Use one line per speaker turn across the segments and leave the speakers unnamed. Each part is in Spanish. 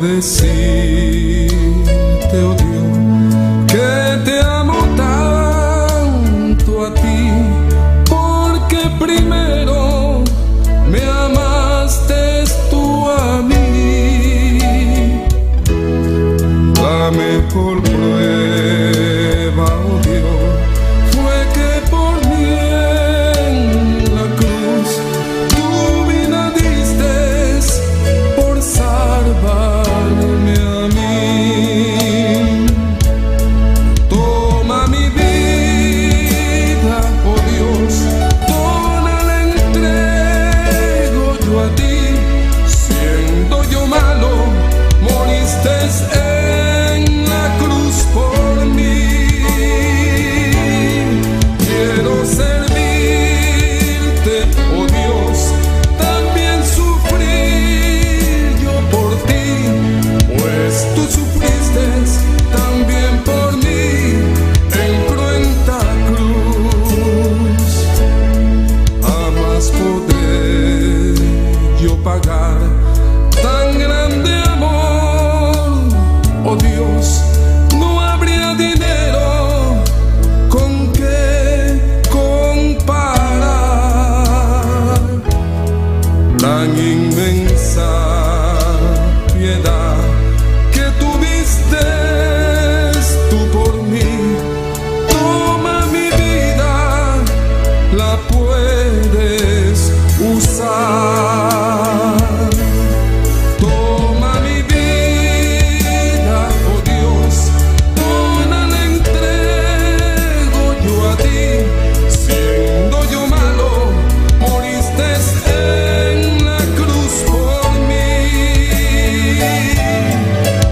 decirte, oh Dios, que te amo tanto a ti, porque primero me amaste tú a mí. La mejor prueba, oh Dios, fue que por mí en la cruz tu vida diste por salvarme a mí. Toma mi vida, oh Dios, toda la entrego yo a ti. Siendo yo malo, moriste en la cruz por mí. Quiero servirte, oh Dios, también sufrir yo por ti, pues tú sufriste también por mí en cruenta cruz. Jamás podré yo pagar tan grande amor, oh Dios, no habría dinero con que comparar tan inmensa piedad que tuviste tú por mí. Toma mi vida, la puedes usar. Toma mi vida, oh Dios, toda la entrego yo a ti. Siendo yo malo, moriste en la cruz por mí.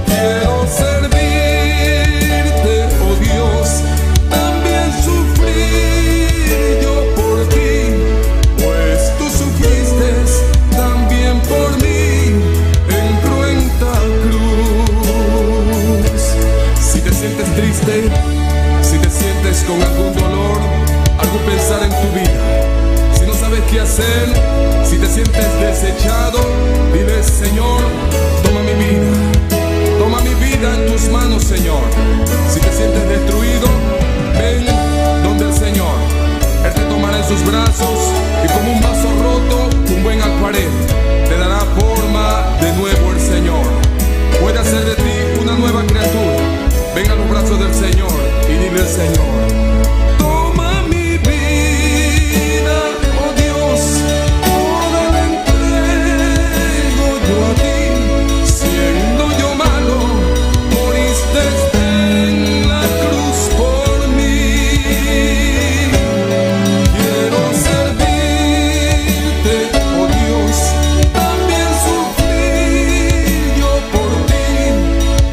Quiero servirte, oh Dios, también sufrir yo por ti, pues tú sufriste también por mí en cruenta cruz. Si te sientes triste, si te sientes con algún dolor, algún pensar en tu vida, si no sabes qué hacer, si te sientes desechado, dile: Señor, toma mi vida en tus manos, Señor. Si te sientes destruido, ven donde el Señor. Él te tomará en sus brazos y como un vaso roto, un buen alfarero, te dará forma de nuevo el Señor. Puede hacer de ti una nueva criatura. Ven a los brazos del Señor y dile al Señor: toma mi vida, oh Dios, toda la entrego yo a ti. Siendo yo malo, moriste en la cruz por mí. Quiero servirte, oh Dios, también sufrir yo por ti,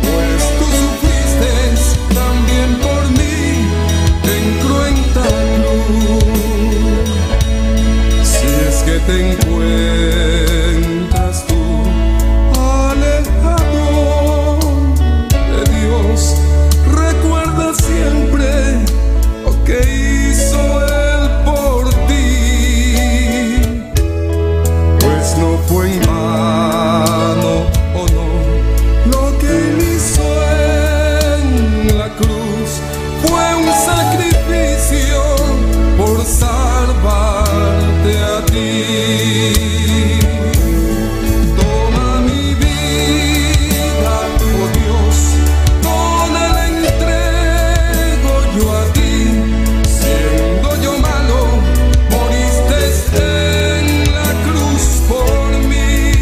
pues tú sufriste también por mí en cruenta cruz. Si es que te encuentras tú alejado de Dios, recuerda siempre lo que hizo Él por ti, pues no fue en vano, oh no, lo que Él hizo en la cruz fue un sacrificio por salvarte a ti. Toma mi vida, oh Dios, toda la entrego yo a ti. Siendo yo malo, moriste en la cruz por mí.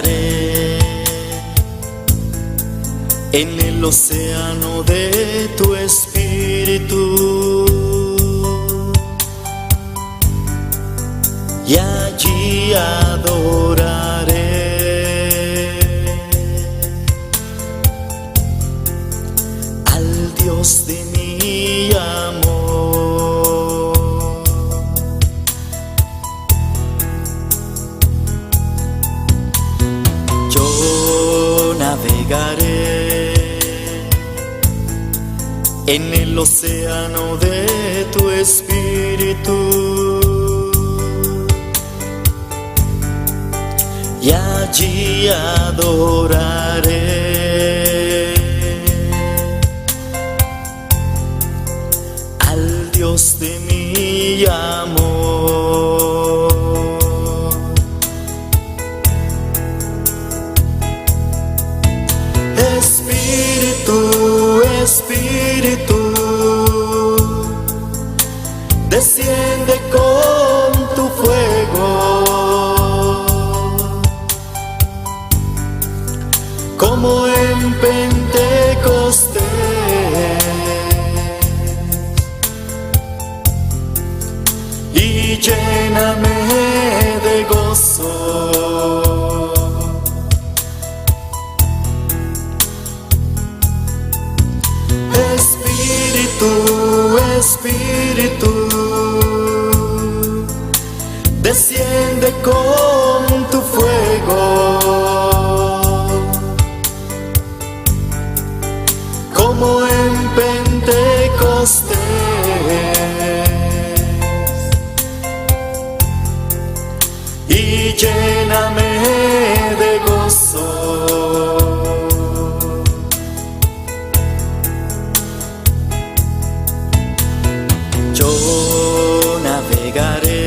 navegaré en el océano de tu espíritu, y allí adoraré al Dios de mi amor. Yo navegaré en el océano de tu espíritu, y allí adoraré al Dios de mi amor. Espíritu, Espíritu, desciende con tu fuego, como en Pentecostés, y lléname de gozo. Espíritu, Espíritu, desciende con tu fuego, como en Pentecostés, y lléname de gozo. Yo navegaré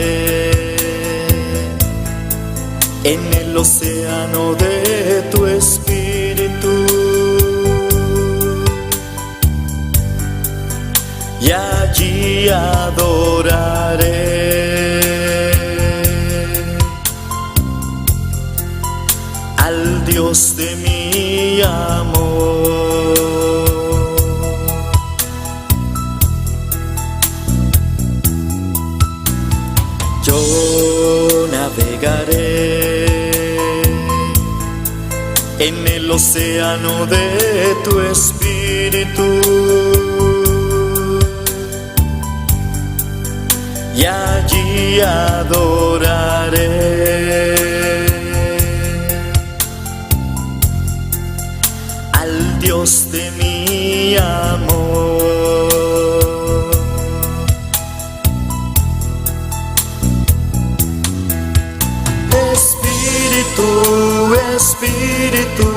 en el océano de tu espíritu, y allí adoraré al Dios de mi amor. Yo navegaré en el océano de tu espíritu, y allí adoraré al Dios de mi amor. Espíritu, Espíritu,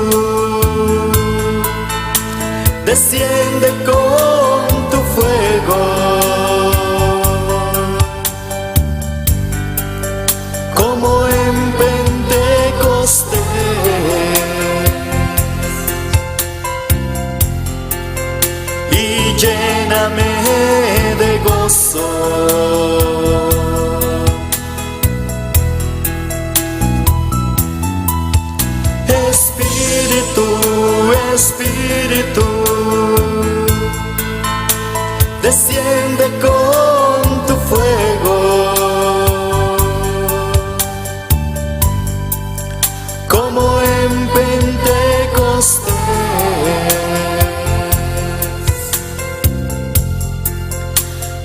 desciende con tu fuego, como en Pentecostés, y lléname de gozo. Espíritu, Espíritu, desciende con tu fuego, como en Pentecostés,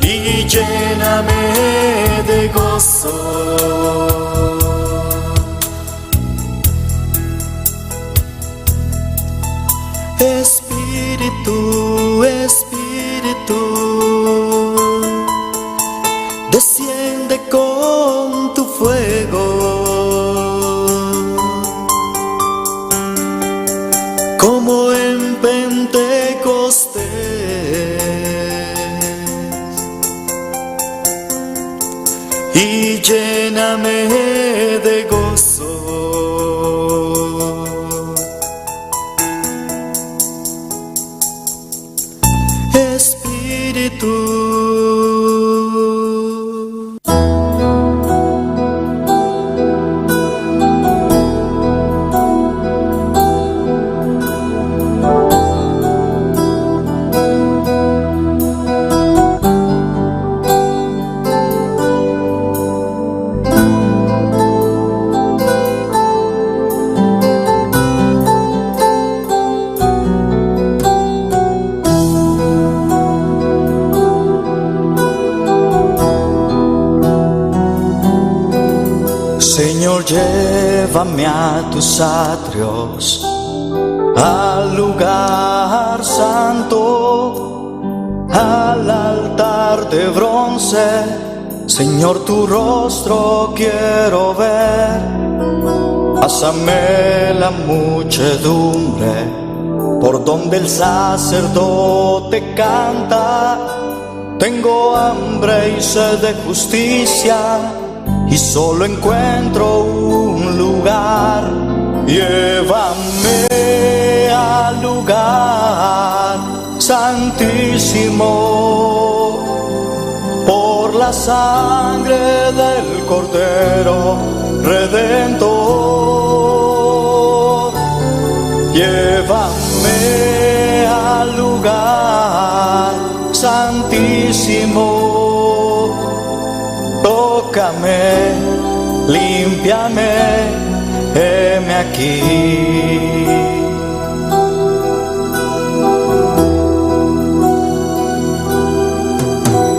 y lléname de gozo. Espíritu, Espíritu, desciende con tu fuego, como en Pentecostés, y lléname de gozo. Espíritu, llévame a tus atrios, al lugar santo, al altar de bronce. Señor, tu rostro quiero ver. Pásame la muchedumbre por donde el sacerdote canta. Tengo hambre y sed de justicia y solo encuentro un lugar. Llévame al lugar santísimo por la sangre del Cordero Redentor. Llévame al lugar santísimo, tócame, límpiame, heme aquí.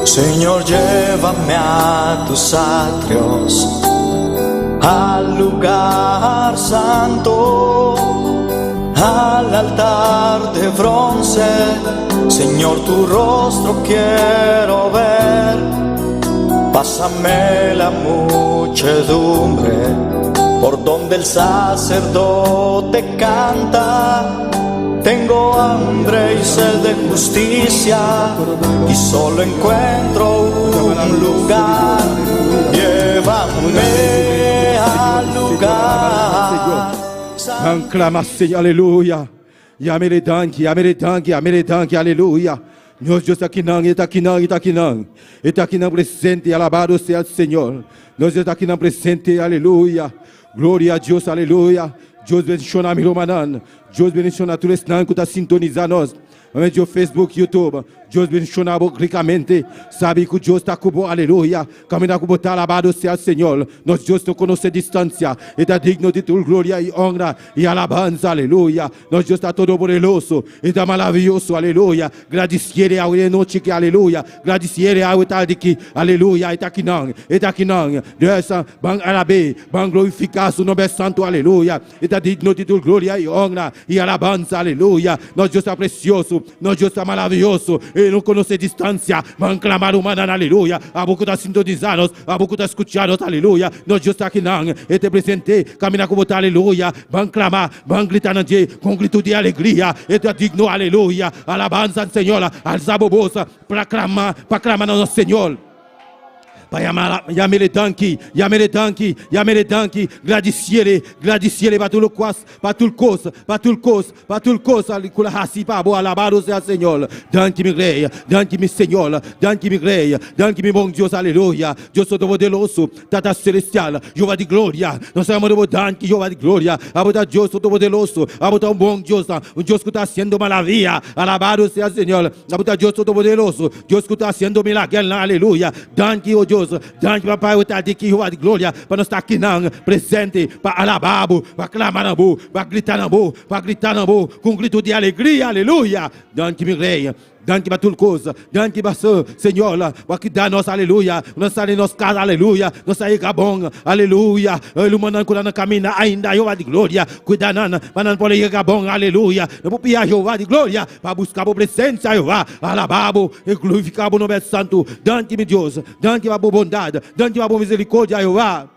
Señor, llévame a tus atrios, al lugar santo, al altar de bronce. Señor, tu rostro quiero ver. Pásame la muchedumbre por donde el sacerdote canta. Tengo hambre y sed de justicia y solo encuentro un lugar. Llévame al lugar.
Clama, Señor, aleluya. Yamere danki, aleluya. Nós Deus aqui não, presente, alabado seja o Senhor. Nós Deus aqui não presente, aleluia. Glória a Deus, aleluia. Deus bendicionar meu irmão. Deus bendicionar todos que estão sintonizando nós. Amém. O Facebook, YouTube. Deus bendicionar ricamente. Sabe que Deus está com você, aleluia. Caminhar com você, alabado seja o Senhor. Nós Deus não conhece distância. E está digno de tua glória e honra e alabança, aleluia. Nós Deus está todo poderoso. E está maravilhoso, aleluia. Agradecer ao noite que, aleluia. Agradecer ao tarde que, aleluia. Está aqui não. Deus, bang arabe, bang glorificar o nome santo, aleluia. E está digno de tua glória e honra e alabança, aleluia. Nós Deus está precioso. Nós Deus está maravilhoso. E não conhece distância, vão clamar humana, aleluia. A boca está sintonizando, a boca está escutando, aleluia. Nós Deus está aqui não, e te presente, caminhar com você, aleluia. Vão clamar, vão gritar com grito de alegria, e te digno, aleluia. Alabança, Senhor, alçar a voz para clamar nosso Senhor. Pai, yamele danki, agradecer para tudo coisa, para tudo coisa, alicula hasi para boa, alabado seja Senhor. Danki mi rei, danki mi Senhor, danki mi rei, danki mi bom Deus, aleluia. Deus todo-poderoso, Tata celestial, Jeová de glória. Nós chamamos de danki, Jeová de glória. Abota Deus todo-poderoso, abota bom Deus, Deus que está sendo maravilha, alabado seja Senhor. Abota Deus todo-poderoso, Deus que está sendo milagre, aleluia. Danki, oh Deus. Danke, papai, eu estou aqui, de glória, para nós estar aqui, não, presente, para alabar, para clamar, para gritar, com grito de alegria, aleluia. Danke, meu rei. Danke para tudo coisa, danke para o Senhor, para que dá nós, aleluia. Nós saímos em nossa casa, aleluia. Nós saímos Gabão, aleluia. Iluminando quando caminha ainda, Jeová de glória. Cuidando, para não poder ir Gabão, aleluia. Não vou pedir Jeová de glória, para buscar a presença, Jeová. Alababo e glorificar o nome santo. Danke, meu Deus. Danke para a bondade. Danke para a misericórdia, Jeová.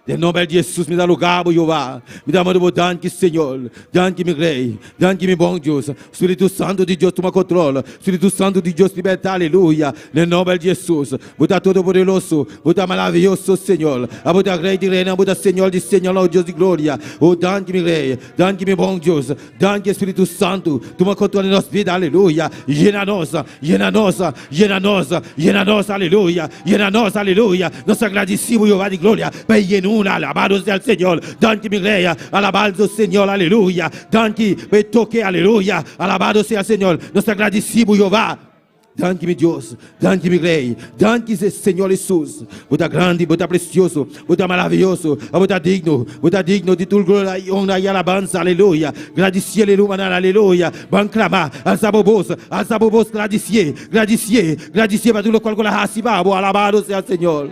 Em nome de Jesus, me dá lugar, Jeová. Me dá mão danke, Senhor. Danke, meu rei. Danke, meu bom Deus. Espírito Santo de Deus, toma controle. Espírito Santo de Deus, liberta, aleluia. Em nome de Jesus. Bota todo poderoso. Bota maravilhoso, Senhor. Bota rei de reina. Bota Senhor de Senhor, oh Deus de glória. Oh, danke, meu rei. Danke, meu bom Deus. Danke, Espírito Santo. Toma controle de nossa vida, aleluia. Llena-nos, aleluia. Llena-nos, aleluia. Nós agradecemos, Jeová de glória. Alabado sea el Señor. Danke, mi rey. Alabado Señor, aleluya. Danke, me toque, aleluya. Alabado sea el Señor. Nos agradecemos, Jehová. Danke, mi Deus. Danke, mi rei. Danke, Senhor Jesus. Você grande, você precioso, você maravilhoso, você digno de tua glória e honra e alabança, aleluia. Agradecer, aleluia. Vamos clamar, alçar a voz, agradecer para tudo qual a raça, alabado seja o Senhor.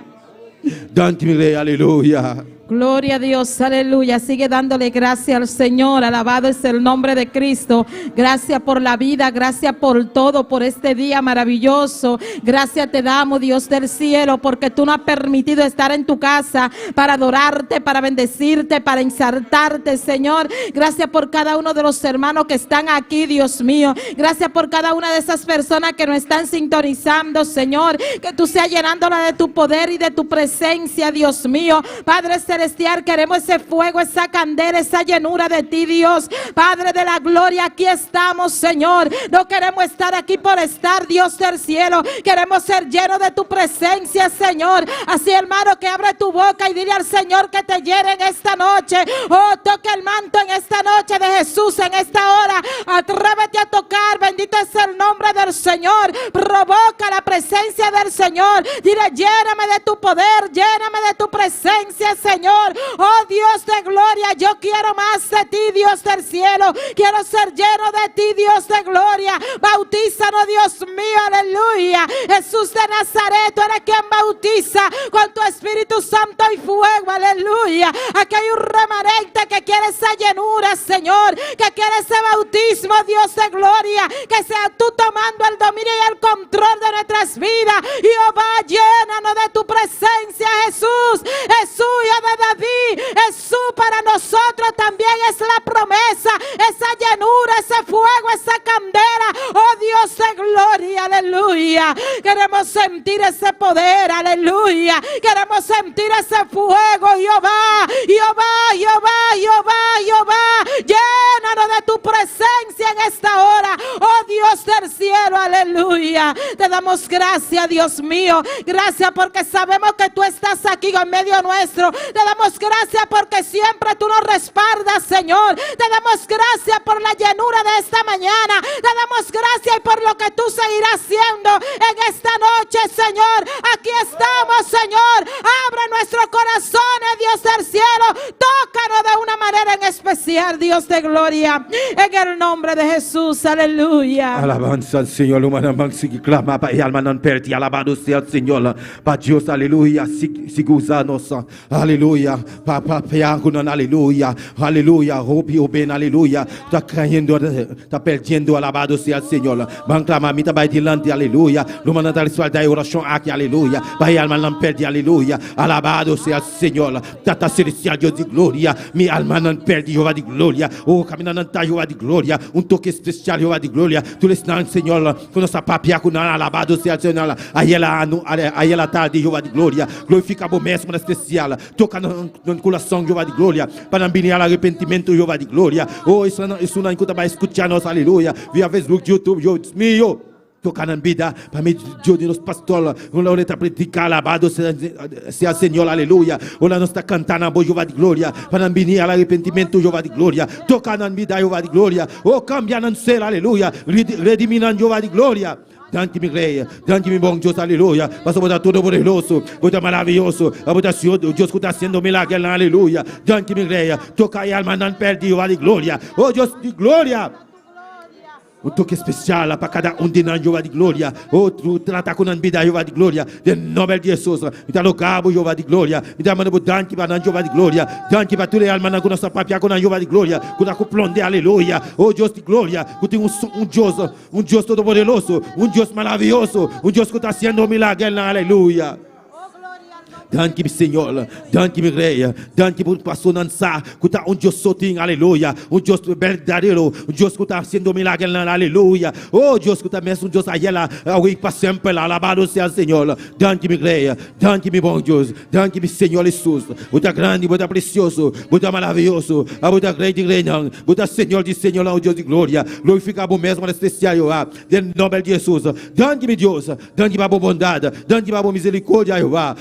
Danke, mi rei, aleluia.
Gloria a Dios, aleluya. Sigue dándole gracias al Señor. Alabado es el nombre de Cristo. Gracias por la vida, gracias por todo, por este día maravilloso. Gracias te damos, Dios del cielo, porque tú nos has permitido estar en tu casa para adorarte, para bendecirte, para exaltarte, Señor. Gracias por cada uno de los hermanos que están aquí, Dios mío. Gracias por cada una de esas personas que nos están sintonizando, Señor. Que tú seas llenándola de tu poder y de tu presencia, Dios mío. Padre celestial, queremos ese fuego, esa candela, esa llenura de ti, Dios. Padre de la gloria, aquí estamos, Señor. No queremos estar aquí por estar, Dios del cielo. Queremos ser llenos de tu presencia, Señor. Así, hermano, que abre tu boca y dile al Señor que te llene en esta noche. Oh, toca el manto en esta noche de Jesús, en esta hora. Atrévete a tocar, bendito es el nombre del Señor. Provoca la presencia del Señor. Dile, lléname de tu poder, lléname de tu presencia, Señor. Oh Dios de gloria, yo quiero más de ti, Dios del cielo. Quiero ser lleno de ti, Dios de gloria. Bautízanos, Dios mío, aleluya. Jesús de Nazaret, tú eres quien bautiza con tu Espíritu Santo y fuego, aleluya. Aquí hay un remanente que quiere esa llenura, Señor, que quiere ese bautismo, Dios de gloria. Que sea tú tomando el dominio y el control de nuestras vidas. Jehová, llénanos de tu presencia, Jesús. Jesús, de David, Jesús para nosotros también es la promesa, esa llenura, ese fuego, esa candela. Oh Dios de gloria, aleluya. Queremos sentir ese poder, aleluya. Queremos sentir ese fuego, Jehová, Jehová, Jehová, Jehová, Jehová. Llénanos de tu presencia en esta hora, oh Dios del cielo, aleluya. Te damos gracias, Dios mío. Gracias porque sabemos que tú estás aquí en medio nuestro. Te damos gracias porque siempre tú nos respaldas, Señor. Te damos gracias por la llenura de esta mañana. Te damos gracias por lo que tú seguirás haciendo en esta noche, Señor. Aquí estamos, Señor. Abre nuestros corazones, Dios del cielo. Tócanos de una manera en especial, Dios de gloria. En el nombre de Jesús, aleluya.
Alabanza al Señor, humanamente que clama para el alma non perdi, alabado sea el Señor, para Dios, aleluya, si gusanos, aleluya, para peagunan, aleluya, aleluya, hopi oben, aleluya, está cayendo, está perdiendo, alabado sea el Señor, van clamar, mita vai dilante, aleluya, humanamente al sual da oración aquí, aleluya, para el alma non perdi, aleluya, alabado sea el Señor, tata celestial, Dios de gloria, mi alma non perdi, Jehová de gloria, oh, caminando, Jehová de gloria, un toque especial, Jehová de gloria, tu les nan, Señor, con nossa papia, com alabado seja o Senhor, aí ela tarde, Jeová de glória, glorifica o mesmo especial, toca no coração, Jeová de glória, para ambientar arrependimento, Jeová de glória, oh, isso não enquanto vai escutar nós, aleluia, via Facebook, YouTube, Deus mío, toca na vida, para me Deus de nos pastor, onde ela está predicando, alabado seja o Senhor, aleluia, onde nós está cantando, boa Jeová de glória, para ambientar arrependimento, Jeová de glória, toca na vida, Jeová de glória, oh, cambia no ser, aleluia, redimindo Jeová de glória. Dante-me rei, dante-me bom Deus, aleluia. Mas botar todo poderoso, botar maravilhoso, a botar Senhor, Deus que está sendo milagre, aleluia. Dante-me rei, toca e alma não perde, Jeová de glória. Oh Deus de glória. Um toque especial para cada de nós, Jeová de glória. Oh, tu trata com a vida, Jeová de glória. De nome de Jesus. Me dá no cabo, Jeová de glória. Me dá mano dante para Jeová de glória. Dante para tu alma com nossa papia com Jeová de glória. Com a cuplonde, aleluia. Oh, Deus de glória. Que tem um Deus todo poderoso, um Deus maravilhoso, um Deus que está sendo milagre, aleluia. Dante-me, Senhor, dante-me, Rei, dante-me, pastor Nansá, que está um Deus sozinho, aleluia, um Deus verdadeiro, um Deus que está sendo milagre, aleluia, oh Deus que está mesmo, um Deus aí, alguém para sempre, alabado seja o Senhor, dante-me, Rei, dante-me, bom Deus, dante-me, Senhor Jesus, muito grande, muito precioso, muito maravilhoso, muito grande, reino, muito Senhor de Senhor, o Deus de glória, glorifica o mesmo especial, em nome de Jesus, dante-me, Deus, dante-me a bondade, dante-me a misericórdia,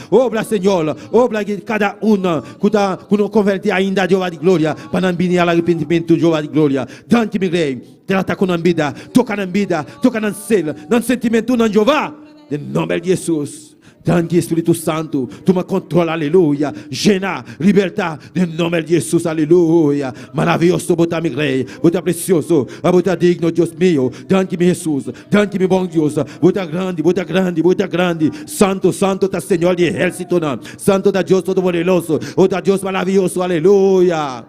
obra, Senhor, obra que cada que não converte ainda, Jeová de glória, para não vir ao arrependimento, Jeová de glória. Dante-me, Rei, trata com a vida, toca no sentimento, não, Jeová, em nome de Jesus. Danke Espíritu Santo, tú me controlas, aleluya. Llena, libertad, en nombre de Jesús, aleluya. Maravilloso, bota mi rey, bota precioso, bota digno, Dios mío. Danke mi Jesús, danke mi bom Dios. Bota grande, bota grande, bota grande. Santo, santo está Señor de ejército, ¿no? Santo da Dios todopoderoso, bota Dios maravilloso, aleluya.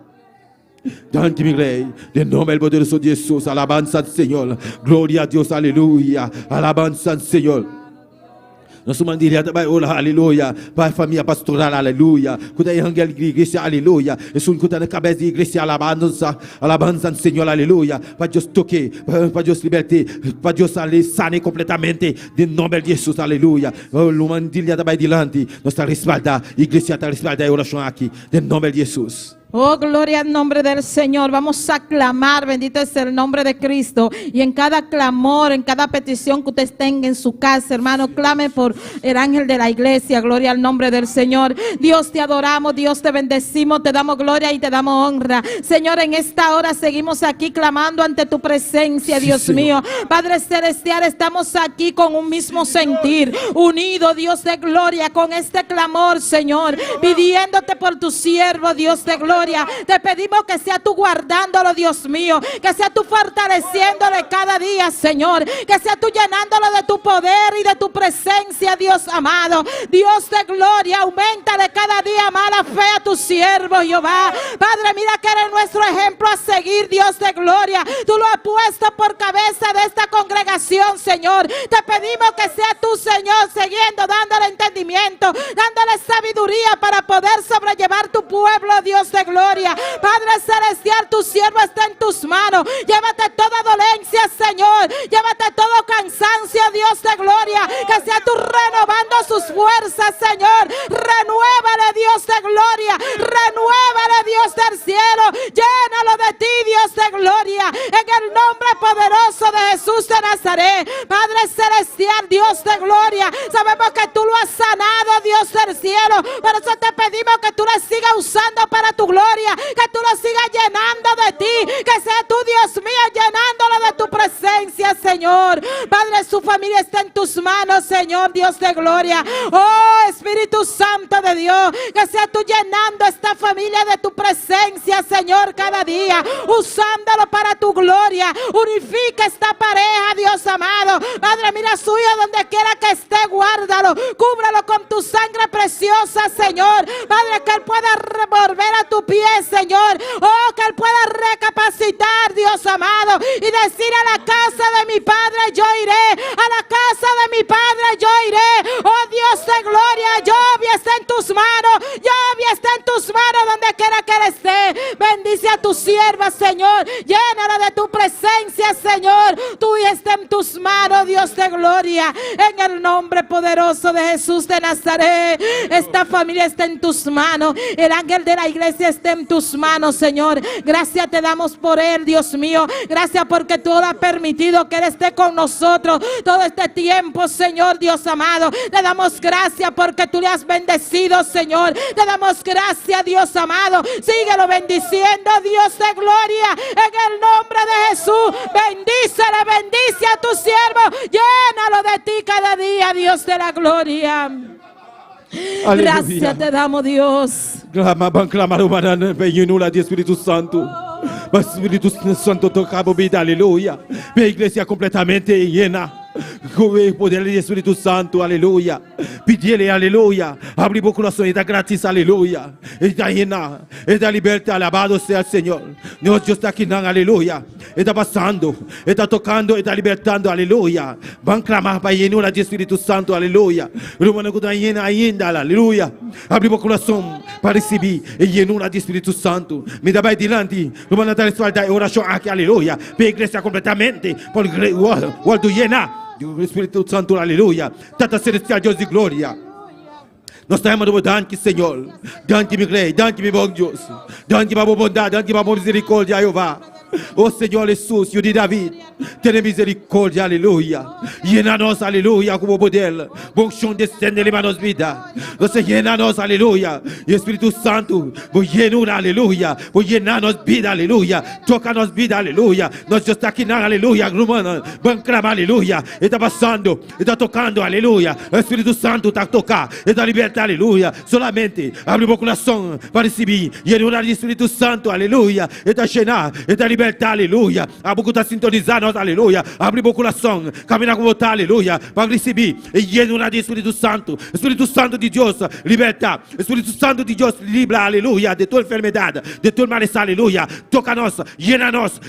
Danke mi rey, en nombre poderoso de Jesús, alabanza al Señor. Gloria a Dios, aleluya. Alabanza al Señor. Nós somos direto para orar, aleluia, para a família pastoral, aleluia. Quando é angel de igreja, aleluia. É só quando na cabeça de igreja, alabanza ao Senhor, aleluia. Para Deus tocar, para Deus libertar, para Deus sanar completamente, em nome de Jesus, aleluia. Uma direto para diante, nós estamos respaldados, a igreja está respaldada, a oração aqui, em nome de Jesus.
Oh, gloria al nombre del Señor. Vamos a clamar, bendito es el nombre de Cristo. Y en cada clamor, en cada petición que usted tenga en su casa, hermano, clame por el ángel de la iglesia. Gloria al nombre del Señor. Dios, te adoramos, Dios, te bendecimos, te damos gloria y te damos honra. Señor, en esta hora seguimos aquí clamando ante tu presencia, Dios
Sí,
mío. Padre celestial, estamos aquí con un mismo sentir, unido, Dios de gloria, con este clamor, Señor, pidiéndote por tu siervo, Dios de gloria. Te pedimos que sea tú guardándolo, Dios mío, que sea tú fortaleciéndole cada día, Señor, que sea tú llenándolo de tu poder y de tu presencia, Dios amado. Dios de gloria, aumentale cada día más la fe a tu siervo, Jehová. Padre, mira que eres nuestro ejemplo a seguir, Dios de gloria. Tú lo has puesto por cabeza de esta congregación, Señor. Te pedimos que sea tú, Señor, siguiendo, dándole entendimiento, dándole sabiduría para poder sobrellevar tu pueblo, Dios de gloria. Padre celestial, tu siervo está en tus manos. Llévate toda dolencia, Señor. Llévate todo cansancio, Dios de gloria. Que sea tú renovando sus fuerzas, Señor. Renuévale, Dios de gloria. Renuévale, Dios del cielo. Llénalo de ti, Dios de gloria. En el nombre poderoso de Jesús de Nazaret. Padre celestial, Dios de gloria. Sabemos que tú lo has sanado, Dios del cielo. Por eso te pedimos que tú le sigas usando para tu gloria. Que tú lo sigas llenando de ti. Que sea tú, Dios mío, llenándolo de tu presencia, Señor. Padre, su familia está en tus manos, Señor, Dios de gloria. Oh, Espíritu Santo de Dios, que sea tú llenando esta familia de tu presencia, Señor, cada día, usándolo para tu gloria. Unifica esta pareja, Dios amado. Padre, mira su hijo donde quiera que esté, guárdalo, cúbralo con tu sangre preciosa, Señor. Padre, que él pueda volver a tu pie, Señor. Oh, que él pueda recapacitar, Dios amado, y decir: a la casa de mi padre yo iré, a la casa de mi padre yo iré. Oh, Dios de gloria, lluvia está en tus manos, lluvia está en tus manos donde quiera que él esté. Bendice a tu sierva, Señor, llénala de tu presencia, Señor. Tú está en tus manos, Dios de gloria, en el nombre poderoso de Jesús de Nazaret. Esta familia está en tus manos, el ángel de la iglesia está en tus manos, Señor. Gracias te damos por él, Dios mío. Gracias porque tú has permitido que él esté con nosotros todo este tiempo, Señor, Dios amado. Te damos gracias porque tú le has bendecido, Señor. Te damos gracias, Dios amado. Síguelo bendiciendo, Dios de gloria, en el nombre de Jesús. Bendícele, bendice a tu siervo. Llénalo de ti cada día, Dios de la gloria.
Aleluya.
Gracias te damos, Dios.
Clamar humana, venha de Espírito Santo. Mas Espírito Santo toca a vida, aleluia. A igreja completamente llena. Com o poder do Espírito Santo, aleluia. Pedir-lhe, aleluia. Abre o coração e dá grátis, aleluia. E dá llena, e dá liberta, alabado seja o Senhor. Deus está aqui, não, aleluia. E está passando, e está tocando, e está libertando, aleluia. Vamos clamar para llenar de Espírito Santo, aleluia. Romano que está llena ainda, aleluia. Abre o coração para receber e llenar de Espírito Santo. Me dá vai dilante. Romano está respaldado, oração aqui, aleluia. Para a igreja completamente, por o do llena. O Espírito Santo, aleluia. Tata celestial, Deus de glória. Nós estamos dando danke, Senhor. Danke, meu rei. Danke, meu bom Deus. Danke, meu bondade. Danke, meu misericórdia, Jeová. Oh Señor Jesús, Dios de David, ten misericordia, aleluya. Llénanos, aleluya, como poder. Bon chon descende de manos vida. Entonces llénanos, aleluya. Y Espíritu Santo, voy llenar, aleluya. Voy llenarnos vida, aleluya. Tócanos vida, aleluya. Nos está aquí, aleluya. Grumana, van clama, aleluya. Está pasando, está tocando, aleluya. Espíritu Santo está tocando, está libertad, aleluya. Solamente abre mi corazón para recibir. Llenar el Espíritu Santo, aleluya. Está llenar, está libertad, aleluya. A poco está sintonizado, aleluya. Abre mi corazón, camina como está, aleluya. Para recibir y llenar el Espíritu Santo. Espíritu Santo de Dios, libertad. Espíritu Santo de Dios, libra, aleluya. De toda enfermedad, de todo malestar, aleluya. Tócanos, llénanos,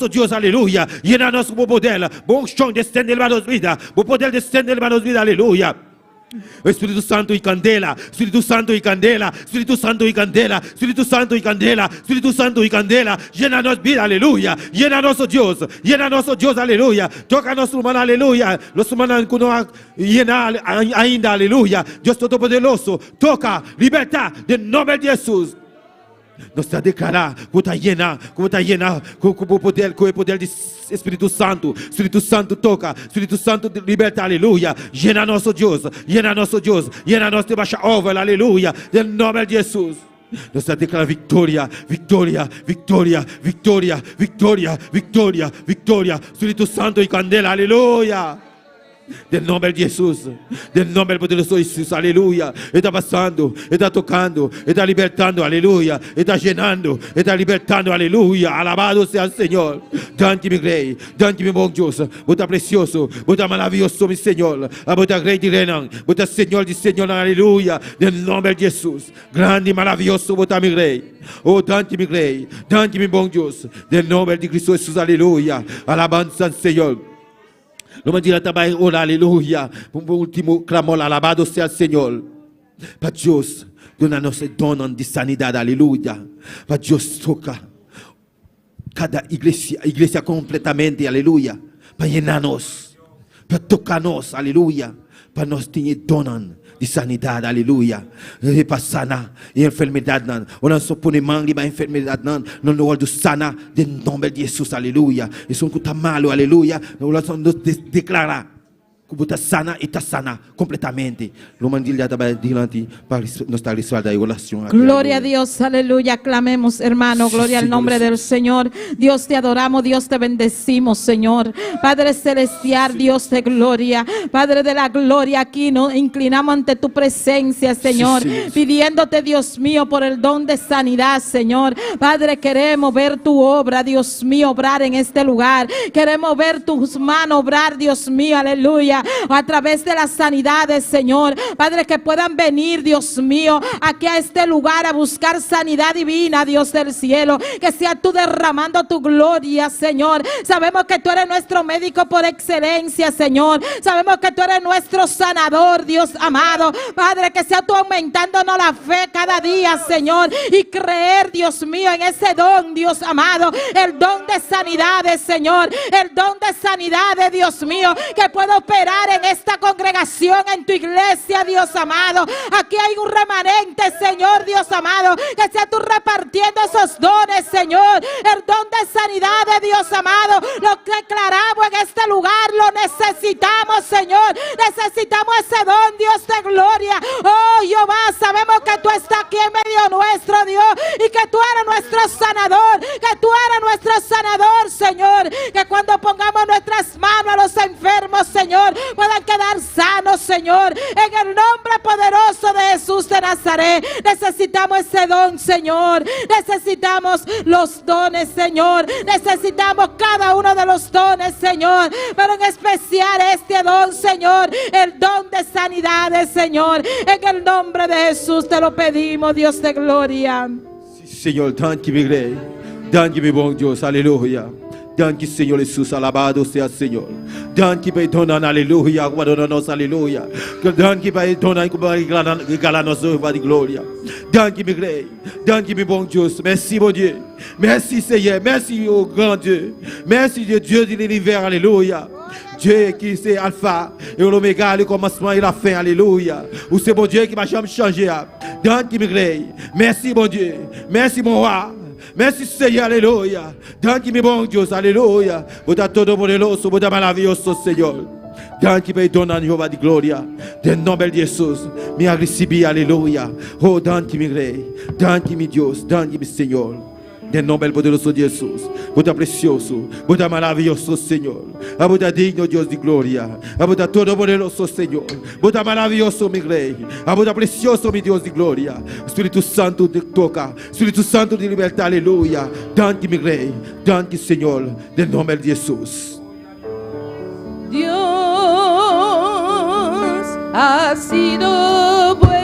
oh Dios, aleluya. Llénanos como poder. Bon chon descende en manos vida. Bon poder descende en manos vida, aleluya. Espíritu Santo y candela, Espíritu Santo y candela, Espíritu Santo y candela, Espíritu Santo y candela, Espíritu Santo y candela, llénanos vida, aleluya, llénanos, oh Dios, aleluya, tócanos, hermano, aleluya, los humanos que no llenan ainda, aleluya, Dios Todopoderoso, toca, libertad, en nombre de Jesús. Nos está declarando como está llena, com o poder do Espírito Santo toca, Espírito Santo liberta, aleluia, llena nosso Deus, llena de baixa obra, aleluia, em nome de Jesus. Nos está declarando vitória, Espírito Santo e candela, aleluia. Del nombre de Jesús, del nombre poderoso de Jesús, aleluya. Está pasando, está tocando, está libertando, aleluya. Está llenando, está libertando, aleluya. Alabado sea el Señor. Dante mi rey, dante mi bom Dios. Bota precioso, bota maravilloso, mi Señor. Bota rey de renan, bota Señor de Señor, aleluya. Del nombre de Jesús, grande y maravilloso, bota mi rey. Oh, dante mi rey, dante mi bom Dios. Del nombre de Cristo Jesús, aleluya. Alabanza al Señor. Vamos dizer também, ora, aleluia. Um último clamor, alabado seja o Senhor. Para Deus, dona-nos dom de sanidade, aleluia. Para Deus toca cada igreja completamente, aleluia. Para llenar-nos, para tocar-nos, aleluia. Para nós ter dom de sanidade, aleluia. Para sanar a enfermidade, não. Ou não só põe mão de enfermidade, não. Não lugar do sana, em nome de Jesus, aleluia. Isso é um que está malo, aleluia. Nós vamos declarar que está sana e está sana completamente. Lo mandilha também diante para nos dar a oración.
Gloria a Dios, aleluya. Clamemos, hermano, gloria al nombre del Señor. Dios, te adoramos, Dios, te bendecimos, Señor. Padre celestial, Dios de gloria, Padre de la gloria, aquí nos inclinamos ante tu presencia, Señor, pidiéndote, Dios mío, por el don de sanidad, Señor. Padre, queremos ver tu obra, Dios mío, obrar en este lugar. Queremos ver tus manos obrar, Dios mío, aleluya, a través de las sanidades, Señor. Padre, que puedan venir, Dios mío, aquí a este lugar a buscar sanidad divina, Dios del cielo. Que sea tú derramando tu gloria, Señor. Sabemos que tú eres nuestro médico por excelencia, Señor. Sabemos que tú eres nuestro sanador, Dios amado. Padre, que sea tú aumentándonos la fe cada día, Señor, y creer, Dios mío, en ese don, Dios amado, el don de sanidades, Señor, el don de sanidades, Dios mío, que pueda operar en esta congregación, en tu iglesia, Dios amado. Aquí hay un remanente, Señor, Dios amado, que sea tú repartiendo esos dones, Señor, el don de sanidad de Dios amado. Lo declaramos en este lugar, lo necesitamos, Señor. Necesitamos ese don, Dios de gloria. Oh, Jehová, sabemos que tú estás aquí en medio nuestro, Dios, y que tú eres nuestro sanador, que tú eres nuestro sanador, Señor. Que cuando pongamos nuestras manos a los enfermos, Señor, puedan quedar sanos, Señor, en el nombre poderoso de Jesús de Nazaret. Necesitamos ese don, Señor. Necesitamos los dones, Señor. Necesitamos cada uno de los dones, Señor, pero en especial este don, Señor, el don de sanidades, Señor. En el nombre de Jesús te lo pedimos, Dios de gloria.
Sí, Señor, danke mi rey, danke mi bom Dios, aleluya. Danke, Senhor Jesus, alabado seja o Senhor. Danke, Pai, dona, aleluia, guarda-nos, aleluia. Danke, Pai, dona, regala-nos de glória. Danke, meu rei. Danke, meu bom Deus. Merci, mon Dieu. Merci, Seigneur. Merci, oh grand Dieu. Merci, Dieu de l'univers, alléluia. Dieu qui c'est Alpha et l'Oméga, le commencement et la fin, alléluia. Ou c'est mon Dieu qui m'a jamais changé. Danke, meu rei. Merci, mon Dieu. Merci, mon roi. Merci Señor, aleluya. Danke mi bon Dios, aleluya. Bota todo poderoso, bota maravilloso Señor. Danke perdona Jehová de gloria. Del nombre de Jesús, me ha recibido, aleluya. Oh, danke mi rey, danke mi Dios, danke mi Señor. Del nombre poderoso de Jesús, bota precioso, bota maravilloso Señor. Bota digno Dios de gloria. Bota todo poderoso Señor. Bota maravilloso mi rey. Bota precioso mi Dios de gloria. Espíritu Santo te toca. Espíritu Santo de libertad, aleluya. Danke mi rey, danke Señor. Del nombre de Jesús.
Dios ha sido bueno.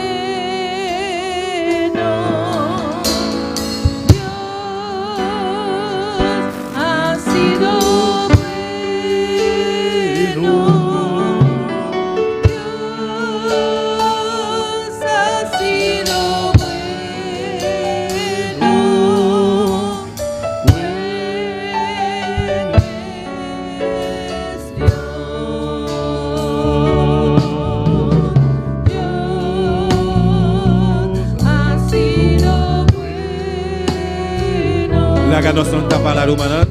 La nos santa para la humana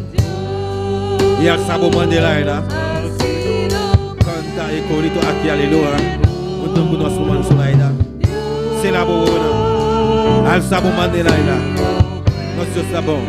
y al sabo mandela canta y corito aquí aleluya untuk nos humanos solaida c'est la bona al sabo mandela nos Dios está bon.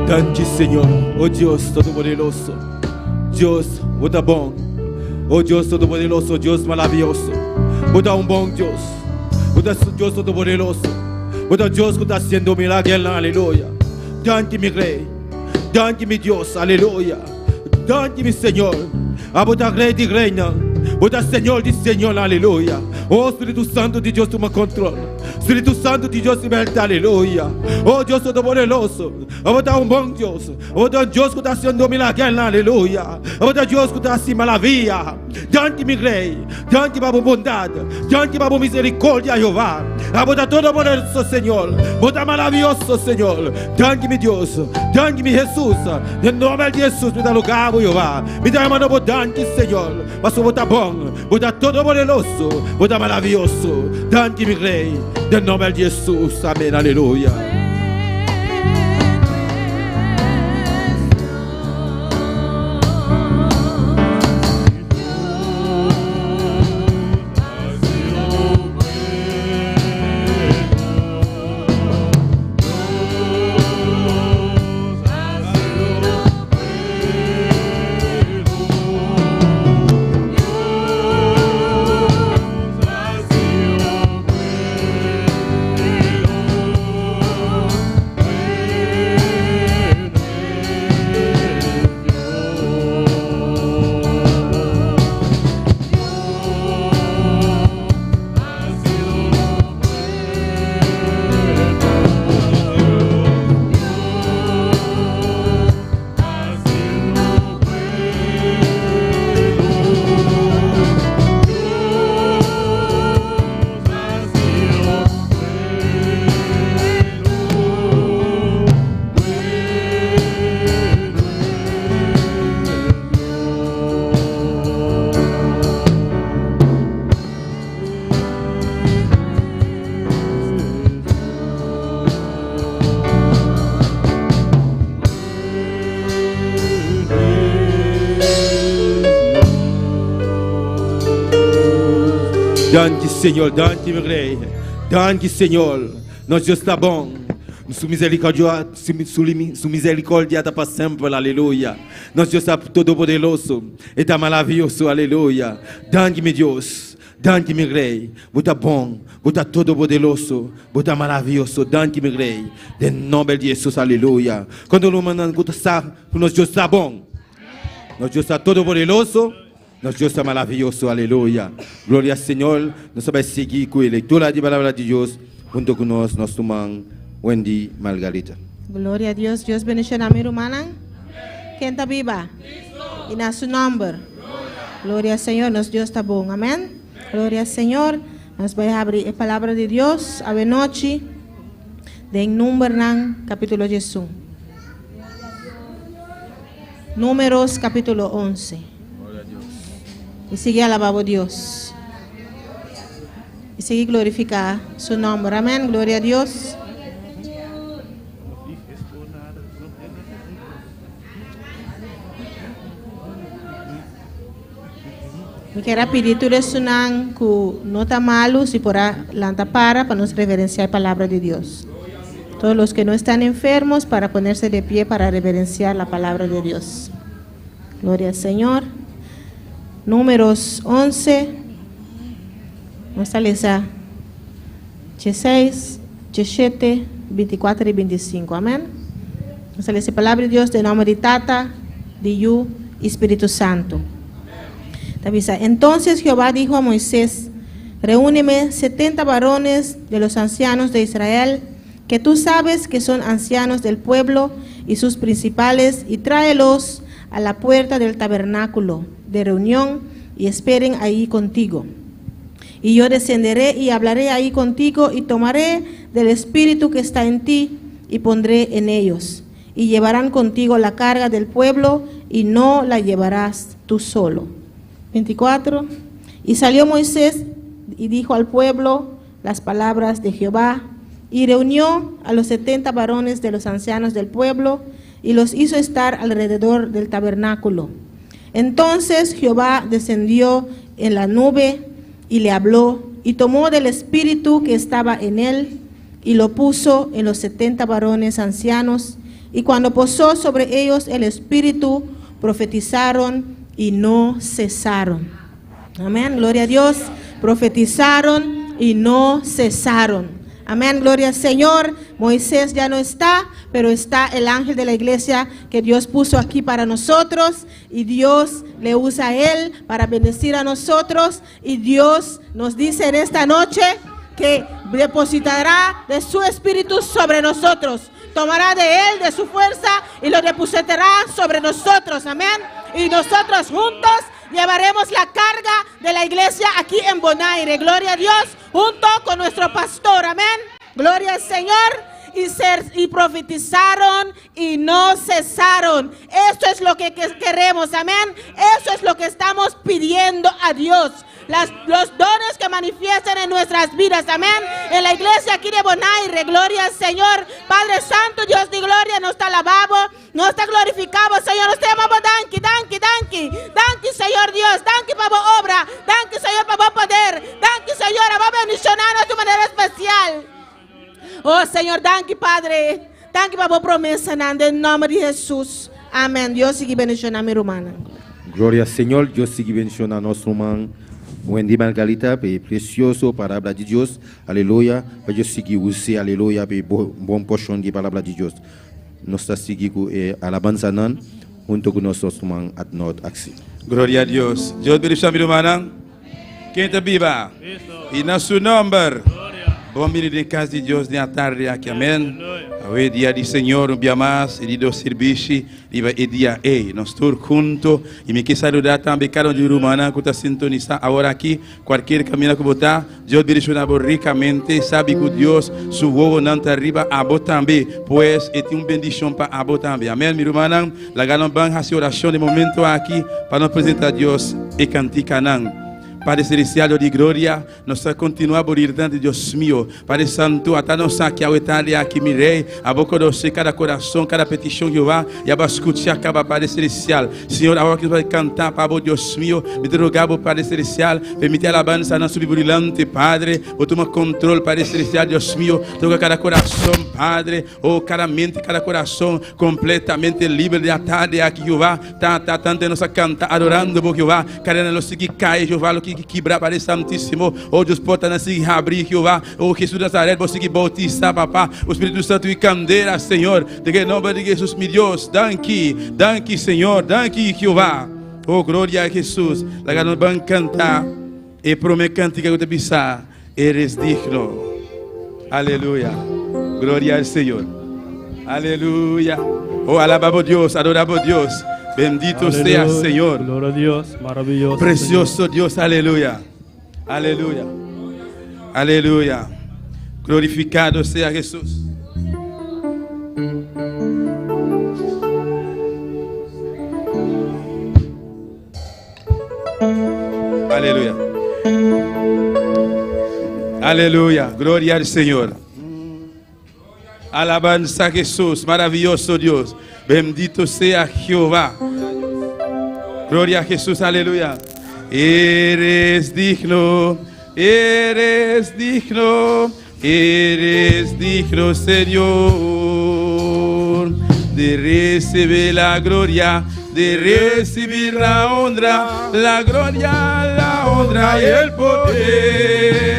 Danke Señor, oh Dios Todopoderoso, Dios, bota bom, oh Dios Todopoderoso, Dios maravilloso, bota bom Dios, bota Dios Todopoderoso, bota Dios que está haciendo milagros, aleluya. Danke mi Rey, danke mi Dios, aleluya. Danke mi Señor, bota Rey de Reina, bota Señor de Señor, aleluya. Oh Espíritu Santo de Dios, toma control. Espíritu Santo de Dios, libertad, aleluya. Oh Dios Todopoderoso, bota bom Dios, bota Dios que está haciendo milagros, aleluya. Bota Dios que está haciendo maravillas. Danke mi Rey, danke por bondad, danke por misericordia, Jehová. Bota todo poderoso Señor, bota maravilloso Señor. Danke mi Dios, danke mi Jesús. En nombre de Jesús me da lugar, Jehová. Me da mano por danke Señor. Mas bota bom, bota todo poderoso, bota maravilloso. Danke mi Rey, en nombre de Jesús. Amén, aleluya. Danke Senhor, danke meu Rei. Danke Senhor. Nosso Deus está bom. Sua misericórdia está para sempre, aleluia. Nosso Deus está todo poderoso. Está maravilhoso, aleluia. Danke meu Deus. Danke meu Rei. Você bom. Você todo poderoso. Você maravilhoso. Danke meu Rei. Em nome de Jesus, aleluia. Quando o humano está, nosso Deus está bom. Nosso Deus está todo poderoso. Nosso Deus é maravilhoso, aleluia. Glória ao Senhor. Nós vamos seguir com a leitura da palavra de Deus junto com nosso irmão Wendy Margarita.
Gloria a Dios. Dios bendición a mi hermana. ¿Quién está viva? Y na su nombre. Gloria al Señor. Nos Dios está bom. Amén. Gloria al Señor. Nos vai abrir la palabra de Dios a noche de Números capítulo 11. Números capítulo 11. Y sigue alabando a Dios. Y sigue glorificar su nombre. Amén. Gloria a Dios. Me quero pedir tu ressonan que no está malo si por lanta para nos reverenciar la palabra de Dios. Todos los que no están enfermos para ponerse de pie para reverenciar la palabra de Dios. Gloria al Señor. Números 11. Vamos a leer 16, 17, 24 y 25. Amén. Vamos a leer la palabra de Dios de nombre de Tata, de Yu y Espíritu Santo. Entonces Jehová dijo a Moisés: reúneme 70 varones de los ancianos de Israel, que tú sabes que son ancianos del pueblo, y sus principales, y tráelos a la puerta del tabernáculo de reunión, y esperen ahí contigo. Y yo descenderé y hablaré ahí contigo, y tomaré del espíritu que está en ti, y pondré en ellos. Y llevarán contigo la carga del pueblo, y no la llevarás tú solo. 24. Y salió Moisés y dijo al pueblo las palabras de Jehová, y reunió a los 70 varones de los ancianos del pueblo, y los hizo estar alrededor del tabernáculo. Entonces Jehová descendió en la nube y le habló, y tomó del espíritu que estaba en él, y lo puso en los 70 varones ancianos, y cuando posó sobre ellos el espíritu, profetizaron y no cesaron. Amén, gloria a Dios. Profetizaron y no cesaron. Amén, gloria al Señor. Moisés ya no está, pero está el ángel de la iglesia que Dios puso aquí para nosotros, y Dios le usa a él para bendecir a nosotros, y Dios nos dice en esta noche que depositará de su espíritu sobre nosotros. Tomará de él, de su fuerza, y lo depositará sobre nosotros. Amén. Y nosotros juntos llevaremos la carga de la iglesia aquí en Bonaire. Gloria a Dios, junto con nuestro pastor. Amén. Gloria al Señor. Y profetizaron y no cesaron. Esto es lo que queremos. Amén. Eso es lo que estamos pidiendo a Dios. Los dones que manifiestan en nuestras vidas, amén, en la iglesia aquí de Bonaire. Gloria al Señor. Padre Santo, Dios de gloria, nos está alabado, nos está glorificado, Señor. Nos te amamos, danki, Señor Dios, danki para la obra, danki, Señor, para el poder, danki, Señor, a bendicionar de tu manera especial. Oh Señor, danki, Padre, danki para la promesa, en nombre de Jesús. Amén. Dios sigue bendicionando a mi hermana.
Glória ao Senhor. Deus siga bendicionando a nosso irmão Wendy Margarita, precioso palavra de Deus, aleluia. Para Deus seguir você, aleluia, bom porção de palavra de Deus. Nós estamos seguindo a alabança junto com nosso irmão Adnod Axi.
Glória a Deus. Deus bendiga meu irmão. Quem está viva? E na seu nome. Bom dia de casa de Deus na tarde aqui, amém. Hoje dia do Senhor, dia mais, e do serviço, e dia nós estamos juntos, e me quero saludar também cada um de Romana que está sintonizado agora aqui, qualquer caminho que botar, Deus direciona ricamente, sabe que Deus, su ovo não está arriba, a botar também, pois, é uma bendição para a botar também, amém, minha irmã, la galera vai fazer oração de momento aqui, para nos apresentar a Deus e cantar não. Padre Celestial de glória, nós continuamos a orar diante de Deus meu. Padre Santo, até nós aqui a Itália, aqui mirei, a boca de você, cada coração, cada petição que vai, e a escutar acaba, Padre Celestial. Senhor, agora que vai cantar, Pablo Deus meu, me rogava, Padre Celestial, permite a alabança na subibrilante, Padre, o toma controle, Padre Celestial, Deus meu, toca cada coração, Padre, ou cada mente, cada coração, completamente livre de tarde aqui, Jeová, tanto nós a cantar, adorando, Jeová, cada nós que cai, Jeová, o que quebrar, Padre Santíssimo, oh Deus, porta na se abrir, Jeová, oh Jesus Nazaré, você que bautizar, papá, o Espírito Santo e candeira, Senhor, de que nome de Jesus, meu Deus, danke, Senhor, danke, Jeová, Oh, glória a Jesús. La que nos van a cantar. Y promete cantar que te pisa. Eres digno. Aleluya. Gloria al Señor. Aleluya. Oh, alabamos a Dios, adoramos a Dios. Bendito sea Señor.
Gloria a Dios, maravilloso.
Precioso Señor. Dios, aleluya. Aleluya. Aleluya. Glorificado sea Jesús. Aleluya. Aleluya. Gloria al Señor. Alabanza a Jesús. Maravilloso Dios. Bendito sea Jehová. Gloria a Jesús. Aleluya. Eres digno. Eres digno. Eres digno, Señor, de recibir la gloria, de recibir la honra, la gloria, la honra y el poder.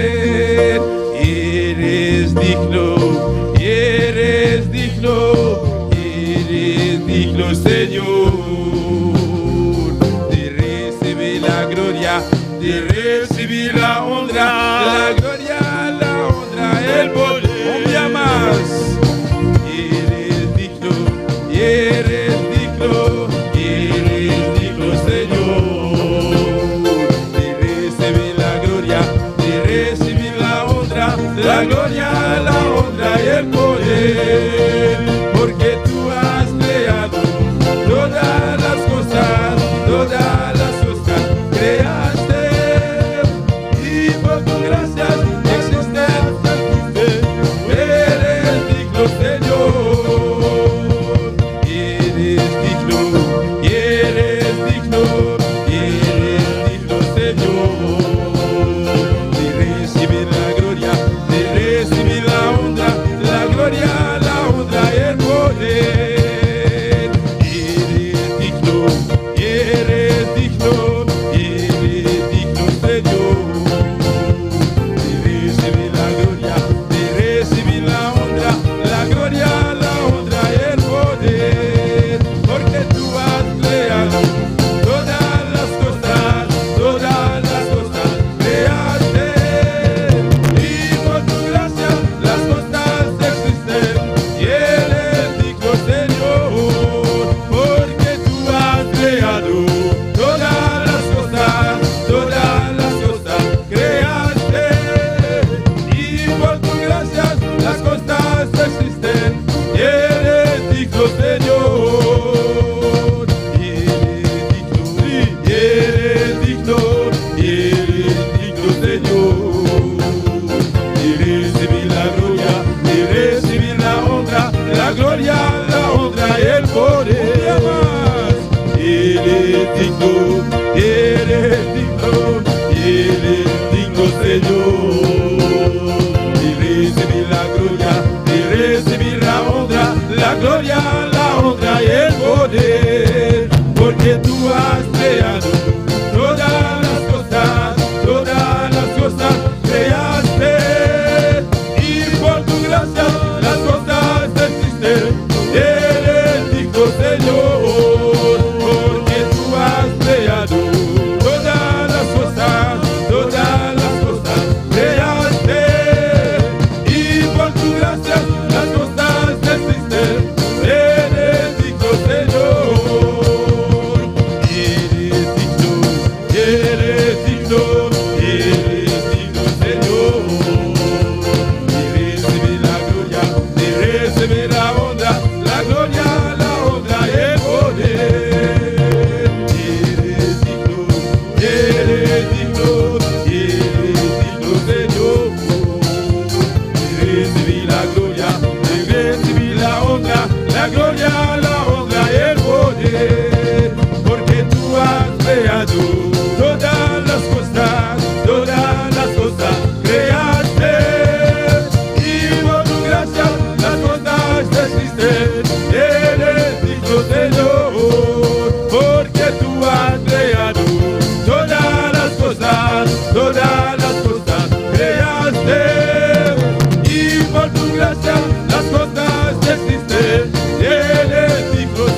Eres digno, eres digno, eres digno, Señor, de recibir la gloria, de recibir la honra, la gloria, el poder. Un día más. Eres digno, eres digno, Señor, de recibir la gloria, de recibir la honra, la gloria, la honra y el poder, porque tú has creado todas las cosas, creaste, y por tu gracia existen.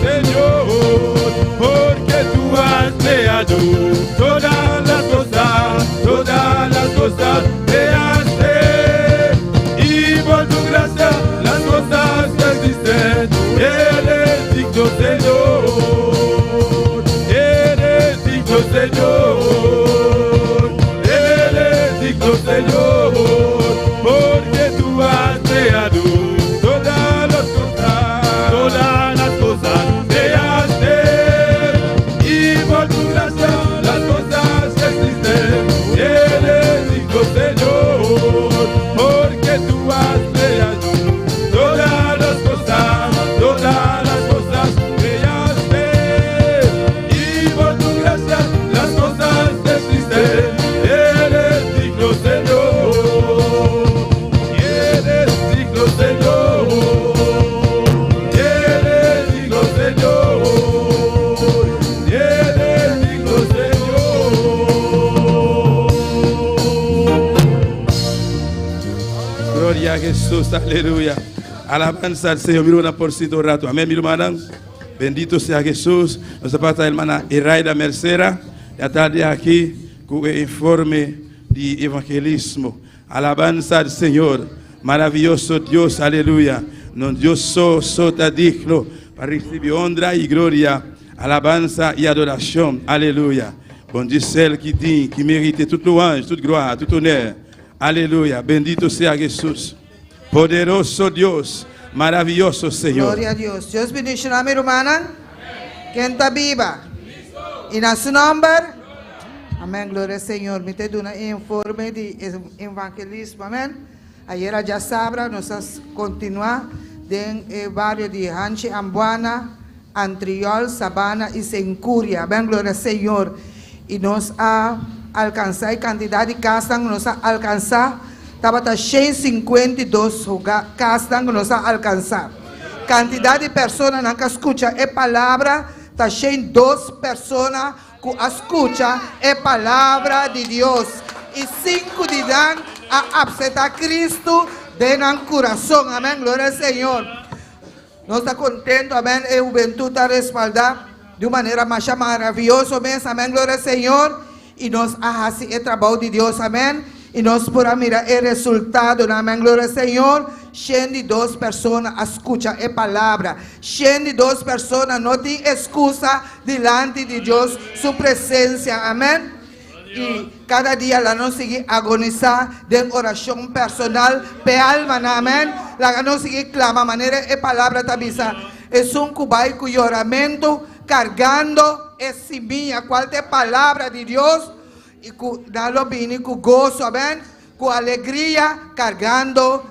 Señor, porque tú has creado cosas creaste y por tu gracia las cosas que existen. Eres digno, Señor, eres digno, Señor, eres digno, Señor, porque tú has creado todas las cosas creaste y por tu gracia las cosas que existen. Eres digno, Señor, porque tú has creado todas las cosas creaste y por tu gracia las cosas que existen. Eres digno, Señor, eres digno, Señor, eres digno, Señor, eres digno, Señor. Gloria a Jesús, aleluya. Alabanza al Señor. Mira una porcito rato. Amén, mi hermana. Bendito sea Jesús. Nuestra pastora hermana Iraida Mercera. Ya tarde aquí con el informe de evangelismo. Alabanza al Señor. Maravilloso Dios, aleluya. Non Dios sota digno para recibir honra y gloria, alabanza y adoración. Aleluya. Bon Dieu, celle qui dit, qui mérite toute louange, toute gloire, tout honneur. Aleluya. Bendito sea Jesús. Poderoso Dios, maravilloso Señor.
Gloria a Dios. Dios bendicioná, mi hermana. ¿Quién está viva? Y en su nombre. Amén. Gloria al Señor. Me te doy un informe de evangelismo. Amén. Ayer ya sabrá, nos continúa en el barrio de Hanche, Ambuana, Antriol, Sabana y Sencuria. Amén. Gloria al Señor. Y nos ha alcanzado, cantidad de casas nos ha alcanzado. Estaba 152 casas que nos ha alcanzado. Cantidad de personas que escuchan la palabra, está 2 personas que escuchan la palabra de Dios. Y 5 dirán a aceptar a Cristo de el corazón. Amén, gloria al Señor. Nos está contento, amén. La juventud está respaldada de una manera más maravillosa. Amén, gloria al Señor. Y nos hace el trabajo de Dios, amén. Y nos podrá mirar el resultado, amén, gloria al Señor. 102 personas escuchan la palabra. 102 personas no tienen excusa delante de Dios, su presencia, amén. Y cada día la no sigue agonizar de oración personal, pe alma, amén. La no sigue clama, manera de palabra tabisa. Es un cubay cuyo oramento cargando es semilla, cual de palabra de Dios. Y dalo vini con gozo, amén, con alegría, cargando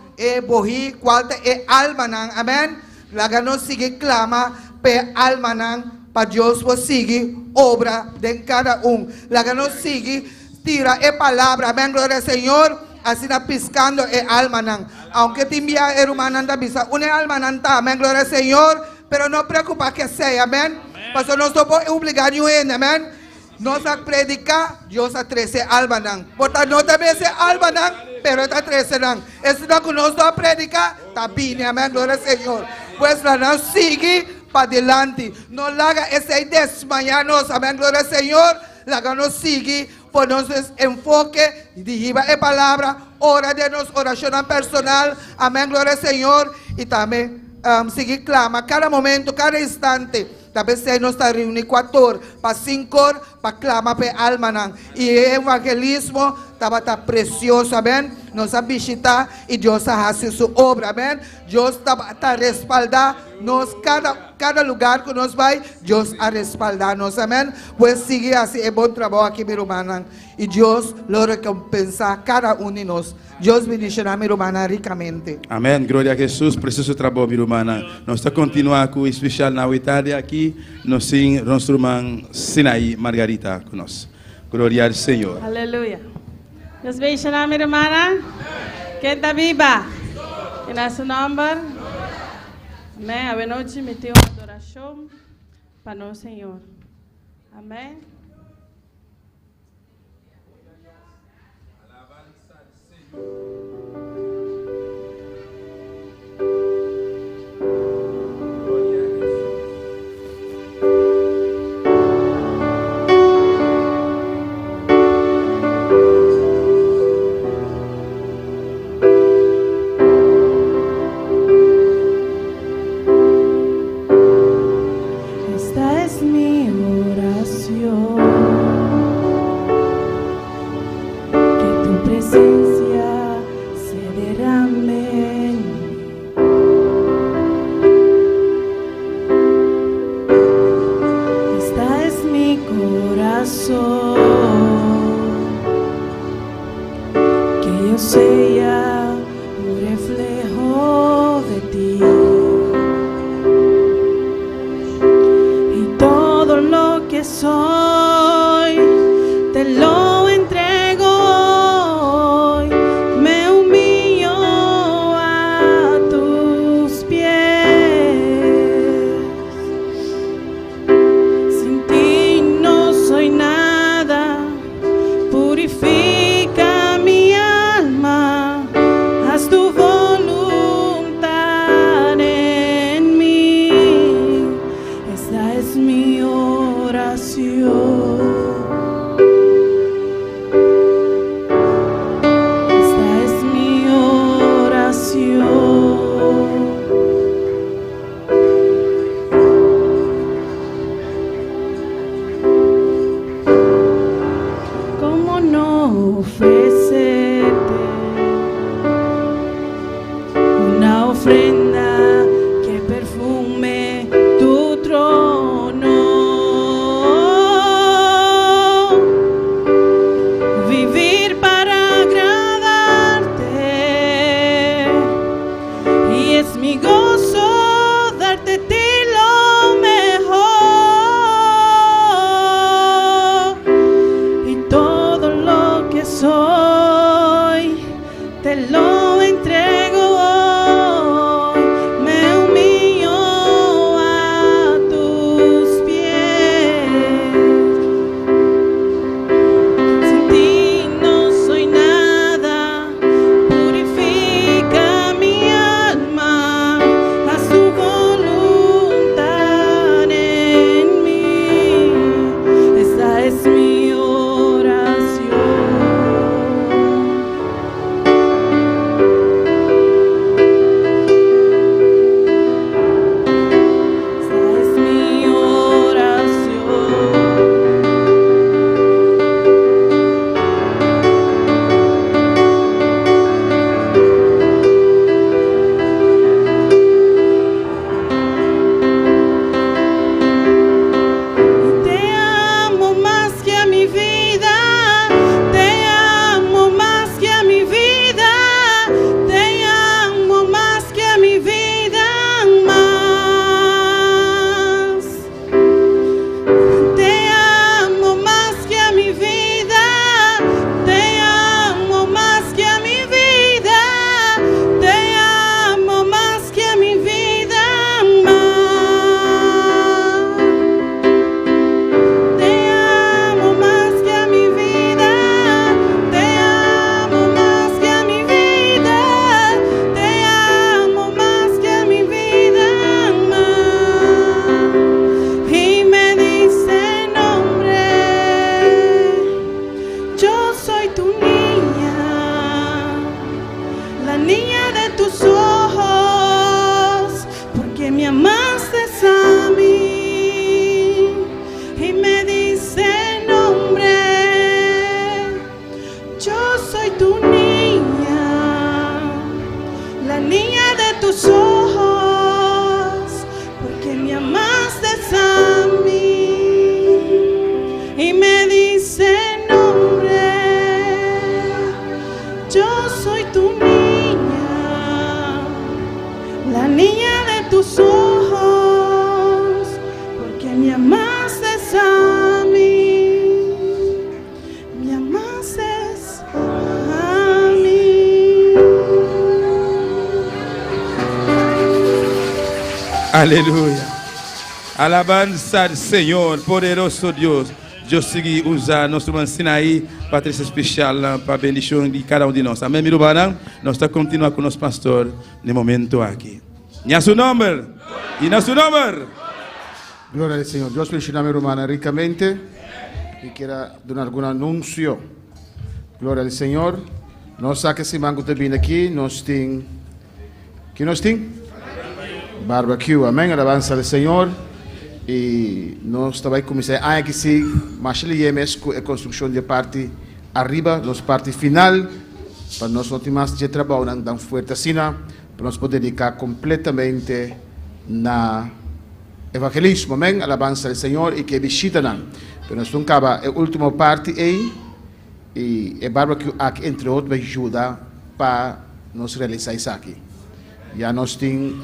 bojí, cual te alma, amén. La no sigue clama, pe alma, para Dios vos sigue obra de cada uno. La no sigue tira palabra, amén, gloria al Señor, así está piscando alma. Aunque te envía hermana visa, una alma, amén, gloria al Señor, pero no preocupa que sea, amén. Porque no somos obligados, amén. Nos a predicar, Dios a 13 almanan. Porque no también se almanan, pero está 13 nan. Es lo que nos a predicar, está bien, amén, gloria al Señor. Pues la no sigue para adelante. No la haga ese desmayanos, amén, gloria al Señor. La que nos sigue, por nuestro enfoque, dirija la palabra, ora de nos oración personal, amén, gloria al Señor. Y también sigue clama cada momento, cada instante. También se nos está reuniendo 4 para 5 para clamar para alma. Y el evangelismo estaba precioso, amén. Nos ha visitado y Dios ha hecho su obra, amén. Dios está respaldando nos cada lugar que nos va, Dios ha respaldarnos, amén. Pues sigue así el buen trabajo aquí, mi hermana. Y Dios lo recompensa cada uno de nosotros. Dios bendicioná mi hermana ricamente.
Amén, gloria a Jesús, precioso trabajo, mi hermana. Nos está continuando con especial na Itália aqui, nos sin nuestro hermano Sinaí Margarita con nosotros. Gloria al Señor.
Aleluya. Dios bendicioná mi hermana. ¿Quién está viva? En su nombre. Amén. A noche me tengo adoración para nuestro Señor. Amén. presencia se derrame en mí. Esta es mi corazón, que yo sea un reflejo de ti. Y todo lo que soy te lo entrego hoy, me humillo a tus pies. Sin ti no soy nada, purifica mi alma, haz tu voluntad en mí. Esta es mi oración. ¿Cómo no ofrecerte una ofrenda que perfume tu trono? Vivir para agradarte, y es mi gozo darte a ti lo mejor. Y todo lo que soy te lo entrego hoy, me humillo a tus pies. Sin ti no soy nada, purifica mi alma, haz tu voluntad en mí. Esta es mi oración. Esta es mi oración. Te amo más que a mi vida, te amo más que a mi vida, te amo más que a mi vida más. Te amo más que a mi vida, te amo más que a mi vida, te amo más que a mi vida más. Te amo más que a mi vida, te amo más que a mi vida, te amo más que a mi vida más. Y me dice nombre, yo soy tu niña, la niña de tus ojos, porque me amaste a mí. Y me dice nombre, yo soy tu niña, la niña de tus ojos, porque me amaste a mí. Y me dice nombre, yo soy tu niña, la niña de tus ojos, porque me amaste a mí, me amaste a mí.
Aleluya. Alabanza al Señor, poderoso Dios. Yo sigo usando nosso Sinaí, Patrícia Especial, para bendição de cada de nós. Amém, meu irmão? Nós estamos continuando com o nosso pastor no momento aqui. Em seu nome e na seu nome.
Gloria al Señor. Dios bendiga a mi hermana ricamente y quiera dar algún anuncio. Gloria al Señor. Nós sabe que mango te vindo aqui, nós tem. Que nós tem? Barbecue. Amém. Alabanza al Señor. E nós também começamos a aqui sim, mas ele é a construção de parte arriba, nos parte final, para nós não ter mais de trabalho tão forte assim, para nós poder dedicar completamente na evangelismo, amém? Alabança ao Senhor e que visita não. Mas nós não acaba a última parte aí e é barbecue aqui entre outros vai ajudar para nós realizar isso aqui. Já nós temos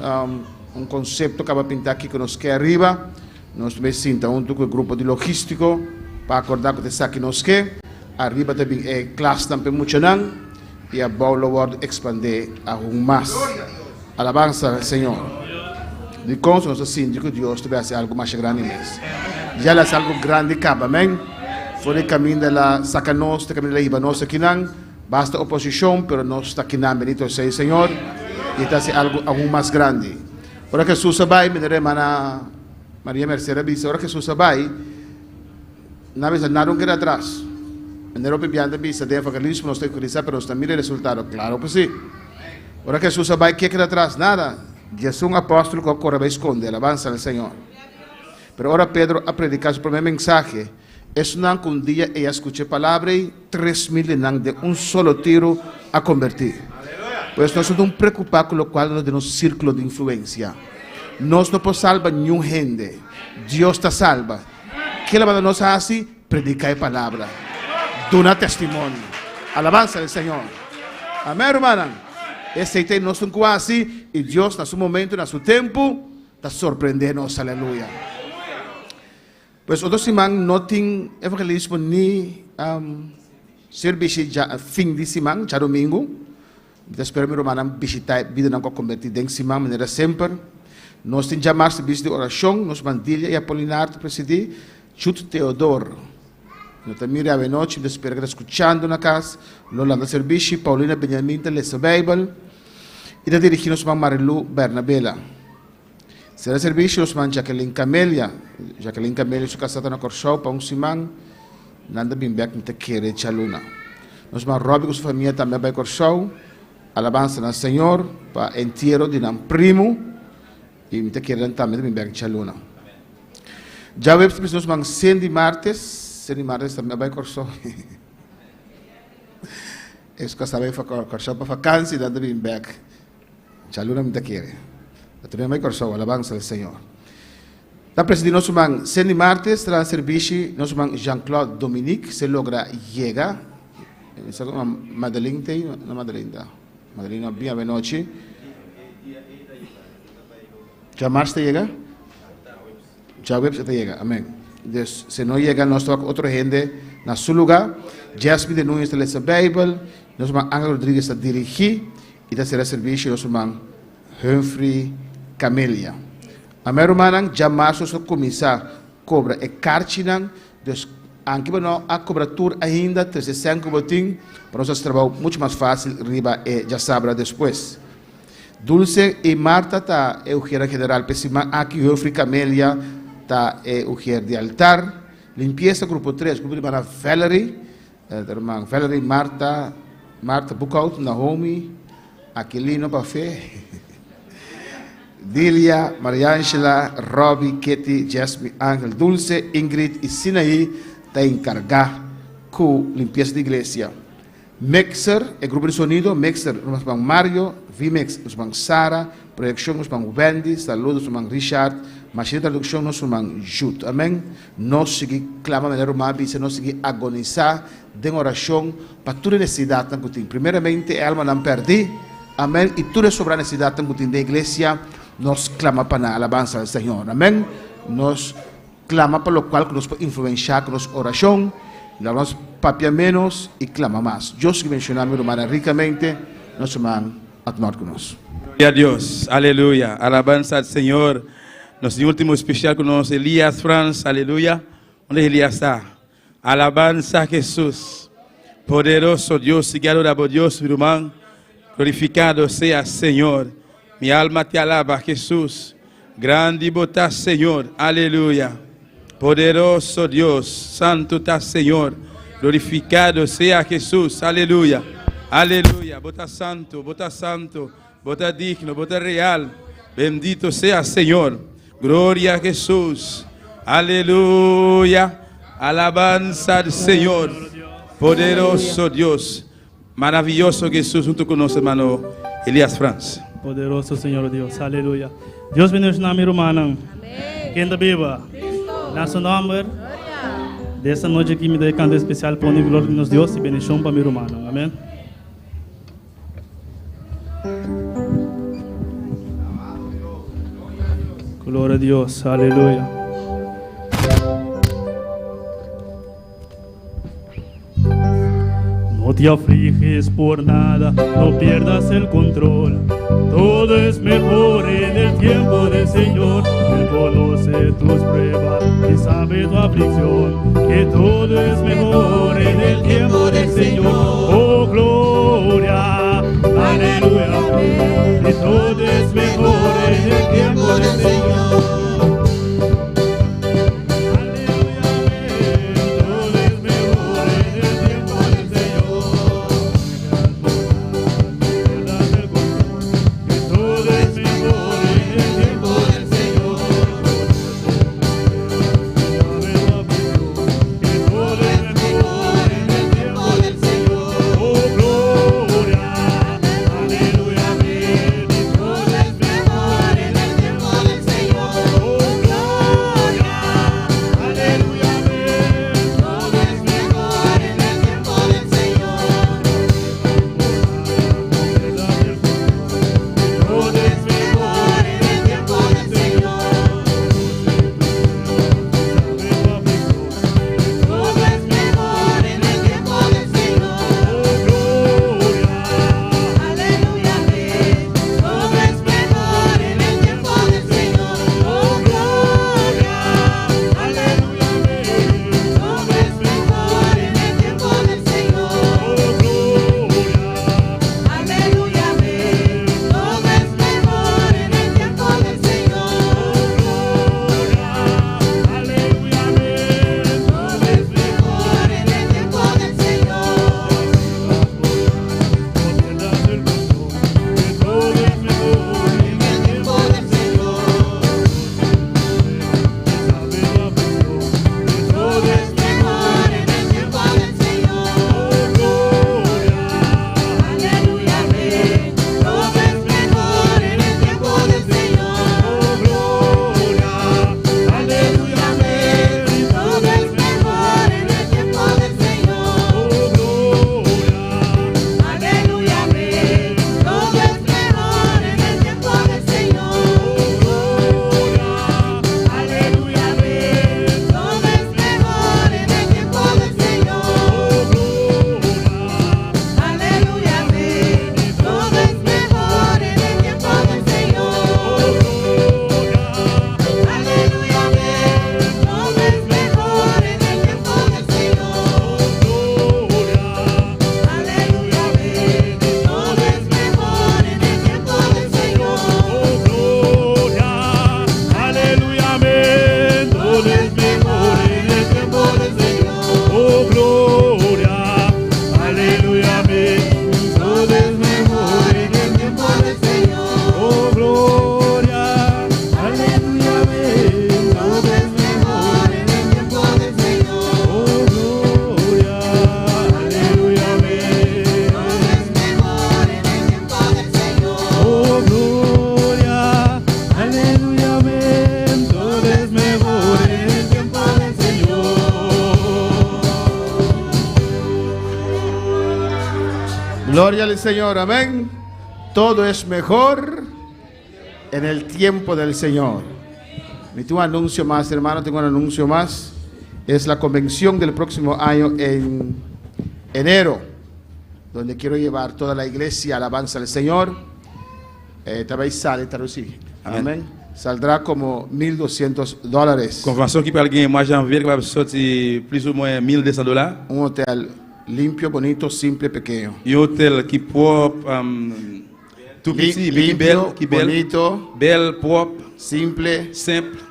conceito que acaba pintar aqui que nós quer arriba, nós também sentamos com o grupo de logístico para acordar com isso aqui nós quer. Arriba também é classe também muito não e a bola vai expandir aún mais. Alabança ao Senhor. De conso nós sentimos que Deus também faz algo mais grande mesmo. Já é algo grande acaba, amém? Fora o caminho da saca nossa, o caminho da riba nossa aqui não, basta oposição, pero nós está aqui não, bendito seja o Senhor, e está se algo aún mais grande. Ora que Jesus vai, me direi mana Maria Mercedes disse, ora que Jesus vai, na vez nada queda atrás. Nero pipiante bisa de evangelismo, nós temos que dizer, pero nós também o resultado, claro que sim. Ora que Jesus vai, que queda atrás? Nada. Jesus apóstolo que agora vai esconder, alabança ao Senhor. Pero ora Pedro a predicar su primer mensaje. Es un que un día ella escuché palabra y 3.000 de un solo tiro a convertir. Pues nós não preocupar com o qual nós temos círculo de influência. Nós não podemos salvar nenhum gente. Deus está salva. Que ela nós assim? Predicar a palavra. Dar testemunho. Alabança ao Senhor. Amém, irmã? Esse aí nós estamos assim e Deus, no seu momento, no seu tempo, está surpreendendo-nos. Aleluia. Pues outro semana não tem evangelismo nem serviço já fim de semana, já domingo. Espero meu irmão visitar a vida não convertir em semana, maneira sempre. Nós temos já mais serviço de oração, nós mandilha e Apolinar te presidir, Chute Teodoro. Nós também a noite, espero que escutando na casa, Lolanda serviço, Paulina Benjamin te lê a Bíblia e da dirigimos para Marilu Bernabela. Será serviço nós mandamos Jacqueline Camélia sua casada na Corsol para semana, nada bem bem que querer chaluna. Nós mandamos Robbie com sua família também para Corsol, alabança ao Senhor para inteiro de nam primo e me querer também bem bem chaluna. Já o web nós mandamos Sandy Martes também para Corsol. Esse casado para Corsol para vacância nada bem bem chaluna me querer. Também vai correr alabança ao Senhor. Da presidente nosso man Sandy Martes traz serviço nosso man Jean-Claude Dominique se logra chega. Essa é uma Madeleine tem na Madeleine da. Madeleine bem noite. Já mais chega? Já web chega. Amém. Então, se não chega nós toca outra gente na seu lugar. Jasmine de Nunes está lendo a Bíblia. Nosso man Ángel Rodrigues está dirigir e será serviço nosso man Humphrey Camélia. A minha irmã já mais só começar a cobrar e cartinang, dus anche não a cobertura ainda 365 botim para nós trabalhar muito mais fácil riba e já saberá depois. Dulce e Marta tá é o gerente general pessimar aqui Humphrey Camélia tá é o gerente de altar, limpeza grupo 3, grupo de irmã Valerie, irmã Valerie Marta Bucaut, Naomi, Aquilino Buffet. Dilia, Maria Angela, Robbie, Katie, Jasmine, Ángel, Dulce, Ingrid e Sinaí está encarregado com a limpeza da igreja. Mixer, o grupo de sonido, Mixer, nós vamos Mario, VMix, nós vamos Sara, projeção, nós vamos Wendy, saludos, nós vamos Richard, machine de tradução, nós vamos Jude. Amém? Nós seguimos clamando, maneira uma vez, nós seguimos agonizar de oração para toda necessidade que tem. Primeiramente, a alma não perde. Amém? E toda sobre a necessidade que tem da igreja, nós clamamos para a alabança ao Senhor. Amém? Nós clamamos para o qual nos pode influenciar com nossa oração, nós papia menos e clama mais. Deus que mencionamos, meu irmão, ricamente, nosso irmão, atuar conosco.
Glória a Deus, aleluia. Alabança ao Senhor. Nosso último especial com nós, Elias Franz, aleluia. Onde Elias está? Alabança a Jesus. Poderoso Deus, sigado por Deus, meu irmão. Glorificado sea Senhor. Mi alma te alaba, Jesús. Grande bota, Señor. Aleluya. Poderoso Dios. Santo está, Señor. Glorificado sea Jesús. Aleluya. Aleluya. Bota santo, bota digno, bota real. Bendito sea Señor. Gloria a Jesús. Aleluya. Alabanza al Señor. Poderoso Dios. Maravilloso Jesús, junto con nuestro hermano Elías Franz.
Poderoso Senhor Deus, aleluia. Deus bendiga na minha irmã. Quem da Bíblia? Nosso nome. Dessa noite aqui me dá canto especial para o glória de Deus e bendição para minha irmã. Amém. Glória a Deus, aleluia. No te afliges por nada, no pierdas el control. Todo es mejor en el tiempo del Señor. Él conoce tus pruebas y sabe tu aflicción. Que todo es mejor en el tiempo del Señor. Oh, gloria, aleluya. Que todo es mejor en el tiempo del Señor.
Gloria al Señor, amén. Todo es mejor en el tiempo del Señor. Y tengo un anuncio más, hermano, tengo un anuncio más. Es la convención del próximo año en enero, donde quiero llevar toda la iglesia alabanza al Señor. También sale, amén. Saldrá como $1,200.
Convention qui parle gain mois janvier qui va sortir plus ou moins $1,200.
Un hotel limpio, bonito, simple, pequeño.
Un hôtel qui propre, tout petit,
limpio,
belle,
bonito,
belle, propre,
simple,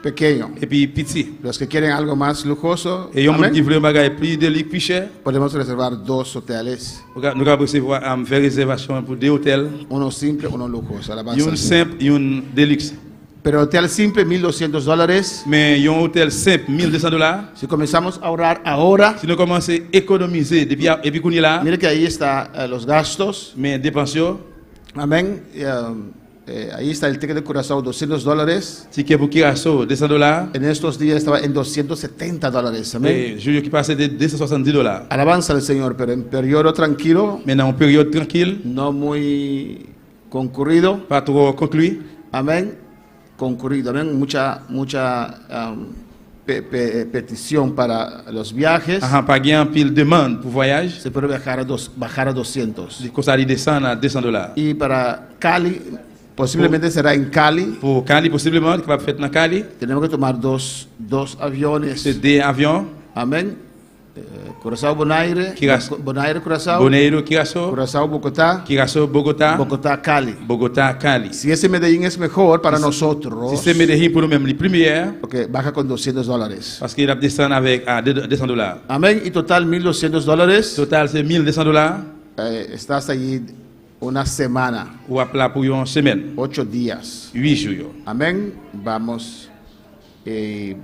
pequeño.
Et puis petit.
Los que quieren algo más lujoso,
et un qui veut un bagage plus délicat, plus cher,
podemos reservar 2 hoteles.
Nous allons faire réservation pour 2 hôtels.
Uno simple, uno lujoso.
Un simple et un déluxe.
Pero hotel simple, $1,200.
Mais un hôtel simple, $1,200.
Si comenzamos a ahorrar ahora,
Si nous commençons à économiser depuis qu'on est là,
mire que ahí está los gastos.
mais dépensions,
Amén. Ahí está el ticket de Curazao, $200.
ticket pour Curaçao, $200.
En estos días estaba en $270. Amén.
Et je qui passait de $270.
Alabanza al Señor, pero en periodo tranquilo,
Mais dans une période tranquille,
no muy concurrido.
pas trop conclu.
Amén. Concurrido. Amén. Mucha petición para los viajes.
Pas gain pile demande pour voyage.
Se puede bajar a 200.
Du coup, ça descend à $200.
Y para Cali, posiblemente será en Cali.
Pour Cali, possiblement, qui va faire dans Cali,
Tenemos que tomar dos aviones.
c'est des avions.
Amén. Curazao, Bonaire. Bonaire, Curazao.
Bonaire, Curaçao.
Curazao, Bogotá.
Curaçao, Bogotá.
Bogotá, Cali.
Bogotá, Cali.
Si ese Medellín es mejor para nosotros,
Si c'est Medellín pour nous-mêmes, les premières,
porque baja con $200.
parce qu'il a descendu avec $200.
Amén. Y total $1,200.
Total, c'est $1,200.
Estás allí una semana,
Ou à plat pour une semaine,
8 días.
8 jours.
Amén.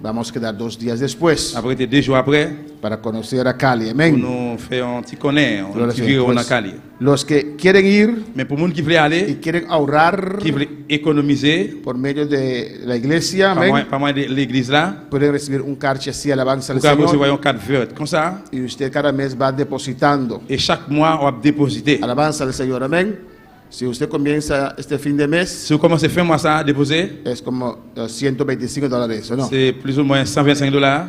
Vamos a quedar 2 días después
Après, 2 jours après,
para conocer a Cali.
pour
Amén.
nous faire un petit connaître, un
Gloria al
petit
Señor.
virou
Pues,
dans Cali.
los que quieren ir
Mais pour les gens qui veulent
y
aller,
quieren ahorrar
qui veulent économiser,
por medio de la iglesia,
pas
amén,
moins de l'église là,
pueden recibir un carche así, alabanza al
pour que vous
Señor,
voyez un cadre vert comme ça,
y usted cada mes va depositando.
et chaque mois, on va déposer.
Alabanza al Señor, amén. Si usted comienza este fin de mes,
Si vous commencez à faire moi ça, déposer,
es como $125, ¿o no?
c'est plus ou moins $125.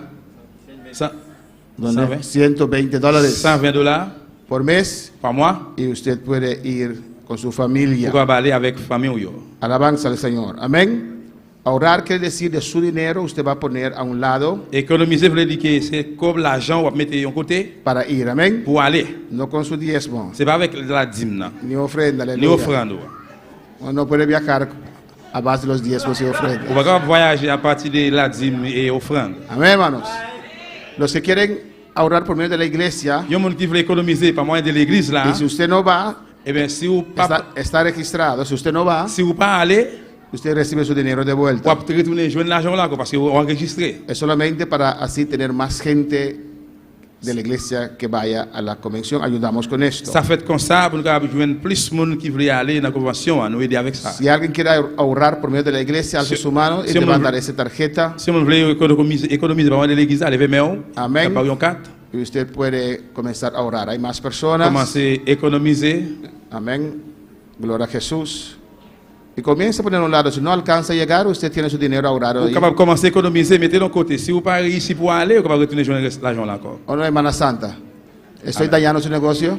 ¿Dónde?
120.
$120
$120
por mes,
par mois,
y usted puede ir con su familia.
pour aller avec la famille.
Alabanza al Señor, amén. Ahorrar quiere decir de su dinero usted va a poner a un lado
Économiser veut dire que c'est comme l'argent, on va mettre de côté
para ir, amén.
pour aller.
No con su diezmo,
C'est pas avec la dîme, non.
ni ofrenda,
Ni
aleluya.
offrande.
Uno no puede viajar a base de los diezmos y
On
ofrendas.
va pas voyager à partir de la dîme et offrande.
Amén, hermanos. Los que quieren ahorrar por medio de la iglesia,
Il y a des gens qui veulent économiser par moyen de l'église là.
y si usted no va,
Eh bien, si vous pas
está registrado. Si usted no va,
si vous pas aller,
usted recibe su dinero de
vous
vuelta.
pouvez retourner joindre l'argent là parce que vous enregistré.
Es solamente para así tener más gente de la iglesia que vaya a la convención. Ayudamos con esto.
Ça fait comme ça pour nous joindre plus de monde qui veulent aller dans la convention, nous aider avec ça.
Si alguien quiere ahorrar por medio de la iglesia, alce su mano y
si
te va a
hemos-
dar esa tarjeta.
Si on veut économiser par moyen de l'église, allez vers
Amén.
par une carte,
Y usted puede comenzar a ahorrar. Hay más personas.
commencer à économiser.
Amén. Gloria a Jesús. Y comienza a poner a un lado. Si no alcanza a llegar, usted tiene su dinero ahorrado
Vous
ahí.
capable de commencer à économiser, mettez de côté. Si vous pas réussi pour aller, vous capable de retourner joindre l'argent là encore.
¿O no, hermana Santa? ¿Estoy dañando su negocio?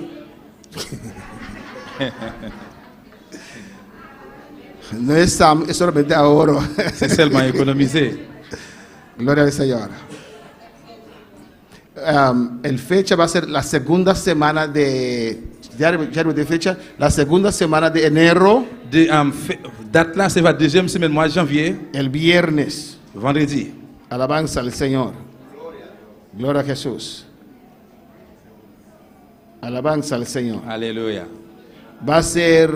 No es solamente ahorro.
C'est seulement économiser.
Gloria al Señor. El fecha va a ser la segunda semana de... Ya de fecha, la segunda semana de enero,
Date là, c'est la deuxième semaine mois de janvier,
el viernes.
vendredi.
Alabanza al Señor. Gloria a Jesús. Alabanza al Señor.
Alléluia.
Va a ser,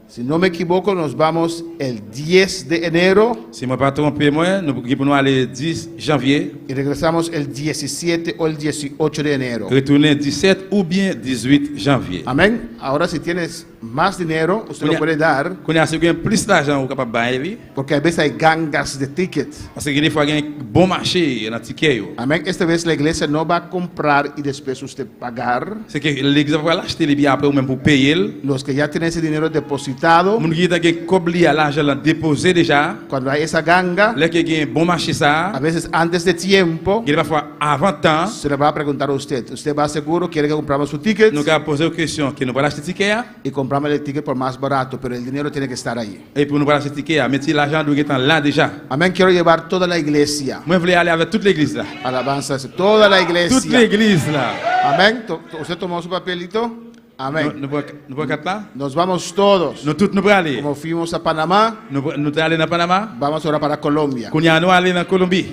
si no me equivoco, nos vamos el 10 de enero
Si je ne me pas trompé, moi, nous pouvons aller 10 janvier,
y regresamos el 17 o el 18 de enero.
retourner 17 ou bien 18 janvier.
Amén. Ahora si tienes más dinero, usted lo
Cuña-
puede dar,
Quand il y a plus d'argent, vous capable de bailler,
porque a veces hay gangas de tickets.
parce que des fois, il y a un bon marché dans le ticket.
Amén. Esta vez la iglesia no va a comprar y después usted pagar.
C'est que l'église va acheter les billets après ou même pour payer.
Los que ya tienen ese dinero depositado,
Mon qui est cobli à l'argent là déposé déjà,
cuando hay esa ganga,
là qu'il y a un bon marché ça,
a veces antes de tiempo,
il y a parfois avant temps,
se le va a preguntar a usted. ¿Usted va seguro? ¿Quiere que compramos su ticket?
nous avons posé une question que nous allons acheter ticket là,
Y compramos el ticket por más barato, pero el dinero tiene que estar ahí.
et pour nous allons acheter ticket là, mais si l'argent doit être là déjà.
Amén. Quiero llevar toda la iglesia.
Moi, je voulais aller avec toute l'église là.
Alabanza. Toda la
Toute
iglesia.
l'église là.
Amén. ¿Usted tomó su papelito? Amén.
Nous pouvons être là.
Nos vamos todos.
Nous tous nous pouvons aller.
Como fuimos a Panamá,
Nous allons aller dans Panama.
vamos ahora para Colombia.
Nous allons aller dans Colombie.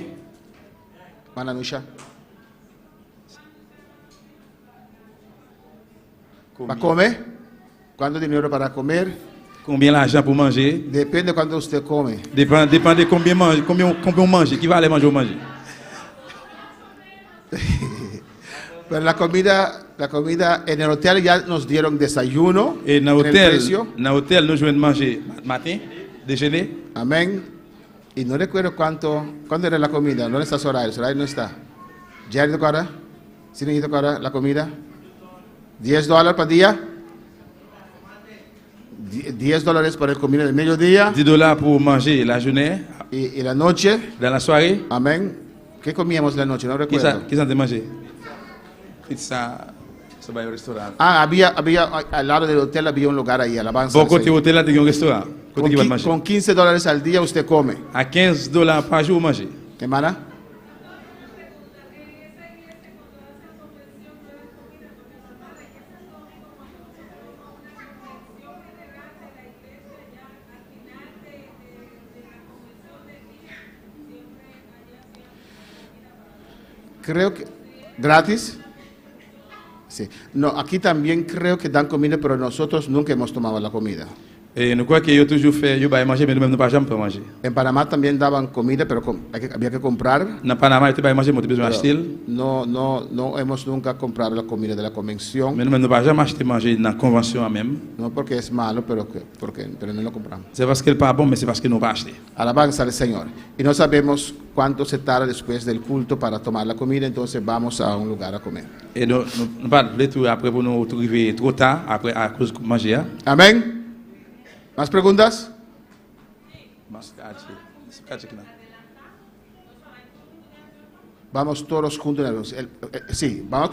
Mananusha. ¿Va a comer? ¿Cuánto dinero para comer?
combien l'argent pour manger.
Depende de cuánto usted come.
Dépend de combien on mange, qui va aller manger ou manger.
Pero la comida en el hotel ya nos dieron desayuno.
Et dans
en el precio.
l'hôtel, nous jouons manger matin, déjeuner.
Amén. Y no recuerdo cuándo era la comida. ¿Dónde está Soraya? Soraya no está. ¿Jerry tocara? ¿Sí tocara la comida? $10 por día. $10 por el comida del mediodía.
$10 pour manger la journée.
Y la noche.
Dans la soirée.
Amén. ¿Qué comíamos la noche? No recuerdo.
Qu'est-ce qu'on a mangé? Pizza. Ça va au restaurant.
Ah, había al lado del hotel había un lugar ahí, alabanza.
Bon, côté hôtel là, il y a un restaurant. Côté qui va manger.
Con $15 al día usted come.
À $15 par jour manger.
Hermana. Creo que gratis. Sí. No, aquí también creo que dan comida, pero nosotros nunca hemos tomado la comida.
Et nous croyons que yo toujours fait, yo va manger, mais nous-mêmes nous pas jamais manger.
En Panamá también daban comida, pero había que comprar.
En Panamá, tu vas manger, mais tu besoin acheter.
No hemos nunca comprado la comida de la convención.
Mais nous-mêmes nous pas jamais acheter manger dans la convention même.
No porque es malo, pero no lo compramos.
C'est parce qu'elle pas bon, mais c'est parce que nous pas acheter.
Alabanza al Señor. Y no sabemos cuánto se tarda después del culto para tomar la comida, entonces vamos a un lugar a comer.
Et nous pas le tout après pour nous arriver trop tard après à cause de manger.
Amén. ¿Más preguntas? Vamos todos juntos. Sí, vamos.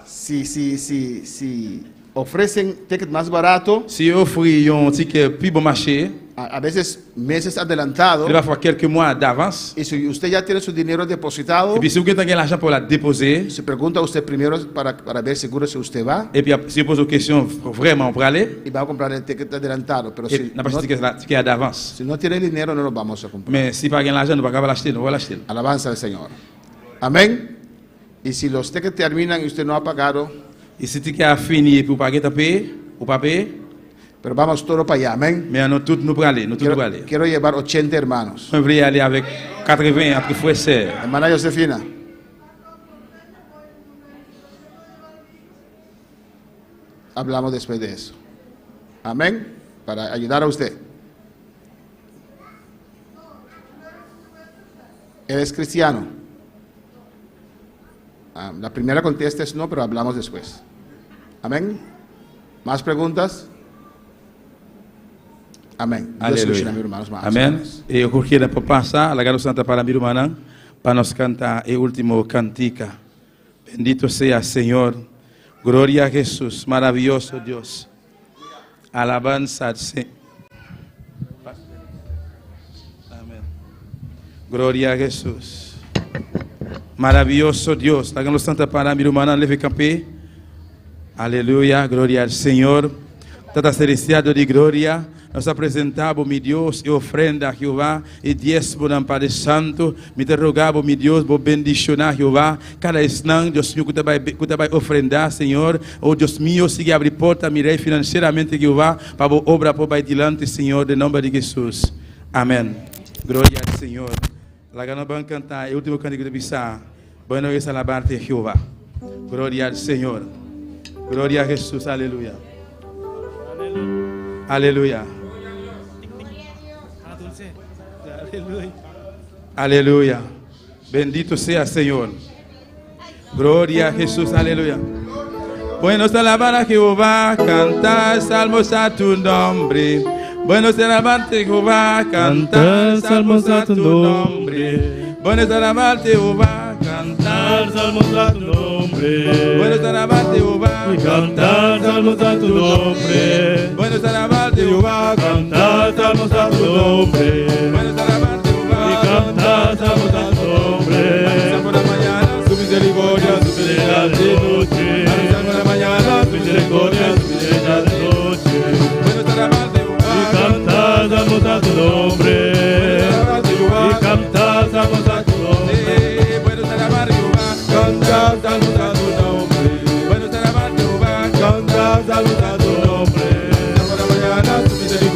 Si ofrecen ticket más barato.
Si offrent un ticket plus bon marché.
A veces meses adelantado.
Il va falloir quelques mois d'avance.
Y si usted ya tiene su dinero depositado.
Et puis si vous avez l'argent pour la déposer.
Se pregunta usted primero para ver seguro si usted va.
Et puis si vous posez une question vraiment pour aller.
Y va a comprar el ticket adelantado, pero si
n'a pas ticket d'avance.
Si no tiene dinero no lo vamos a comprar.
Mais si pas l'argent, nous pas capable l'acheter, nous va l'acheter.
Alabanza al Señor. Amén. Y si los tickets terminan y usted no ha pagado.
Y si ticket a fini pour payer taper ou pas payer.
Pero vamos todo para allá, amén.
Mais nous tous nous pour aller, nous tous pour aller.
Quiero llevar 80 hermanos.
On veut aller avec 80 après frères et sœurs.
Hermana Josefina. Hablamos después de eso. Amén. Para ayudar a usted. ¿Eres cristiano? La primera contesta es no, pero hablamos después. Amén. ¿Más preguntas? Amém.
Aleluia. Amém. E eu queria passar a Santa para mim, para nos cantar o último cantica. Bendito sea Senhor. Glória a Jesus, maravilhoso Deus. Alabanza al Senhor. Amém. Glória a Jesus. Maravilhoso Deus. La Santa para mim, leve campé. Aleluia. Glória ao Senhor. Tata celestial de glória. Nós apresentamos, meu Deus, e ofrenda a Jeová, e diezmo do Padre Santo. Me te rogamos, meu Deus, por bendicionar Jeová. Cada esnã, Deus meu, que te vai ofrendar, Senhor. Oh, Deus meu, siga abrir porta, mirei financeiramente, Jeová, para a obra por vai dilante, Senhor, em nome de Jesus. Amém. Glória ao Senhor. Lá que nós vamos cantar, é o último cântico de Bissá. Bueno es alabarte, Jehová. Glória ao Senhor. Glória a Jesus. Aleluia. Aleluia. Aleluya. Bendito sea Señor. Gloria a Jesús. Aleluya. Bueno es alabar a Jehová, cantar salmos a tu nombre. Bueno es alabarte Jehová, cantar salmos a tu nombre. Bueno es alabarte Jehová, cantar salmos a tu nombre. Bueno es alabarte Jehová, cantar salmos a tu nombre. Bueno es alabarte Jehová, cantar salmos a tu nombre. Bueno es alabarte Jehová, cantar salmos a tu nombre. Por la mañana su misericordia, su fidelidad de noche. Por la mañana su misericordia, su fidelidad de noche. Bueno es alabarte Jehová, y cantar salmos a tu nombre. Y cantar salmos a tu nombre. Bueno es alabarte Jehová, cantar salmos a tu nombre. Bueno es alabarte Jehová, cantar salmos a tu nombre. Por la mañana su misericordia.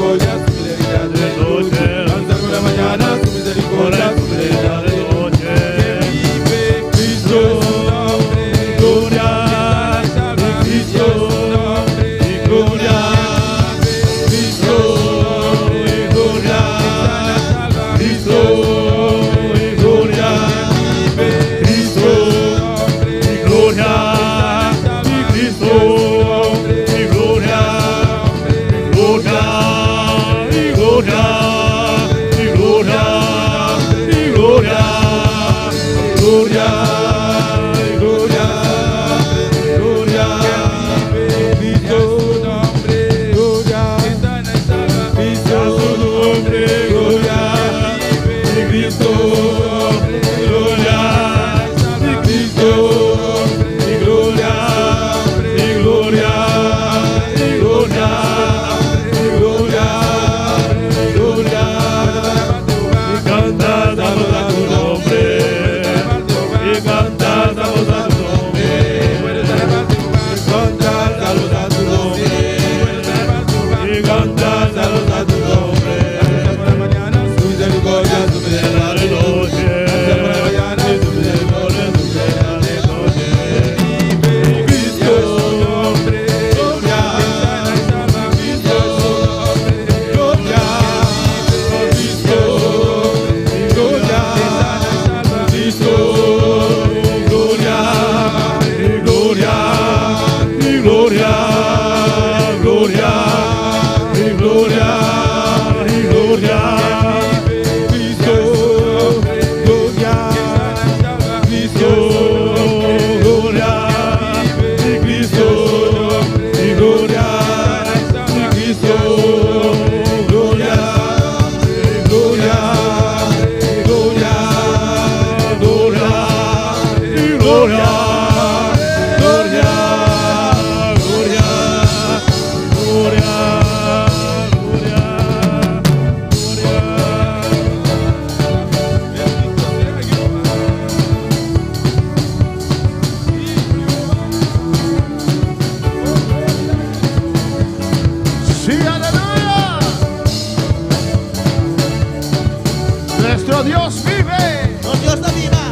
Dios vive.
Nuestro Dios está viva.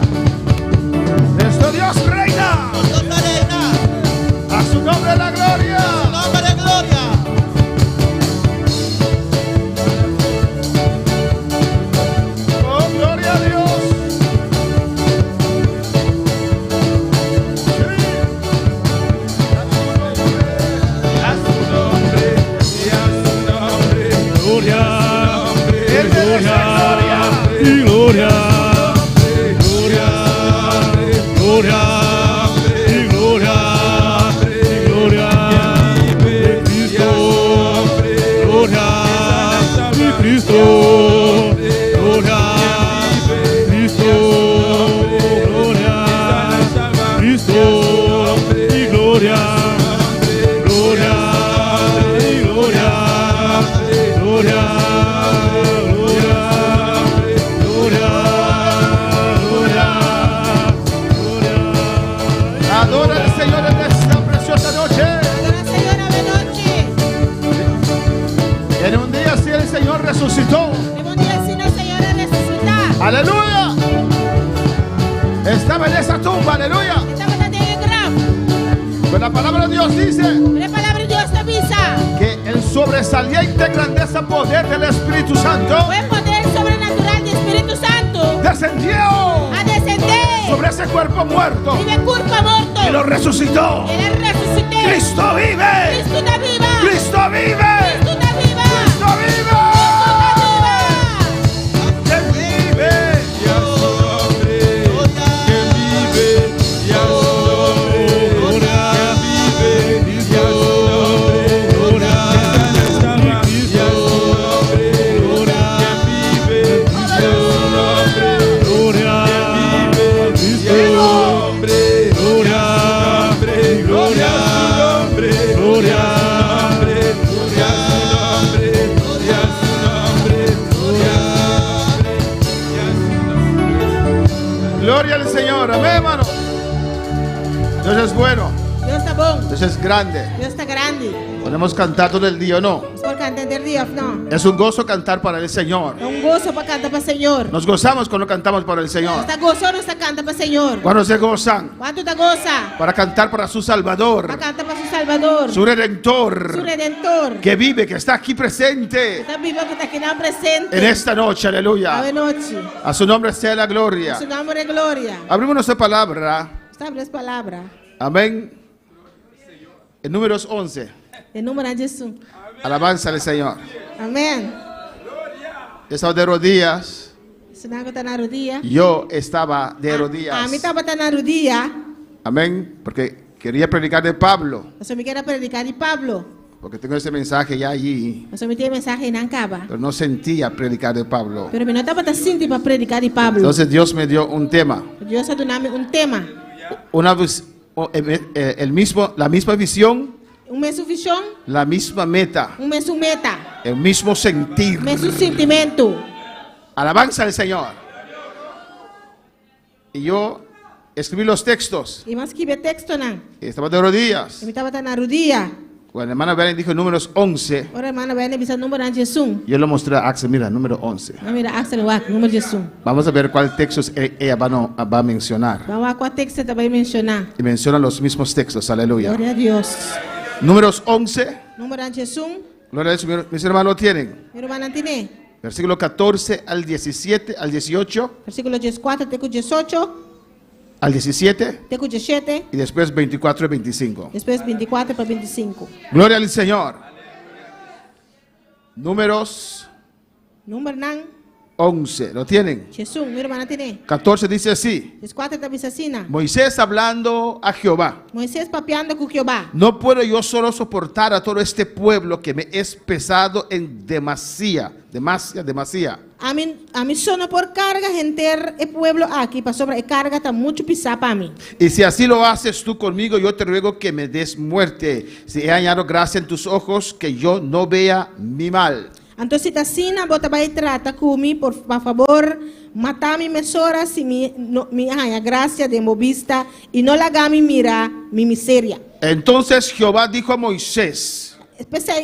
Nuestro Dios reina.
Nuestro Dios reina.
A su nombre la gloria.
Su nombre de gloria.
Oh, gloria a Dios.
A su nombre, y a su nombre.
Gloria,
Él merece gloria.
y gloria, gloria, gloria, y gloria, y gloria de Cristo, gloria de Cristo, gloria, Cristo, gloria, Cristo, y gloria, gloria, y gloria, gloria, gloria, gloria, gloria, gloria.
Adora al Señor en esta preciosa noche.
Adora al Señor a la noche.
En un día así el Señor resucitó.
En un día así el Señor ha resucitado.
Aleluya. Estaba en esa tumba, aleluya.
Estamos en el grave.
Pero la palabra de Dios dice
La palabra de Dios te avisa.
que el sobresaliente grandeza poder del Espíritu Santo
Fue poder sobrenatural del Espíritu Santo.
descendió
A descender.
sobre ese cuerpo muerto
Vive curva muerto.
y lo resucitó.
Él resucitó.
Cristo vive.
Cristo está viva.
Cristo vive.
Cristo está viva.
Cristo vive. Que vive.
Y a su nombre, que vive, y a su nombre, que vive, y a su nombre, gloria, y a su nombre, que vive, y a su nombre,
Gloria,
y a su nombre,
gloria,
gloria a su nombre,
gloria,
gloria a su nombre, gloria a su nombre, gloria a su nombre.
Gloria al Señor. Amén, hermano. Dios es bueno.
Dios está bon.
Dios es grande.
Dios está grande.
Podemos cantar todo el día o no.
Es por cantar del Dios, no.
Es un gozo cantar para el Señor.
Es un gozo para cantar para el Señor.
Nos gozamos cuando cantamos para el Señor.
Está gozo, no está canta para el Señor.
Cuando se gozan
¿Cuánto te goza?
para cantar para su Salvador,
Para cantar para su Salvador.
su Redentor,
Su Redentor.
que vive, que está aquí presente
Está vivo, que está aquí en presente.
en esta noche. Aleluya.
Ave noche.
A su nombre sea la gloria.
Su nombre es gloria.
Abrimos nuestra palabra.
Sabes palabra.
Amén. En Números 11.
En número de Jesús.
Alabanza al Señor.
Amén.
Yo estaba de rodillas.
Se não está na rodilla.
Yo estaba de rodillas.
A mí estaba na rodilla.
Amén. Porque quería predicar de Pablo.
Eu me quero predicar de Pablo.
Porque tengo ese mensaje ya allí.
Eu me tenho mensagem na caba.
Pero no sentía predicar de Pablo.
Pero não estava assim para predicar de Pablo.
Entonces Dios me dio un tema.
Dios ha dado tema.
La misma visión.
Mesmo visão.
La misma meta.
Mesmo meta.
El mismo sentir.
Mesmo sentimento.
Alabanza al Señor. Y yo escribí los textos.
E mas que ver texto não.
Y estaba de rodillas.
Eu estava na rodilla.
Cuando la hermana Belén dijo Números 11,
Ora hermana vai bisa número de Jesus.
yo le mostré a Axel, mira, número 11.
Não mira Axel Wack, número de Jesus.
Vamos a ver cuál textos ella va a mencionar.
Vamos a qual texto você vai mencionar.
Y menciona los mismos textos, aleluya.
Glória a Deus.
Números 11,
Número de Jesus.
gloria al Señor. Mis hermanos lo tienen.
Meu irmão Antine.
Versículo 14 al 17, al 18,
Versículo 14 até 18.
al 17
Até 17.
y después 24 y 25.
Depois 24 para 25.
Gloria al Señor. Números
Número não.
11, ¿lo tienen?
Jesus, meu irmão Antine.
14 dice así:
14 está assassina.
Moisés hablando a Jehová.
Moisés papeando com Jeová.
No puedo yo solo soportar a todo este pueblo que me es pesado en demasía.
A mim sono por carga gente el pueblo aquí para sobre carga está mucho pisar para mí.
Y si así lo haces tú conmigo, yo te ruego que me des muerte. Si he hallado gracia en tus ojos, que yo no vea mi mal.
Então se tá assim, bota vai trata comigo por favor, matar mi mesora se me haya gracia de movista e não lagar mi mira mi miseria.
Entonces Jehová dijo a Moisés: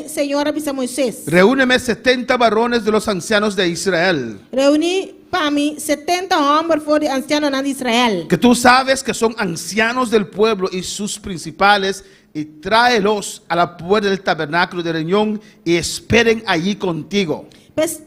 Señor avisa Moisés.
reúneme 70 varones de los ancianos de Israel.
Reúne para mí 70 hombres voor de ancianos de Israel.
que tú sabes que son ancianos del pueblo y sus principales, y tráelos a la puerta del tabernáculo de reunión y esperen allí contigo.
Pues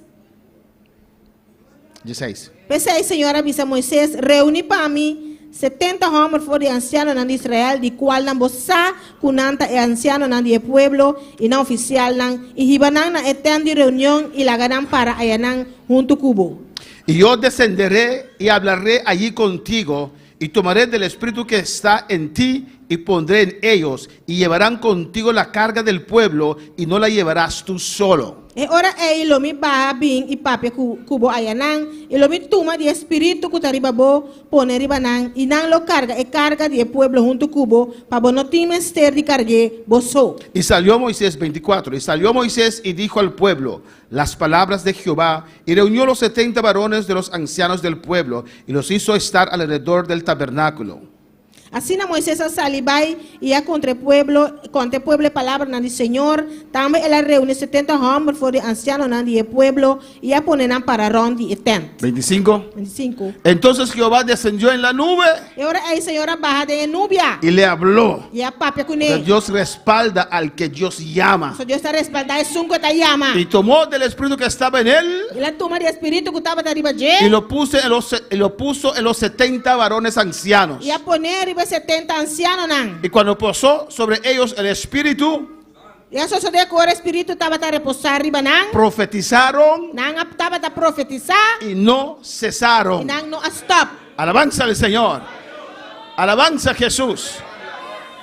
16.
el Señor avisa a Moisés, reúne para mí 70 hombres voor de ancianos de Israel, de cual nan bosa kunanta e anciano nan de pueblo y na oficial nan, y hibanan na eten de reunión y la ganan para allanan junto cubo.
Y yo descenderé y hablaré allí contigo, y tomaré del espíritu que está en ti y pondré en ellos, y llevarán contigo la carga del pueblo, y no la llevarás tú solo.
E ora ei lo mi baha bin i pape kubo ayanan, e lo mi tuma di espíritu kutariba bo pone ribanan, y nan lo carga e carga di pueblo junto cubo, pa bo no time ster di cargue boso.
Y salió Moisés, 24, y salió Moisés y dijo al pueblo las palabras de Jehová, y reunió los 70 varones de los ancianos del pueblo, y los hizo estar alrededor del tabernáculo.
Así na Moisés salibai y a contra pueblo palabra na di Señor, también él reúne 70 hombres for de ancianos na di pueblo y a poner para ron di tent.
25.
25.
Entonces Jehová descendió en la nube
Y ahora el Señor baja de nubia.
y le habló.
Y a pape
Porque
kune.
Dios respalda al que Dios llama.
So Dios está respaldado es un que te llama.
Y tomó del espíritu que estaba en él
Y la toma de espíritu que estaba arriba
y
je.
lo puso en los 70 varones ancianos.
Y a poner arriba 70 ancianos nan.
Y cuando posó sobre ellos el espíritu,
Y eso se de que el espíritu estaba a reposar arriba nan.
profetizaron
Nan estaba a profetizar.
y no
Y
cesaron.
nan no stop.
Alabanza al Señor. Alabanza a Jesús.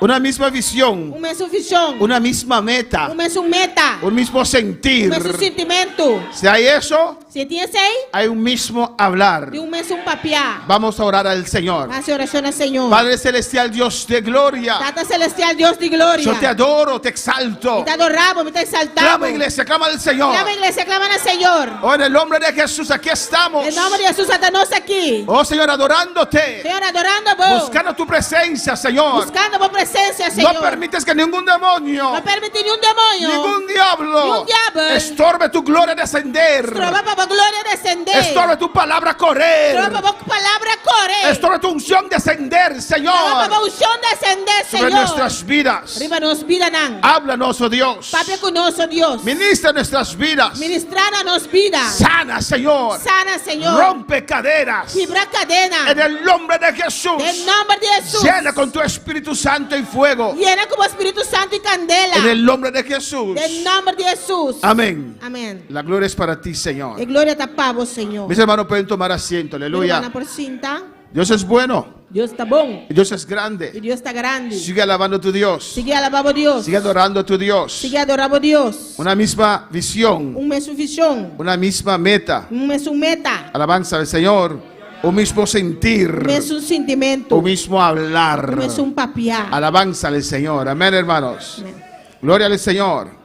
Una misma visión,
Un mes visión.
una misma meta,
Un mes un meta.
un mismo sentir.
Un mes un sentimento.
Si hay eso,
Si tienes ahí,
hay un mismo hablar.
de un mes un papia.
Vamos a orar al Señor.
Hace oración al Señor.
Padre Celestial, Dios de gloria,
Tata celestial, Dios de gloria.
yo te adoro, te exalto.
Me te adoramos, me te exaltamos.
Clama iglesia, clama al Señor.
Clama iglesia, claman al Señor.
Oh, en el nombre de Jesús, aquí estamos.
En nombre de Jesús, Satanás aquí.
Oh Señor, adorándote,
Señor, adorando vos.
buscando tu presencia, Señor.
Buscando por presencia,
No
Señor.
permites que ningún demonio,
No permite ni un demonio.
ningún diablo,
Ni un diablo.
estorbe tu gloria descender.
Trova para gloria descender.
Estorbe tu palabra correr.
Trova para palabra corre.
Estorbe tu unción descender,
Trova
Señor,
para unción descender,
sobre
Señor.
nuestras vidas.
Arriba nos vida nan.
Háblanos, oh Dios.
Papi conoce Dios.
Ministra nuestras vidas.
Ministrana nos vida.
Sana, Señor.
Sana, Señor.
Rompe caderas.
Quebra cadena.
En el nombre de Jesús.
En nombre de Jesús.
Llena con tu Espíritu Santo y fuego.
Llena como Espíritu Santo y candela.
En el nombre de Jesús.
En nombre de Jesús.
Amén.
Amén.
La gloria es para ti, Señor.
Y gloria te pavo, Señor.
Mis hermanos pueden tomar asiento. Aleluya.
Hermana por cinta.
Dios es bueno.
Dios está bon.
Y Dios es
Y
grande.
Dios está grande.
Sigue alabando a tu Dios.
Sigue alabando a Dios.
Sigue adorando a tu Dios.
Sigue adorando a Dios.
Una misma visión.
Un mes su visión.
Una misma meta.
Un mes su meta.
Alabanza al Señor. Un mismo sentir.
Un mes un sentimiento.
Un mismo hablar.
Un mes un papiá.
Alabanza al Señor. Amén, hermanos.
Amén.
Gloria al Señor.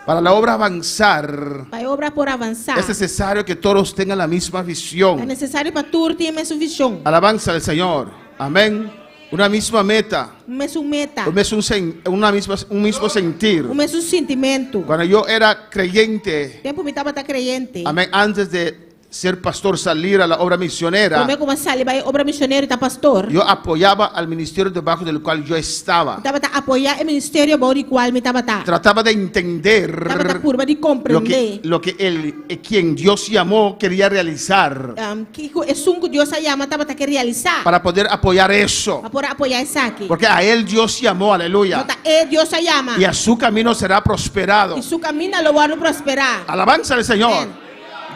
Para la obra avanzar,
Para obra por avanzar.
es necesario que todos tengan la misma
Es
visión.
necesario para tú tener su visión.
Alabanza al Señor. Amén. Una misma meta.
Un mes un meta.
Un mismo sentir.
Un mes un sentimiento.
Cuando yo era creyente,
Tiempo me estaba creyente.
amén, antes de ser pastor, salir a la obra misionera,
Como como sale, va obra misionera y pastor.
yo apoyaba al ministerio debajo del cual yo estaba.
Estaba a apoyar el ministerio por el cual me estaba a
Trataba de entender
curva de comprender.
lo que quien Dios llamó quería realizar
Que es un Dios llama estaba a que realizar.
para poder apoyar eso.
Para apoyar esa aquí.
Porque a él Dios llamó, aleluya.
Dios llama.
Y a su camino será prosperado.
Y su camino lo va a prosperar.
Alabanza al Señor.
Amén.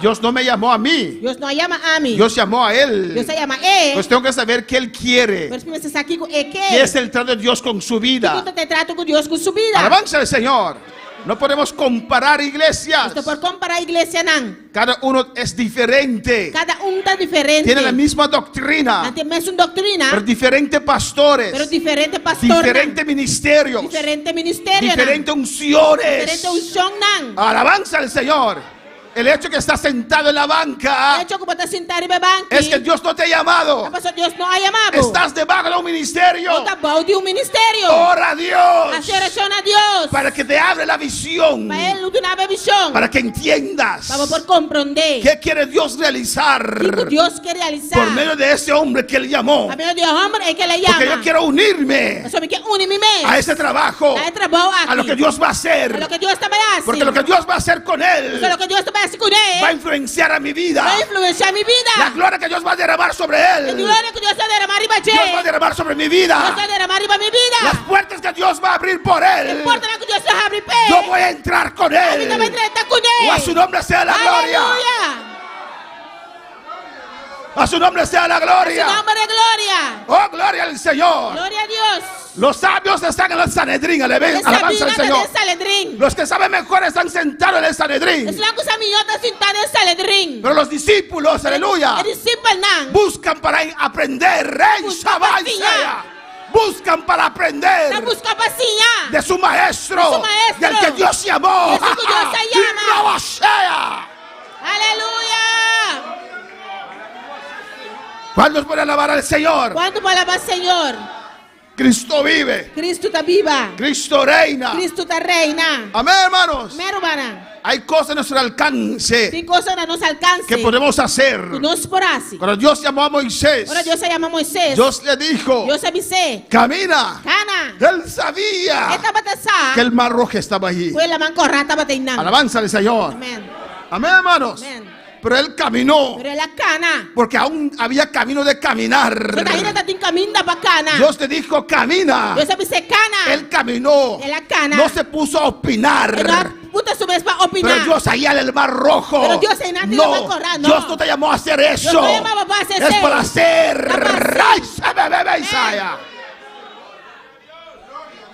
Dios no me llamó a mí.
Dios no llama a mí.
Dios llamó a él.
Dios llama a él.
Pues tengo que saber qué él quiere.
Pero me estás aquí con qué.
¿Qué es el trato de Dios con su vida?
¿Tú te trato con Dios con su vida?
Alabanza al Señor. No podemos comparar iglesias.
Esto por comparar iglesia nan.
Cada uno es diferente.
Cada uno está diferente.
Tiene la misma doctrina.
Es una doctrina.
Pero diferentes pastores.
Pero diferente pastor.
Diferentes ministerios.
Diferente ministerio.
Diferentes unciones.
Diferente unción nan.
Alabanza al Señor. El hecho que estás sentado en la banca
hecho que você sentar e banco.
es que Dios no te ha llamado.
Deus não a chamado.
Estás debajo de un ministerio.
Está bajo de ministério.
Ora a Dios
Oraciona a Deus.
para que te abra la visión,
Para ele dar a visão.
para que entiendas
Para por compreender.
qué quiere Dios realizar
O que Deus quer realizar.
por medio de ese hombre que él llamó.
A meio de homem é que ele
Porque yo
chama.
quiero unirme
Eu só me quero unir-me mesmo.
a ese trabajo,
A trabalho aqui.
a lo que Dios va a
A
hacer.
lo que Deus também hace.
Porque lo que Dios va a hacer con él
Porque lo que Deus também hace com ele.
va a influenciar a mi vida.
Vai influenciar minha vida.
La gloria que Dios va a derramar sobre
A
él,
glória que Deus vai derramar riba de.
Dios va a derramar sobre mi
Deus
vida.
vai derramar riba minha vida.
Las puertas que Dios va a abrir por
Não
él,
importa que Deus vai abrir pé.
yo voy a entrar con
A mim também
él.
está com ele.
O a su nombre sea la gloria.
Aleluia.
A su nombre sea la
Su
gloria.
nome é glória.
Oh, gloria al Señor.
Glória a Deus.
Los sabios están en el Sanedrín. Alabanza al Señor. Los que saben mejor están sentados en el Sanedrín. Pero los discípulos, aleluya, buscan para aprender. Buscan para aprender de su maestro, del que Dios llamó.
Aleluia.
¿Cuántos pueden alabar al Señor?
Quanto para alabar o Senhor?
Cristo vive.
Cristo está viva.
Cristo reina.
Cristo está reina.
Amén, hermanos.
Amém, hermana.
Hay cosas a nuestro alcance
Tem coisas a nosso alcance
que podemos hacer.
que nos porasse.
Cuando Dios llamó a Moisés,
Ahora Deus chama Moisés.
Dios le dijo,
Deus avisou.
camina.
Cana.
Él sabía
Esta batasa.
que el mar rojo estaba allí.
Foi la mancorrata bateinando.
Alabanza al Señor.
Amén.
Amén, hermanos.
Amén.
Pero él caminó
Pero la cana.
porque aún había camino de caminar.
Você ainda está em caminho da bacana.
Dios te dijo, camina.
Deus avisou cana.
Él caminó.
Ela cana.
No se puso a opinar.
Puta su vez para opinar.
Pero Dios allá en el mar rojo.
Pero Dios en la
No,
corra, no.
Dios no te llamó a hacer eso.
Dios no llamaba para hacer
Es
eso.
para hacer.
Para hacer.
Ay, se me bebe Isaia.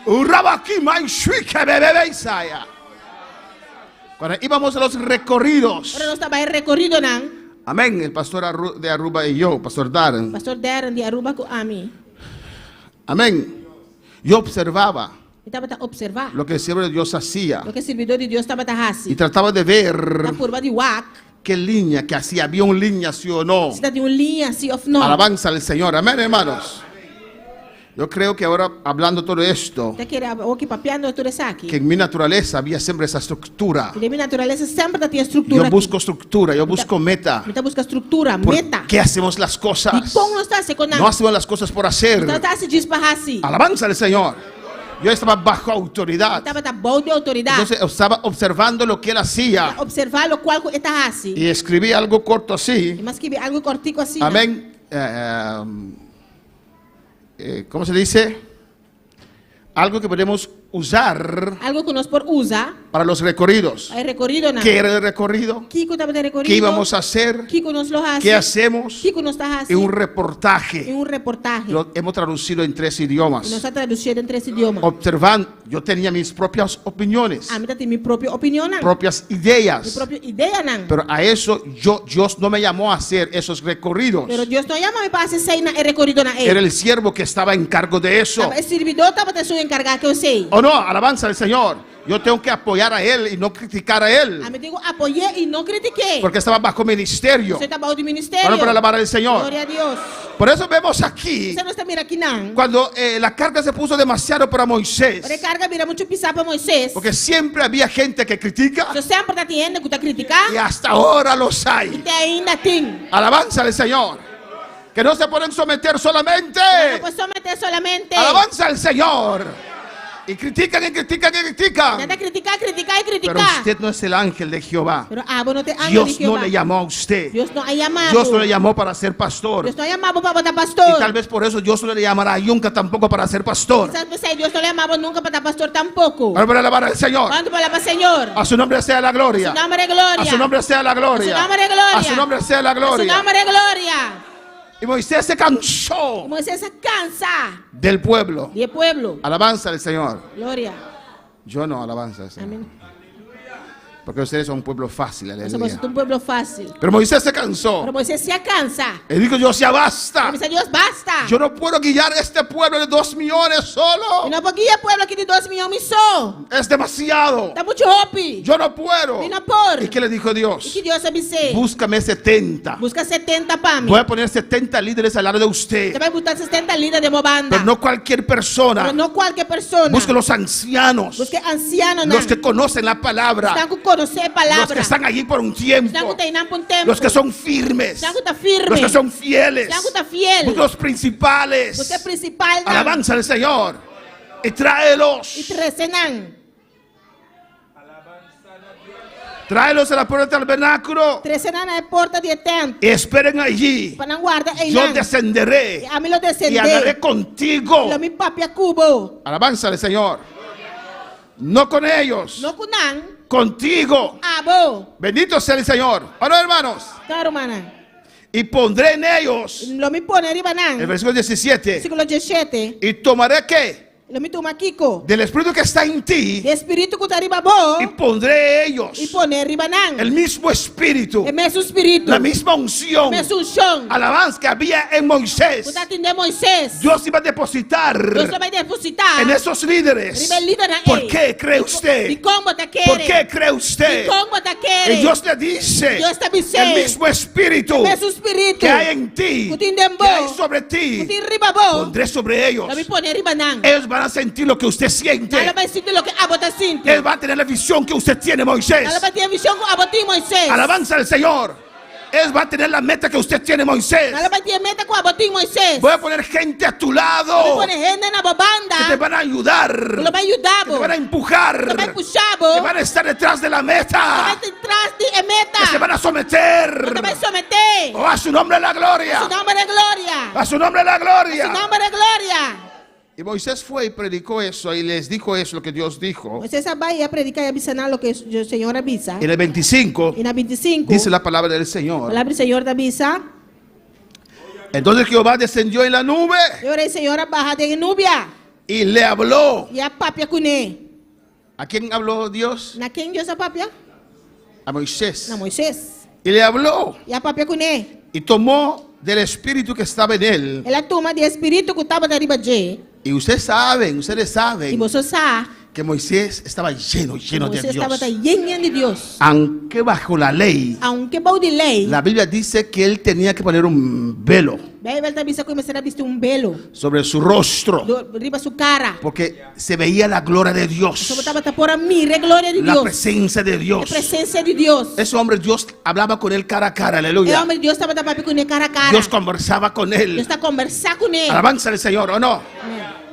Urabaki mai shui que me bebe Isaia. Cuando íbamos a los recorridos.
Ahora no estaba el recorrido, ¿no?
Amén. El pastor de Aruba y yo, pastor Darren.
Pastor Darren de Aruba con Ami.
Amén. Yo observaba
Estaba a observar
lo que el siervo de Dios hacía
lo que el servidor de Dios estaba a hacer.
y trataba de ver
La curva de WAC.
qué línea que hacía, había una línea sí o no.
Se está de una línea así o no.
Alabanza al Señor, amén, hermanos. Yo creo que ahora hablando todo esto,
Te quiere aqui papeando tudo isso aqui.
que en mi naturaleza había siempre esa estructura.
E de minha natureza sempre tem estrutura.
Yo busco estructura, yo busco meta.
Você busca estrutura,
¿Por
meta.
qué hacemos las
E
cosas?
como nós está se
No
conectando?
hacemos las cosas por hacer.
Então está se disparrar assim.
Alabanza al Señor. Yo estaba bajo autoridad.
Estava tá bom de autoridade.
Entonces estaba observando lo que él hacía
Observar o qual está assim.
y escribí algo corto así.
Mas que algo cortico assim.
Amén. ¿Cómo se dice? Algo que podemos usar
Algo que nós por usa.
para los recorridos.
É recorrido não.
¿Qué era el recorrido?
Kiko estava de recorrido.
¿Qué íbamos a hacer?
Kiko nos lo hace.
¿Qué hacemos?
Kiko nos está
En un
haciendo.
reportaje.
Em reportaje.
Lo hemos traducido en 3
E
idiomas.
nós está traduzido em 3 idiomas.
Observando, yo tenía mis propias opiniones,
A mim tem minha própria opinião não.
propias
Minha
ideas.
própria ideia não.
Pero a eso Dios no me llamó a hacer esos recorridos.
Pero Deus não chama me para ser na recorrido na
Era el siervo que estaba en cargo de eso.
O servidor estava te encargado que eu sei.
¿O no? Alabanza al Señor. Yo tengo que apoyar a él y no criticar a él.
A mim digo apoiei e não critiquei.
Porque estaba bajo ministerio.
Você está bajo de ministério.
Bueno, para alabar al Señor.
Glória a Deus.
Por eso vemos aquí,
Você não está mira aqui não.
cuando la carga se puso demasiado para Moisés.
A recarga vira muito pisar para Moisés.
Porque siempre había gente que critica
Você sempre está tendo que está criticar.
y hasta ahora los
E
hay.
tem ainda tem.
Alabanza al Señor. Que no se pueden someter solamente.
Não pode someter solamente.
Alabanza al Señor. Y critican y critican y critican.
Nada criticar, criticar e
Pero
criticar.
usted no es el ángel de Jehová.
Pero não te ángel de
Dios no
Jehová.
le llamó a usted.
Deus não é chamado.
Dios no le llamó para ser pastor.
Deus não é chamado para botar
Y
pastor.
tal vez por eso Dios no le llamará nunca tampoco para ser pastor.
Sabe, Deus não é chamado nunca para estar pastor tampouco.
Ahora para alabar al Señor.
Quando para o Senhor.
A su nombre sea la gloria.
Su nombre es gloria.
A su nombre sea la gloria.
A su nombre es gloria.
A su nombre sea la
Su
gloria.
nombre es gloria.
Y Moisés se cansó
Moisés se cansa
del pueblo.
del pueblo.
Alabanza al Señor.
Gloria.
Yo no, alabanza al Señor.
Amén.
Porque ustedes son un pueblo fácil,
Somos
aleluya.
un pueblo fácil.
Pero Moisés se cansó.
Pero Moisés se cansa.
Él dijo, Dios, ya basta.
Dice, Dios, basta.
Yo no puedo guiar este pueblo de 2 millones solo.
E não pode guiar pueblo aqui de 2 milhões só.
Es demasiado.
Tá muito hopi.
Yo no puedo.
E não pode.
¿Y qué le dijo
E
Dios?
que Deus avise.
Búscame 70.
Busca 70 para mim.
Voy a poner 70 líderes al lado de usted.
Você vai botar 70 líderes de uma banda.
Pero no cualquier persona.
Pero não qualquer pessoa.
Busque los ancianos.
Busque ancianos.
Los que conocen la palabra.
Estão com conhecer a palavra.
Los que están allí por un tiempo.
Estão com por um tempo.
Los que son firmes.
Estão com firme.
Los que son fieles.
Estão com fiel.
Busque los principales.
Busque principal.
Alabanza al Señor. Y tráelos.
E trezenam.
Tráelos a la puerta del tabernáculo.
Trezenam na porta de tenda.
Y esperen allí.
Para não guardar aí.
Yo descenderé.
A mim lo
Y
descender.
andaré contigo.
Lo mi papi a cubo.
Alabanza al Señor. No con ellos.
No kunang.
Contigo.
Abo.
Bendito sea el Señor. Ahora, hermanos.
Claro, mana.
Y pondré en ellos.
Lo mi pone arriba nan.
El versículo 17.
Versículo 17.
Y tomaré ¿qué?
Lo mi toma Kiko.
Del espíritu que está en ti.
De espíritu que está arriba bo.
Y pondré ellos.
Y pone arriba nan.
El mismo espíritu.
El mesmo espíritu.
La misma unción.
Mesmo unção.
Alabanza que había en Moisés.
Você atender Moisés.
Dios iba a depositar
Deus vai depositar.
en esos líderes.
Arriba el líder na
¿Por qué cree usted?
E como te quer?
¿Por qué cree usted?
E como te quer?
Y Dios le dice,
Dios te dice.
el mismo espíritu
El mesmo espíritu.
que hay en ti,
Que tem dentro.
que hay sobre ti,
Que tem arriba bo.
pondré sobre ellos.
Lo mi pone arriba nan.
Ellos van a sentir lo que usted siente.
Ela vai sentir lo que abo te sinto.
Ellos van a tener la visión que usted tiene, Moisés.
Ela vai ter a visão que abo tem Moisés.
Alabanza al Señor. Ellos van a tener la meta que usted tiene, Moisés.
Ela vai ter a meta que abo tem Moisés.
Voy a poner gente a tu
Ele
lado
pone gente na banda.
que te van a ayudar,
Lo vai ajudar.
que te van a empujar,
Lo vai puxar. Lo
que van a estar detrás de la
vai
meta,
detrás de meta.
que se van a someter.
Lo vai someter.
Oh, a su nombre la gloria.
Su nombre de gloria.
A su nombre la gloria.
Su nombre de gloria.
Y Moisés fue y predicó eso y les dijo eso, lo que Dios dijo.
Moisés vai a predicar e avisar lo que o Senhor avisa.
En el 25
E na 25.
dice la palabra del Señor.
A palavra do Senhor avisa.
Entonces Jehová descendió en la nube
E ora o Senhor barra de núbia.
y le habló.
E a papia cune.
¿A quién habló Dios?
Na quem Deus a papia?
A Moisés.
Na Moisés.
Y le habló
E a papia cune.
y tomó del espíritu que estaba en él.
Ela toma de espírito que estava na riba de.
Y ustedes
E
saben
você sabe
que Moisés estaba lleno de
Moisés
Dios.
estava lleno de Deus.
Aunque bajo la ley,
Aunque bau de lei.
la Biblia dice que él tenía que poner un velo
Bíblia também se começar a vestir velo.
sobre su rostro,
Riba sua cara.
porque se veía la gloria de
Só
Dios,
botava por a mira, glória de
la
Deus.
presencia de
A
Dios.
presença de Deus.
Ese hombre, Dios hablaba con él cara a cara,
O
aleluya.
homem de Deus estava papi com ele cara a cara.
Dios conversaba con
Deus
él.
está conversar com ele.
Alabanza al Señor, ¿o no?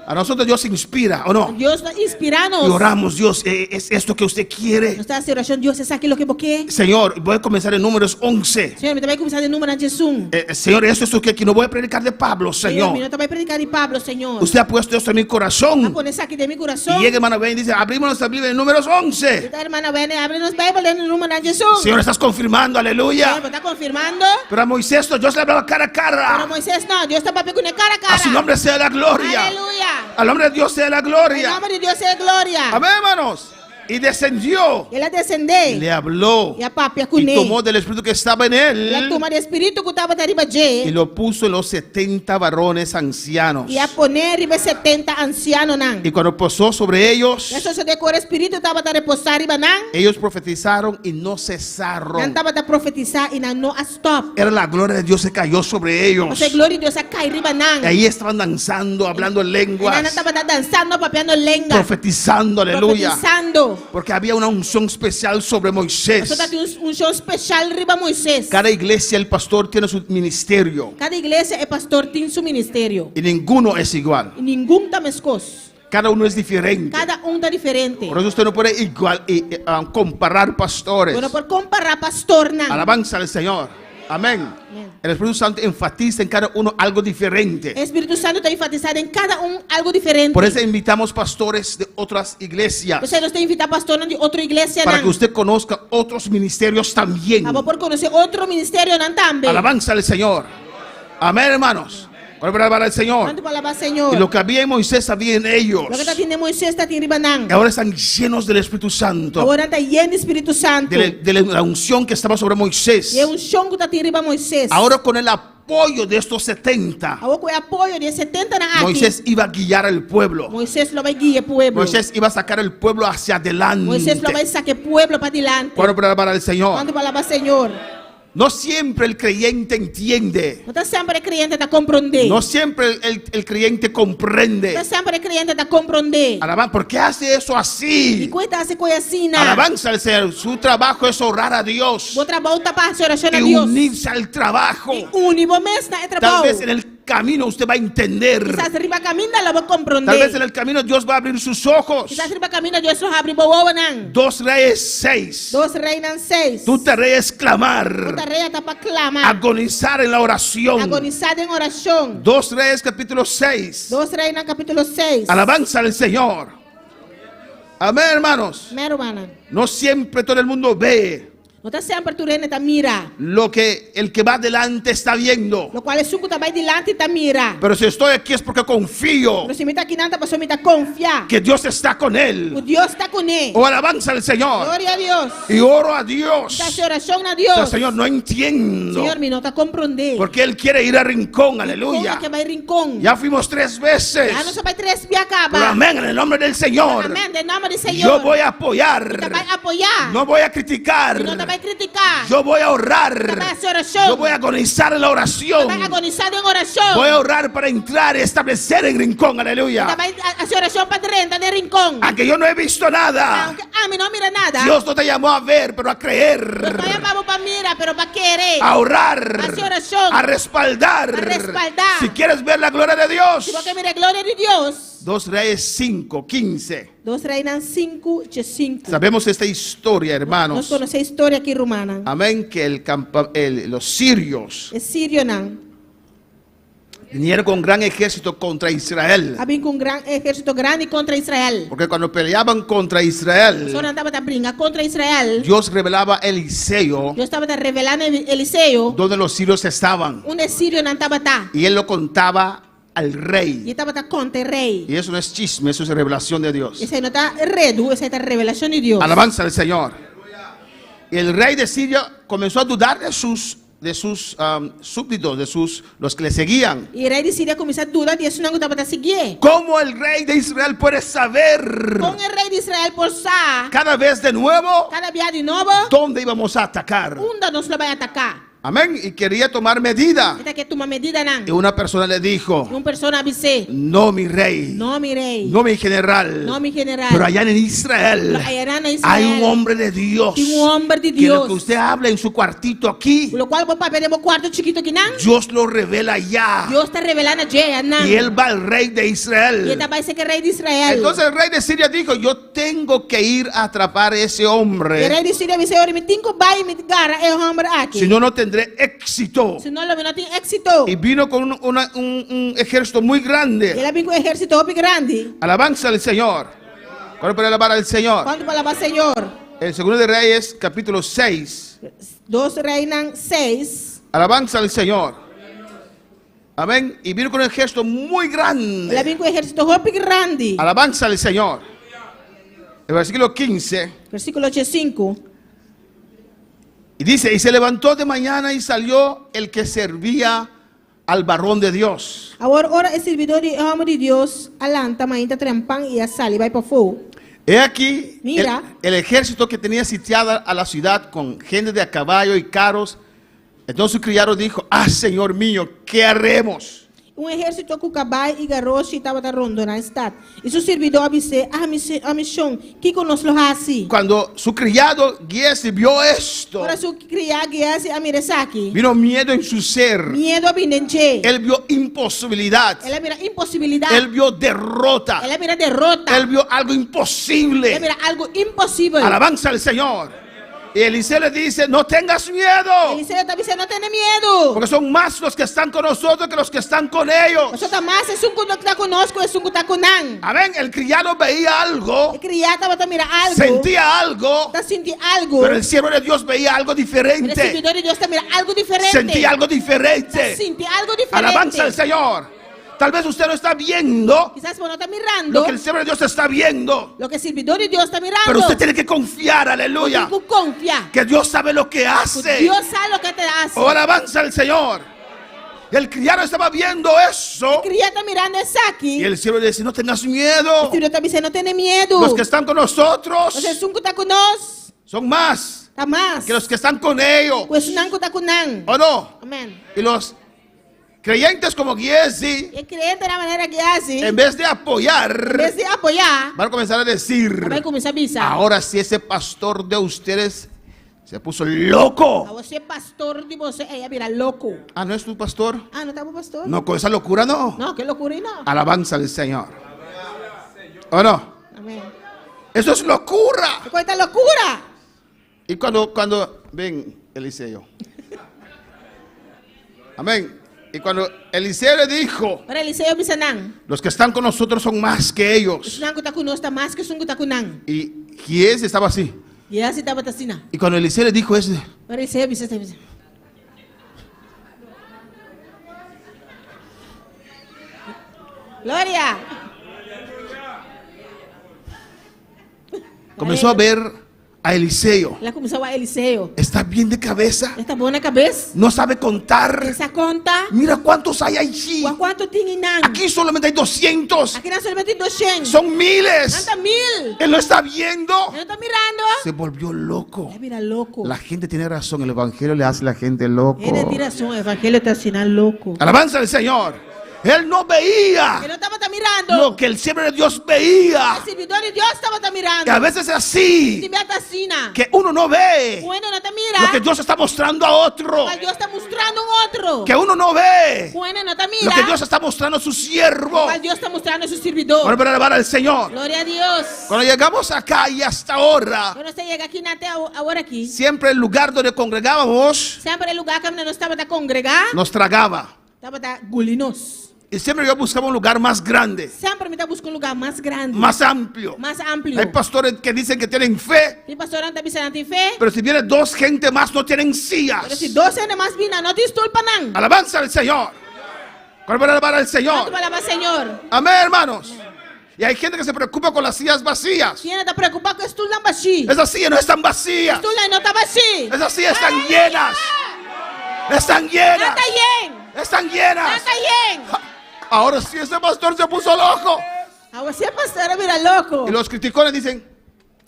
A nosotros Dios inspira, ¿o no?
Deus está inspirando.
Y oramos, Dios, ¿es esto que usted quiere?
Nós estamos oração, Deus, é aquilo que você quer.
Señor, voy a comenzar en números 11.
Senhor, eu também começar de número de Jesus.
Señor, esto es lo que no voy a predicar de Pablo,
Senhor,
Señor.
eu também predicar de Pablo, Senhor.
Usted ha puesto esto en mi
A
corazón.
poner isso aqui de meu coração.
Y llega hermano Ben y dice, abrimos nuestra Biblia en números 11.
Então, irmã, vem, abre nos Bíblia no número de Jesus.
Señor, estás confirmando, aleluya.
Senhor, está confirmando.
Pero a Moisés Dios le hablaba cara a
Pero
cara.
Moisés não, Deus está papi com ele cara a cara.
A su nombre sea la gloria.
Aleluia.
Al nombre de Dios sea la
Em
gloria.
nome de Deus é glória.
Amén, hermanos. Y descendió.
Ele descendeu.
Le habló.
E a papia com
Y
ele.
tomó del espíritu que estaba en
Ele
él.
toma de espírito que estava arriba
Y
de.
lo puso en los 70 varones ancianos.
E a poner arriba 70 ancianos nan.
Y cuando posó sobre ellos,
Eso se decora espírito estava a reposar arriba nan.
ellos profetizaron y no
Não
cesaron.
estava a profetizar e não a stop.
Era la gloria de Dios que cayó sobre ellos.
Você glória de Deus a cair arriba nan.
Y ahí estaban danzando, hablando en
E
lenguas,
não estava dançando, papiando lenga.
profetizando, aleluya.
Profetizando.
Porque había una unción especial sobre Moisés.
Você tem show especial arriba Moisés.
Cada iglesia, el pastor tiene su ministerio.
Cada igreja é pastor tem seu ministério.
Y ninguno es igual.
E nenhum tá mescos.
Cada uno es diferente.
Cada tá diferente.
Por eso usted no puede comparar pastores.
Bueno, por comparar pastor nan.
Alabanza al Señor. Amén. El Espíritu Santo enfatiza en cada uno algo diferente.
Espírito Santo está enfatizado em cada algo diferente.
Por eso invitamos pastores de otras iglesias.
Você nos tem invitar pastor de outra igreja
Para
nan.
que usted conozca otros ministerios también.
Vamos por conhecer outro ministério nan também.
Alabanza al Señor. Amén, hermanos. ¿Cuál para alabar al Señor?
Quanto para alabar Señor?
Y lo que había en Moisés había en ellos.
Lo que está tiene Moisés está tiene ribanang.
Y ahora están llenos del Espíritu Santo.
Agora está lleno do Espírito Santo.
De la unción que estaba sobre Moisés.
E unção que está tiene riba Moisés.
Ahora con el apoyo de estos 70,
Agora com o apoio de 70 na aqui.
Moisés iba a guiar al pueblo.
Moisés lo vai guiar pueblo.
Moisés iba a sacar el pueblo hacia adelante.
Moisés lo vai sacar pueblo para adelante.
Bueno, para alabar al Señor.
Quanto para alabar Señor?
No siempre el creyente entiende.
Não está sempre crente está compreender.
No siempre el creyente comprende.
Não está sempre crente está compreender.
Alabanza, ¿por qué hace eso
E
así?
coisa hace coisa assim na.
Alabanza al Señor. Su trabajo es orar a Dios
Vou trabalhar para a oração a
y
Deus.
unirse al trabajo.
E unir mesmo é
Tal
trabalho.
vez en el camino usted va a entender.
Quizás arriba camina lo vou compreender.
Tal vez en el camino Dios va a abrir sus ojos.
Quizás arriba camina Deus lo abre boa nan.
2 Reyes 6.
2 Reinas 6.
Tu tarea es
Tu
clamar,
tarefa está para clamar.
agonizar en la oración.
Agonizar en oración.
2 Reyes capítulo 6.
2 Reinas capítulo 6.
Alabanza al Señor. Amén, hermanos.
Mero hermana.
No siempre todo el mundo ve
No está sempre tu reina está mira.
lo que el que va adelante está viendo.
Lo cual es suco está delante está mira.
Pero si estoy aquí es porque confío
Pero si me está aquí nada pasó me está confía.
que Dios está con él.
O Dios está con él.
O alabanza al Señor.
Gloria a Dios.
Y oro a Dios.
Está oración a
O sea,
Dios.
Señor, no entiendo.
Señor, mi no está comprender.
Porque Él quiere ir a rincón, aleluya.
Que va a rincón.
Ya fuimos 3 veces.
Ya no se va a 3 veces
Pero
acaba.
amén, en el nombre del Señor.
Amén, en nombre del Señor.
Yo voy a
Te
apoyar.
va a apoyar.
No voy a criticar.
No te va a criticar.
Yo voy a
Te
orar.
va a hacer oración.
Yo voy a agonizar en la
Te
oración.
va a agonizar en oración.
Voy a orar para entrar y establecer en rincón,
Te
aleluya.
va a hacer oración para renta de rincón.
Aunque yo no he visto nada.
Aunque a mí no mira nada.
Dios no te llamó a ver, pero a
No
creer.
te llamamos para mirar, pero para querer.
A orar.
Hacer oración.
A respaldar.
A respaldar.
Si quieres ver la gloria de Dios.
Si vos que mire gloria de Dios.
2 Reyes 5, 15.
2 Reinas 5, 5.
Sabemos esta historia,
Nós
hermanos.
conhecemos a história aqui romana.
Amén, que los sirios
É sírio não.
vinieron con gran ejército contra Israel.
Havia um exército grande contra Israel.
Porque cuando peleaban contra Israel,
Só não estava a brigar contra Israel.
Dios revelaba a Eliseo
Deus estava revelando Eliseu.
donde los sirios estaban.
Sírio não estava tá.
Y él lo contaba al rey.
E estava contra o rei.
Y eso no es chisme, eso es revelación de Dios.
Esse aí não está redo, essa é a revelação de Deus.
Alabanza al Señor. Y el rey de Siria comenzó a dudar de sus súbditos, los que le seguían.
E o rei de Síria começou a dudar disso, não estava a seguir.
¿Cómo el rey de Israel puede saber
Com o rei de Israel por sa,
cada vez de nuevo
cada dia de novo,
dónde íbamos a atacar?
nos lo vai atacar.
Amén. Y quería tomar medida.
Esta que toma medida não.
Y una persona le dijo:
Uma pessoa avisou.
no, mi rey,
Não, mi rei.
no, mi general,
No, mi general.
pero allá en Israel
Allá en Israel
hay un hombre de Dios.
tem homem de
Que lo
Deus.
que usted habla en su cuartito aquí,
Lo qual vou papel de meu quarto chiquito aqui não.
Dios lo revela ya.
Deus está revelando já não.
Y él va al rei de
E
Israel.
esta vai ser que rei de Israel.
Entonces el rey de Siria dijo: yo tengo que ir a atrapar a ese
E o
hombre,
rei de Síria disse: "Ora, me tenho vai me gara é homem aqui.
si no, no tendré éxito.
Senão ele não tem êxito."
Y vino con un ejército muy grande.
Ele vem com um exército muito grande.
Alabanza al Señor. ¿Cuál para alabar al Señor?
Quando palavra Senhor.
El segundo de Reyes, capítulo 6.
2 Reinas 6.
Alabanza al Señor. Amén. Y vino con un ejército muy
Ele
grande.
vem com um exército muito grande.
Alabanza al Señor. El versículo 15.
Versículo 5.
Y dice: y se levantó de mañana y salió el que servía al varón de Dios.
Agora, ora o servidor de homem de Deus, alanta, mainta, trempan e a sal e vai para fogo.
He aquí
Mira.
el ejército que tenía sitiada a la ciudad con gente de a caballo y carros. Entonces su criado dijo: ah, Señor mío, ¿qué haremos?
Exército com cavalo e garrote estava rondando na cidade. E seu servidor disse: a missão, que conosco assim?
Cuando su criado Giesi vio esto,
Ora su criado Giesi a miresaki.
vino miedo en su ser.
Miedo a binenche.
Él vio imposibilidad.
Ela mira impossibilidade.
Él vio derrota.
Ela mira derrota.
Él vio algo imposible.
Ela mira algo impossível.
Alabanza al Señor. Y Eliseo le dice, no tengas miedo.
Eliseo está diciendo, no tiene miedo.
Porque son más los que están con nosotros que los que están con ellos.
Nosotros más es un que está conosco, es un que está con nan.
Amén. El criado veía algo,
El criado va a mirar algo.
sentía algo,
Está sintiendo algo.
pero el siervo de Dios veía algo
Pero el
diferente.
servidor de Dios está mirando algo diferente.
Sentía algo diferente.
Sentía algo diferente.
Alabanza al Señor. Tal vez usted no está viendo
Quizás vos no está mirando
lo que el siervo de Dios está viendo,
lo que el servidor de Dios está mirando.
pero usted tiene que confiar, aleluya,
Tú confía.
que Dios sabe lo que hace.
Dios sabe lo que te hace.
Oh, alabanza al Señor. El criado estaba viendo eso
El criado está mirando eso aquí.
y el siervo le dice, no tengas
El
miedo.
servidor está diciendo, no tiene miedo.
Los que están con nosotros
O sea, es un que está con nos.
son más
Está más.
que los que están con ellos.
Pues un que está con nan.
¿O no?
Amén.
Y los creyentes como Giesi,
Y el creyente de la manera que hace,
en vez de apoyar,
en vez de apoyar,
van a comenzar a decir,
va a comenzar a avisar.
ahora sí ese pastor de ustedes se puso loco.
A você pastor de você, ella mira loco.
Ah, ¿no es tu pastor?
Ah, ¿no estamos pastor?
No, con esa locura no.
No, qué locura y no.
Alabanza al Señor. ¿O no?
Amén.
Eso es locura.
¿Qué cuesta locura?
Y cuando ven, Eliseo. Amén. Y cuando Eliseo le dijo,
Para Eliseo dice nan.
los que están con nosotros son más que ellos.
Nan que está con nosotros está más que un que está con nan.
Y Giesi estaba así.
Y así estaba tasina.
Y cuando Eliseo le dijo eso,
Para Eliseo dice este. Gloria.
comenzó a ver a Eliseo.
Ela começou a Eliseu.
Está bien de cabeza.
Está boa na cabeça.
No sabe contar.
Essa conta.
Mira cuántos hay allí.
Quanto tem nan?
Aquí solamente hay 200.
Aqui não solamente 200.
Son miles.
Anda 1000.
Él lo está viendo.
Ele está mirando.
Se volvió loco.
Ele mira louco.
La gente tiene razón. El evangelio le hace a la gente loco.
Ele tem razão. O evangelho está assinando louco.
Alabanza al Señor. Él no veía
Ele não estava mirando.
lo que el siervo de Dios veía.
O servidor de Deus estava mirando.
Que a veces es así.
Se mete assina.
Que uno no ve
Bueno, não te mira.
lo que Dios está mostrando a otro.
Mas Deus está mostrando outro.
Que uno no ve
Bueno, não te
lo
mira.
que Dios está mostrando a su siervo.
Mas Deus está mostrando a seu servidor.
Bueno, para alabar al Señor.
Glória a Deus.
Cuando llegamos acá y hasta ahora,
Quando você chega aqui até agora aqui,
siempre el lugar donde congregábamos
sempre o lugar que nós estava a congregar,
nos tragaba.
estava a gulinos.
Y siempre yo buscaba un lugar más grande,
Sempre me está buscando um lugar mais grande,
más amplio.
mais amplo.
Hay pastores que dicen que tienen fe,
Tem pastor que está tem fé,
pero si viene dos gente más no tienen
mas
sillas.
se 12 anos mais vina, não te estulpa não.
Alabanza al Señor. ¿Cuál para alabar al
Quanto
Señor?
palavra, Senhor.
Amén, hermanos. Y hay gente que se preocupa con las sillas vacías.
Quem está preocupado com estulpa não baixi.
Esas sillas no están vacías.
Estulpa não está baixi.
Esas sillas están llenas. Están
Não
llenas.
está yen.
Están
Não
llenas.
está yen.
Ahora sí ese pastor se puso loco.
A você pastor mira louco.
Y los criticones dicen,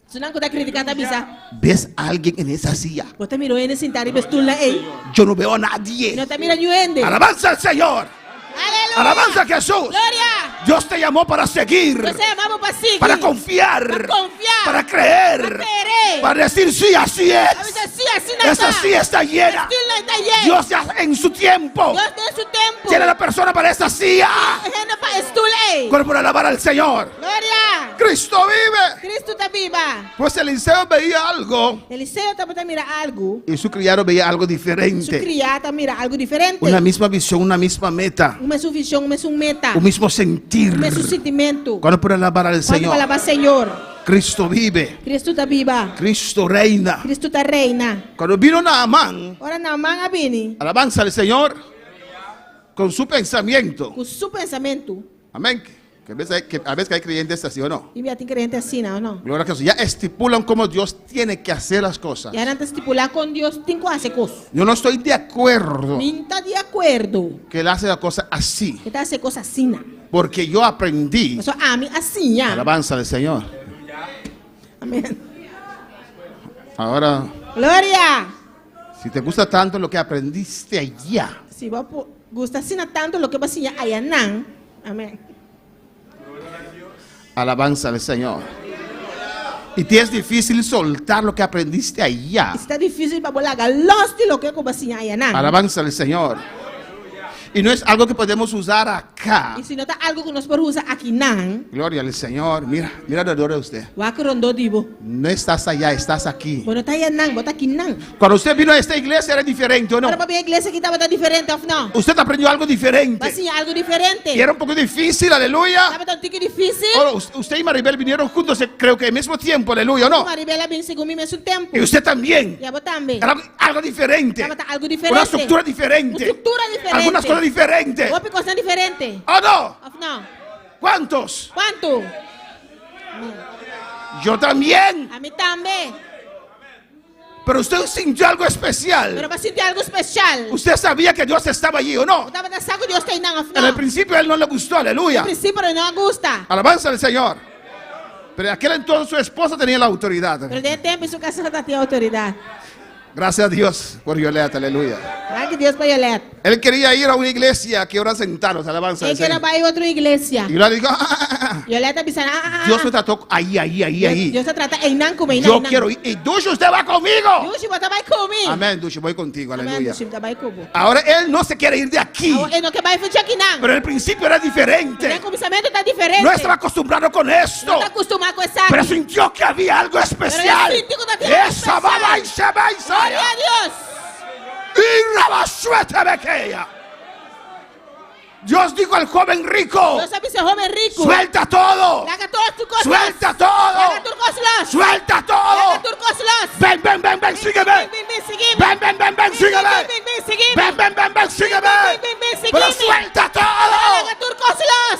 Se não está criticando a bisa.
¿ves a alguien en esa silla?
Você mirou ele sentar e estulpa ei.
Yo no veo a
E
nadie.
não está mirando ende.
Alabanza al Señor.
Aleluia.
Alabanza a Jesús.
Glória.
Dios te llamó para seguir,
Você amava para seguir.
para confiar,
Para confiar.
para creer,
Para querer.
para decir sí, así
A
es.
bisa assim, assim não
Esa sí está llena.
Estulpa está yen.
Dios ya en su tiempo
Deus tem seu tempo.
tiene la persona para esa silla.
Gente para estulpa.
Cuerpo por alabar al Señor.
Glória.
Cristo vive.
Cristo está viva.
Pues Eliseo veía algo
Eliseu está mira algo.
y su criado veía algo
Su
diferente.
criada mira algo diferente.
Una misma visión, una misma meta,
Uma sua visão, uma sua meta.
un mismo sentir.
Um mesmo sentimento.
Cuando por alabar al
Quando
Señor.
palavra Senhor.
Cristo vive.
Cristo está viva.
Cristo reina.
Cristo está reina.
Cuando vino Naamán,
Ora na manga bini.
alabanza al Señor, con su pensamiento.
Com seu pensamento.
Amén. Que a veces hay creyentes así o no.
E tem crente assim, não, não?
Gloria a Jesús. Ya estipulan cómo Dios tiene que hacer las cosas.
E antes estipular com Deus, tem que fazer coisa.
Yo no estoy de acuerdo
Nem está de acordo.
que Él hace la cosa así.
Que está fazer coisa assim, não.
Porque yo aprendí.
Só a mim assim, já.
Alabanza al Señor.
Amém.
Ahora,
Glória.
si te gusta tanto lo que aprendiste allá,
Se você gosta assim tanto lo que vai assim, aí não. Amém.
alabanza al Señor. Y te es difícil soltar lo que aprendiste allá.
Está difícil para bolar galos de lo que como assim, aí não.
Alabanza al Señor. Y no es algo que podemos usar acá.
Y si no está algo que nos puede usar aquí nan,
Gloria al Señor. Mira alrededor de usted.
wa que rondo dibo.
No estás allá, estás aquí.
Bueno, está allá nan, bota aquí nan.
Cuando usted vino a esta iglesia era diferente, ¿o no?
Para para a iglesia que estaba diferente, of no.
Usted aprendió algo diferente.
Va a ser algo diferente.
Y era un poco difícil, aleluya.
Estaba tan difícil.
Ahora, usted y Maribel vinieron juntos, creo que al mismo tiempo, aleluya, ¿o no?
Maribela vem segundo mim mesmo tempo.
Y usted también.
E eu também.
Era algo diferente.
Estava algo diferente.
Una estructura diferente.
Uma estrutura diferente.
Algunas cosas diferentes.
Outra coisa diferente.
¿O no?
Of no.
¿Cuántos?
Quanto?
Yo también.
A mim também.
Pero usted sintió algo especial.
Pero eu senti algo especial.
Usted sabía que Dios estaba allí, ¿o no?
Eu estava na saco de Deus tem não, of
En el
no.
principio a él no le gustó, aleluya.
No princípio não gusta.
Alabanza al Señor. Pero en aquel entonces su esposa tenía la autoridad.
Pero de tempo isso casada tinha autoridade.
Gracias a Dios por Violeta, aleluya.
Graças a Deus para Yoleta.
Él quería ir a una iglesia que ahora sentados, alabanza al
Ele queria
Señor.
ir a outra igreja.
Y yo le digo,
Yoleta pensando,
Dios me trató ahí.
Deus se trata em não como em
Yo
não.
quiero ir. Y Ducho, usted va conmigo.
Deus vai estar comigo.
Amén, Ducho, voy contigo,
Amém.
aleluya.
Deus vai comigo.
Ahora él no se quiere ir de aquí.
Ele não quer mais fugir aqui não.
Pero en el principio era diferente.
O começamento está diferente.
No estaba acostumbrado con esto.
Não está acostumado com essa.
Pero sintió que había algo especial.
Pero él sintió que había algo
Esa baba y se va y
Glória a Deus.
Y rabasuete bequeya. Dios dijo al joven rico:
Deus sabe ser homem rico.
suelta todo.
Larga todas tus cosas.
Suelta todo.
Larga tus cosas.
Suelta todo.
Larga tus cosas.
Ven, sígueme.
Ven, sígueme.
Ven, sígueme.
Ven, sígueme.
Ven, sígueme.
Ven, sígueme.
Pero suelta todo.
Larga tus cosas.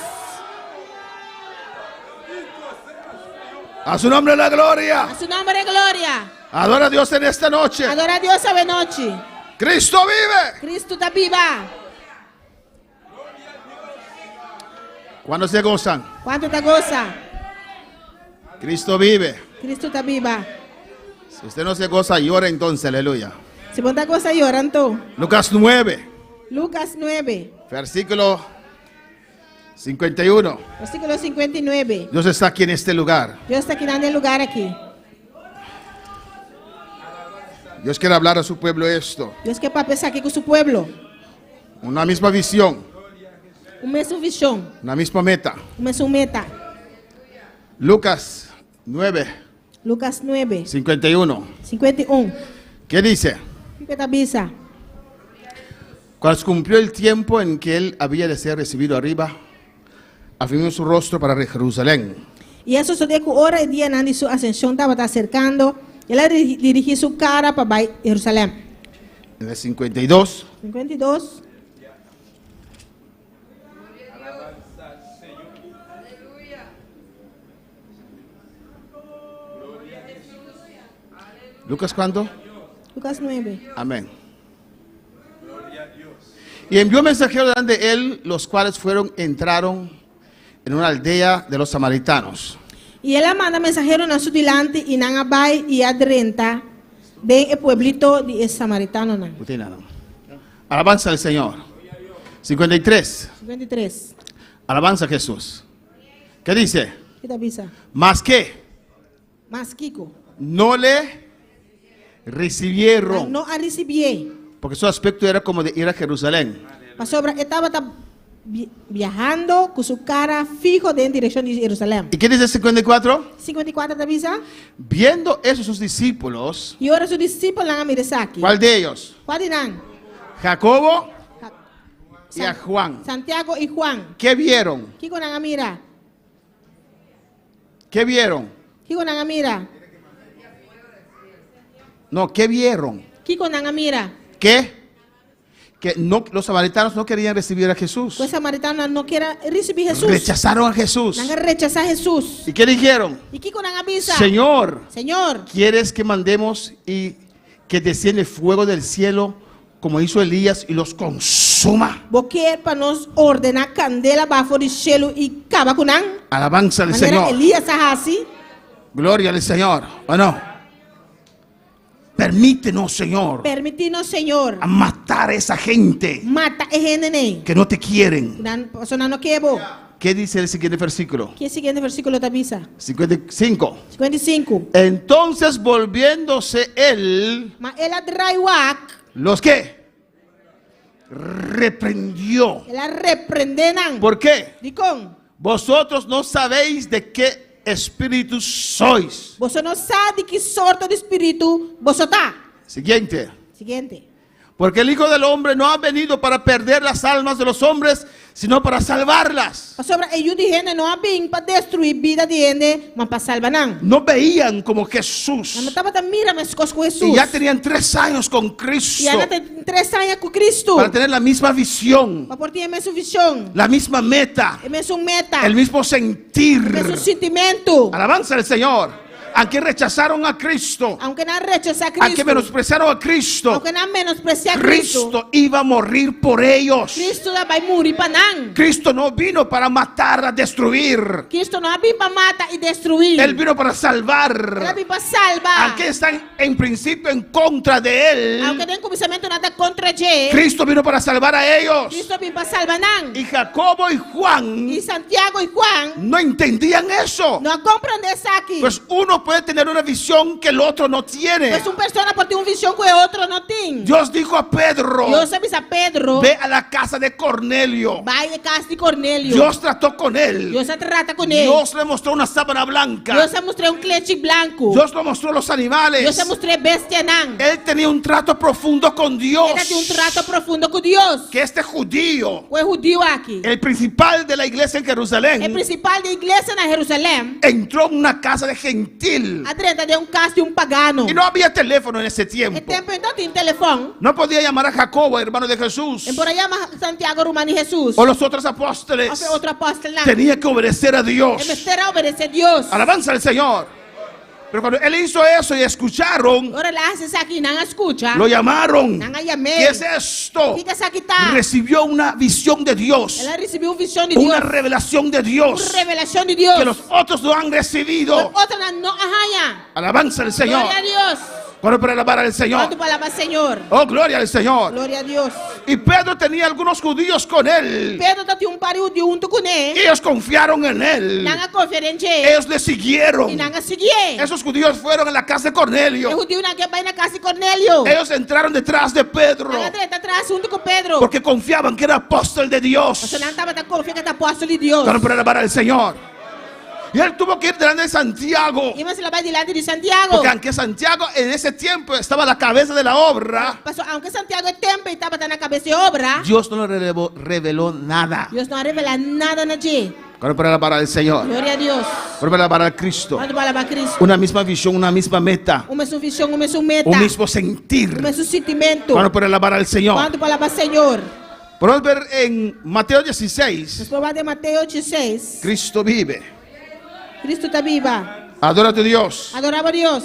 A su nombre la gloria.
A su nombre de gloria.
Adora a Dios en esta noche.
Adora a Deus esta noite.
Cristo vive.
Cristo está viva.
¿Cuándo se gozan?
Quanto te goza?
Cristo vive.
Cristo está viva.
Si usted no se goza, llora entonces, aleluya.
Se você goza llorando.
Lucas 9,
Lucas 9,
versículo 51.
versículo 59.
Dios está aquí en este lugar.
Deus está aqui nesse lugar aqui.
Dios quiere hablar a su pueblo esto.
Deus quer para pensar aqui com seu pueblo.
Una misma visión,
Uma mesma visão,
una misma meta.
uma mesma meta.
Lucas 9,
Lucas 9,
51.
51.
¿Qué dice?
O que está bisa?
Cuando se cumplió el tiempo en que él había de ser recibido arriba, afirmó su rostro para Jerusalén.
E isso só que hora e dia antes de sua ascensão estava acercando. Ele dirigiu sua cara para Jerusalém.
En el 52,
52.
Lucas, ¿cuánto?
Lucas 9.
Amén. Y envió mensajeros delante de él, los cuales entraron en una aldea de los samaritanos.
E ela manda mensageiro na sua dilante e não vai e adrenta bem o pueblito de samaritano não.
Alabanza al Señor. 53.
53.
Alabanza a Jesús. ¿Qué dice?
Que tá bisa?
Más que
Mas Kiko,
no le recibieron.
não a recebi.
Porque su aspecto era como de ir a Jerusalén.
A sobra estava viajando com sua cara fijo em direção de Jerusalém.
¿Y qué dice el 54?
54 tá bisa?
Viendo eso sus discípulos,
E ora seus discípulos lá mirar aqui.
¿cuál de ellos?
Pode não.
Jacobo y a Juan.
Santiago e Juan.
¿Qué vieron?
Kiko nang mira.
¿Qué vieron?
Kiko nang mira.
No, ¿qué vieron?
Kiko nang mira.
¿Qué? Que no, los samaritanos no querían recibir a Jesús.
Os samaritanos não querem receber Jesus.
Rechazaron a Jesús.
Não rechazar Jesus.
¿Y qué dijeron?
E Kiko nang avisa.
Señor,
Señor,
¿quieres que mandemos y que desciende fuego del cielo como hizo Elías y los consuma?
vos quer para nos ordenar candela bajo do cielo e acaba com nang.
Alabanza al
Maneira
Señor.
Elías así.
Gloria al Señor. ¿O no? Permítenos, Señor,
Permitinos, Señor,
a matar a esa gente
mata a gente
que no te quieren.
dan persona no quebo.
¿Qué dice el siguiente versículo?
Que siguiente versículo te avisa.
55.
55.
Entonces volviéndose él,
Mas ela draiwak,
¿los qué? reprendió.
Ela repreenderam.
¿Por qué?
Dicom,
Vosotros no sabéis de qué espíritu sois.
você não sabe que sorte de espírito você tá.
Siguiente.
Seguinte.
Porque el Hijo del Hombre no ha venido para perder las almas de los hombres, sino para salvarlas.
Sobre ellos de gente não vem para destruir vida de gente, mas para salvar não.
No veían como Jesús.
Não estava a mirar as coisas com Jesus.
Y ya tenían 3 años con
E
Cristo
ela tem 3 anos com Cristo.
para tener la misma visión,
Para ter a mesma visão,
la misma meta,
a mesma meta,
el mismo sentir.
o mesmo sentimento.
Alabanza al Señor. Aunque rechazaron a Cristo,
Aunque não rechaçar a
aunque
Cristo,
menospreciaron a Cristo,
aunque não menospreciar a Cristo,
Cristo iba a morir por ellos.
Cristo vai morrer para não.
Cristo no vino para matar, a destruir.
Cristo não vem para matar e destruir.
Él vino para
Ele
salvar.
vem para salvar.
Aunque están en principio en contra de Él,
Aunque no começamento nada contra ele,
Cristo vino para salvar a ellos.
Cristo vem para salvar não.
Y Jacobo y Juan
E Santiago e Juan
no entendían eso.
não compreendem isso aqui.
Pues uno puede tener una visión que el otro no tiene.
Pues persona pode ter uma visão que o outro não tem.
Dios dijo a Pedro,
Deus avisa a Pedro,
ve a la casa de Cornelio.
vai a casa de Cornélio.
Dios trató con él.
Deus se trata com ele.
Dios le mostró una sábana blanca.
Deus se mostrou clete branco.
Dios le mostró los animales.
Deus se mostrou bestia não.
Él tenía un trato profundo con Dios.
Ele tem trato profundo com Deus.
Que este judío,
O judío aqui,
el principal de la iglesia en
o
Jerusalén,
principal da igreja na Jerusalém,
entró en una casa de gentil.
adrenta de casa de pagano.
Y no había teléfono en ese
E
tiempo.
tempo então tem telefone.
No podía llamar a Jacobo, hermano de Jesús,
Embora llama Santiago Romano e Jesus.
o los otros apóstoles.
Outro apóstolo não.
Tenía que obedecer a Dios.
Ele será obedecer a Deus.
Alabanza al Señor. Pero cuando él hizo eso y escucharon,
Ora lá se aqui não escuta.
lo llamaron.
Não
¿Qué
llamei.
es esto?
O que essa aqui tá?
Recibió una visión de Dios,
Ela recebeu uma visão de
una
Deus.
revelación de Dios
Uma revelação de Deus.
que los otros no han recibido.
Outra não arranha.
Alabanza al Señor.
Glória a Deus.
¿Cuándo para alabar al Señor?
Quando palavra Senhor.
Oh, gloria al Señor.
Glória a Deus.
Y Pedro tenía algunos judíos con él.
Pedro tinha pariu junto com ele.
Ellos confiaron en él.
Não conferência.
Ellos le siguieron.
E não seguia.
Esos judíos fueron a la casa de
O
Cornelio.
judeu não vai na casa de Cornélio.
Ellos entraron detrás de Pedro
Ela está atrás junto com Pedro.
porque confiaban que era apóstol de Dios.
Você não estava confiando que é apóstolo de Deus.
Para alabar al Señor. Y él tuvo que ir delante de Santiago.
E você vai diante de Santiago.
Porque aunque Santiago en ese tiempo estaba a la cabeza de la obra,
Pastor, aunque Santiago é tempo e estava na cabeça de obra,
Dios no le reveló nada.
Deus não revela nada na gente.
Para alabar al Señor.
Glória a Deus.
Para alabar al Cristo.
Quando palavra Cristo.
Una misma visión, una misma meta,
Uma mesma visão, uma mesma meta.
un mismo sentir.
Um mesmo sentimento.
Para alabar al Señor.
Quando palavra Senhor.
Podemos ver en Mateo 16,
Después de Mateo 16.
Cristo vive.
Cristo está viva.
Adora a tu Dios.
Adorava a Deus.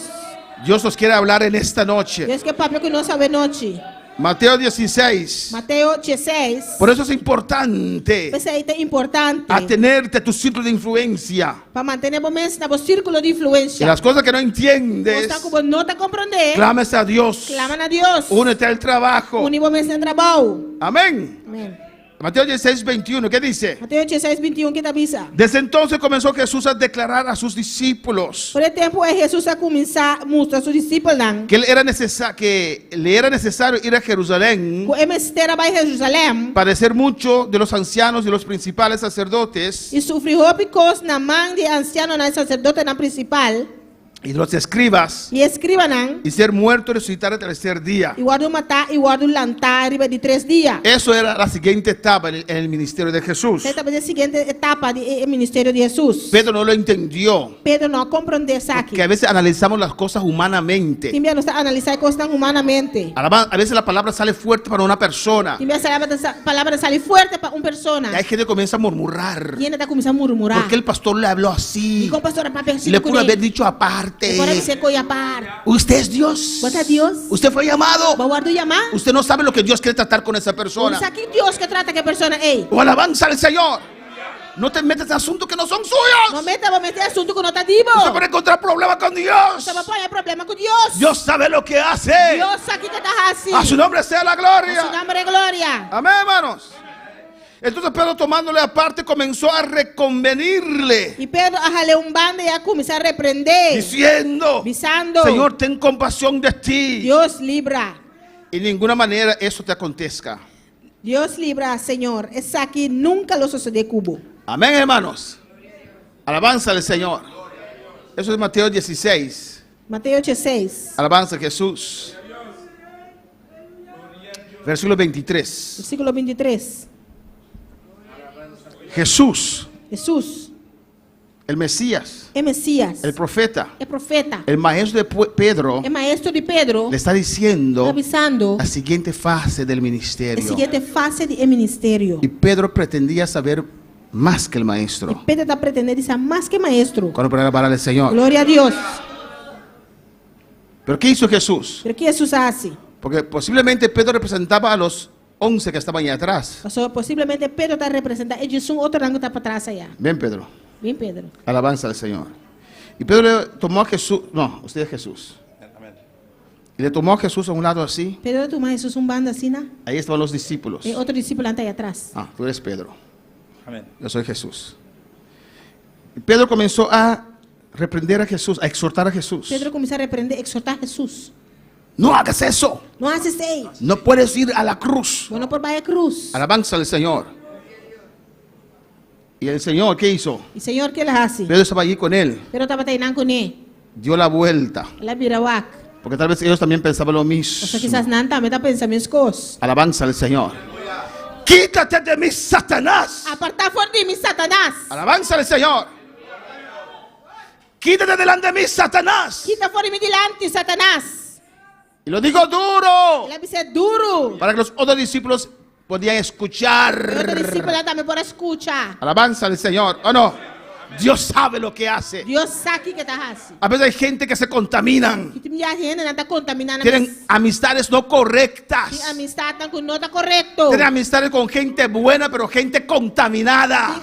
Dios nos quiere hablar en esta noche.
Deus que é papo que não sabe noite.
Mateo 16.
Mateo 16.
Por eso es importante
Esse aí é importante.
atenerte a tu círculo de influencia.
Para manter momentos no círculo de
Y
influência.
las cosas que no entiendes,
Não está compreender.
clames a Dios.
Clama a Deus.
Únete al trabajo.
Unimos no trabalho.
Amén.
Amém.
Mateo 16, 21, ¿qué dice?
Mateo 16, 21, que está avisa.
Desde entonces comenzó Jesús a declarar a sus discípulos
Por esse tempo, Jesus a começar a mostrar a seus discípulos
que le era necesario ir a Jerusalén,
que Emestera vai a Jerusalém
padecer mucho de los ancianos y los principales sacerdotes
e sofreu picos na mão de anciano na sacerdote na principal
y de los escribas
e escribanam
y ser muerto y resucitar el tercer día.
e guardo matar e guardo lantar arriba de 3 dias.
Eso era la siguiente etapa en el ministerio de Jesús.
Esta é a seguinte etapa do ministério de Jesus.
Pedro no lo entendió,
Pedro não compreendeu isso aqui.
que a veces analizamos las cosas humanamente.
Também não está analisar coisas humanamente.
A veces la palabra sale fuerte para una persona
Também essa palavra sai forte para uma pessoa.
y hay gente que comienza a murmurar.
E ainda está começando a murmurar.
¿Por qué el pastor le habló
E
así?
com o pastor para
Y le pudo haber dicho aparte.
Agora você coi a par.
Usted es Dios.
Bota Deus.
Usted fue llamado.
Guardo chamar.
Usted no sabe lo que Dios quiere tratar con esa persona.
Isso aqui Deus que trata que a pessoa ei.
O alabanza al Señor. No te metas en asuntos que no son
Não
suyos.
meta, meter assunto que não está vivo.
Usted puede encontrar problemas con Dios.
Você vai pôr problema com Deus.
Dios sabe lo que hace.
Deus aqui que está assim.
A su nombre sea la
A su
gloria.
nome é glória.
Amén, hermanos. Entonces Pedro, tomándole aparte, comenzó a reconvenirle,
E Pedro arraleu bando e a começar a repreender.
diciendo:
Visando.
Señor, ten compasión de ti.
Deus libra.
En ninguna manera eso te acontezca.
Dios libra, Señor. Esa aquí nunca lo sucede cubo.
Amén, hermanos. Alabanza al Señor. Eso es Mateo 16.
Mateo 16,
Alabanza a Jesús. Versículo 23.
versículo 23.
Jesús,
Jesús,
el Mesías,
el Mesías,
el profeta,
el profeta,
el maestro de Pedro,
el maestro de Pedro,
le está diciendo
avisando
la siguiente fase del
la
ministerio.
siguiente fase del ministerio.
Y Pedro pretendía saber más que el maestro.
Pedro está pretendiendo ser más que maestro.
Cuando para alabar al Señor.
Gloria a Dios.
Pero ¿qué hizo Jesús?
Pero ¿qué Jesús hace?
Porque posiblemente Pedro representaba a los 11 que estaban ahí atrás.
Pastor, posiblemente Pedro está representando. Ellos son otro rango está para atrás allá.
Ven, Pedro.
Bien, Pedro.
Alabanza al Señor. Y Pedro le tomó a Jesús. No, usted es Jesús. Y le tomó a Jesús a un lado así.
Pedro tomó a Jesús un bando así, ¿no?
Ahí estaban los discípulos.
Otro discípulo anda ahí atrás.
Ah, tú eres Pedro.
Amén.
Yo soy Jesús. Y Pedro comenzó a reprender a Jesús, a exhortar a Jesús.
Pedro comenzó a reprender, exhortar a Jesús.
No hagas eso.
No haces eso.
No puedes ir a la cruz.
Bueno, por vaya cruz.
Alabanza al Señor. Y el Señor, ¿qué hizo?
Y Señor, ¿qué les hace?
Pedro estaba allí con él.
Pedro estaba teniendo con él.
Dio la vuelta.
La virawak.
Porque tal vez ellos también pensaban lo mismo.
O sea, quizás Nanta me está pensando mis cosas.
Alabanza al Señor. Quítate de mí, Satanás.
Aparta fuera de mí, Satanás.
Alabanza al Señor. Quítate delante de mí, Satanás.
Quita fuera de mí delante, Satanás.
Y lo digo duro.
Él le dice duro.
Para que los otros discípulos podían escuchar.
El otro discípulo también por escuchar.
Alabanza al Señor. ¿O no? Dios sabe lo que hace.
Dios sabe que estás así.
A veces hay gente que se contaminan.
Contaminando.
Tienen amistades no correctas.
Amistad no está correcto.
Tienen amistades con gente buena, pero gente contaminada.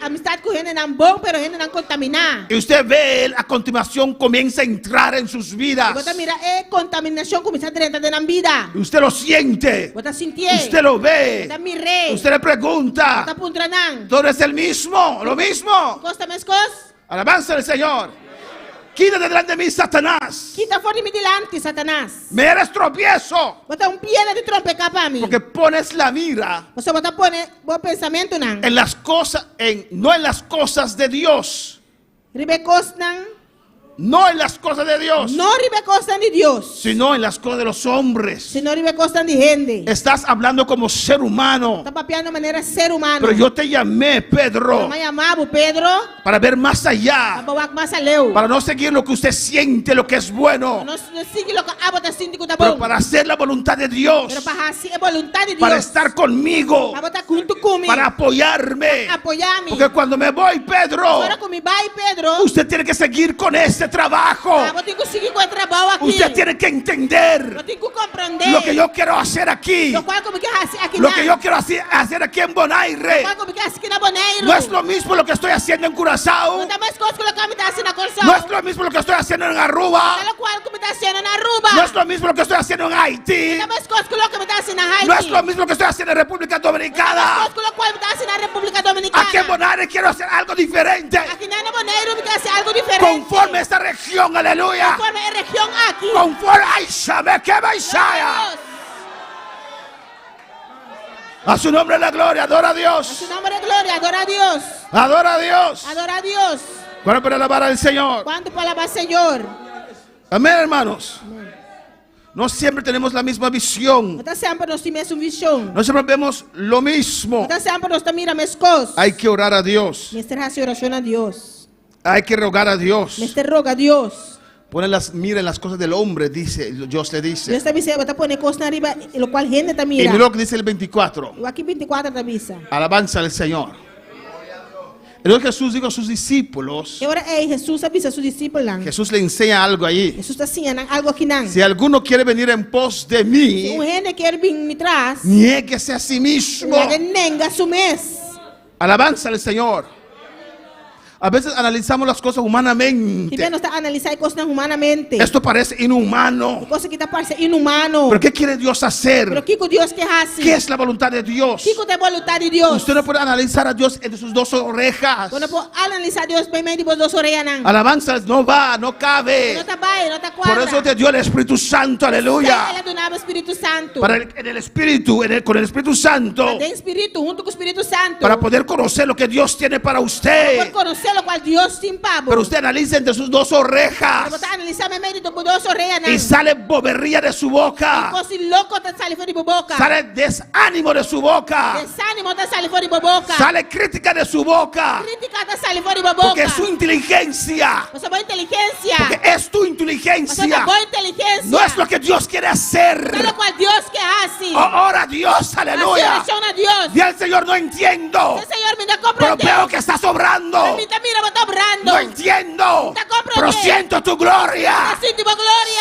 Amistad con gente tan buena, pero gente tan contaminada.
Y usted ve, a continuación comienza a entrar en sus vidas.
Mira, contaminación comienza a entrar en la vida.
Y usted lo siente. Usted lo ve. Usted le pregunta. ¿Tú eres el mismo? ¿Lo mismo? Alabanza al Señor. Quítate delante de mí, Satanás.
Quita fuera de mí delante, Satanás.
Me eres tropiezo.
Bota un pie de trompe capa mí.
Porque pones la mira.
O sea, bota pone buen pensamiento
en las cosas, no en las cosas de Dios. No en las cosas de Dios.
No ribe cosas de Dios.
Sino en las cosas de los hombres.
Sino ribe cosas de gente.
Estás hablando como ser humano.
Está papeando de manera ser humano.
Pero yo te llamé, Pedro.
Me llamaba Pedro.
Para ver más allá. Para no seguir lo que usted siente, lo que es bueno.
No sigue lo que
pero para hacer la voluntad de Dios.
Pero para hacer la voluntad de Dios.
Para estar conmigo. Para apoyarme. Porque cuando me voy, Pedro. Usted tiene que seguir con este trabajo. Usted tiene que entender lo que yo quiero hacer aquí. Lo que yo quiero hacer aquí en Bonaire. No es lo mismo lo que estoy haciendo en Curazao. No es lo mismo lo que estoy haciendo en Aruba. No es lo mismo lo que estoy haciendo en Haití. No es lo mismo lo que estoy haciendo en República Dominicana. Aquí en Bonaire quiero hacer algo diferente. Conforme a esta región, aleluya. Conforme a su nombre la gloria, adora a Dios.
A su nombre gloria, adora a Dios.
Adora a Dios.
Adora a Dios.
¿Cuánto para alabar al Señor?
¿Cuánto para alabar al Señor?
Amén, hermanos. Amén. No siempre tenemos la misma visión.
No siempre
vemos lo mismo. Hay que orar a Dios. Hay que rogar a Dios.
Roga a Dios.
Miren las cosas del hombre, dice, Dios le dice.
Dios te dice, vas a poner cosas arriba, lo cual gente te mira.
Y mira lo que dice el 24.
Aquí 24 te avisa.
Alabanza al Señor. Entonces Jesús dijo a sus discípulos.
Jesús avisa a sus discípulos.
Jesús le enseña algo allí.
Jesús te enseña algo aquí.
Si alguno quiere venir en pos de mí,
si gente quiere venir atrás,
niéguese a sí mismo.
Nenga su mes.
Alabanza al Señor. A veces analizamos las cosas
Kita
humanamente.
nós está analisar coisas humanamente.
Esto parece inhumano.
Coisa que está parecendo inumano.
¿Pero qué quiere Dios
Pero
hacer?
que Deus quer assim?
¿Qué es la voluntad de Dios?
Que é a vontade de Deus?
Usted no puede analizar a Dios entre sus dos orejas.
Quando for analisar Deus bem meio de duas orelhas não.
Alabanzas no va, no
Não
cabe.
tá bem, não tá
Por
quadra.
eso te dio el Espíritu Santo,
Ela
aleluya.
donava o Espírito Santo.
En el Espíritu, con el Espíritu Santo,
Tem Espírito junto com o Espírito Santo.
para poder conocer lo que Dios tiene para
Por
usted.
conhecer o qual Deus tem para.
Pero usted analiza entre sus dos
Para
orejas
botar analisar bem meio de duas orelhas não.
y sale bobería de su boca,
Coisa louco tá saindo fora de boca.
sale desánimo de su boca,
Desânimo tá saindo fora de boca.
sale crítica de su boca,
Crítica tá saindo fora de boca.
porque es su inteligencia,
Você boa inteligência.
porque es tu
Você tem
inteligencia,
boa inteligência.
no es lo que Dios quiere hacer.
É o qual Deus quer assim.
Ora a Dios, aleluya.
Aciona a Deus.
Y al Señor no entiendo,
O Senhor me dá
pero
compreender.
veo que está sobrando.
Mira, botou brando.
No entiendo,
Está compreender.
pero siento tu gloria.
Assim, tipo glória.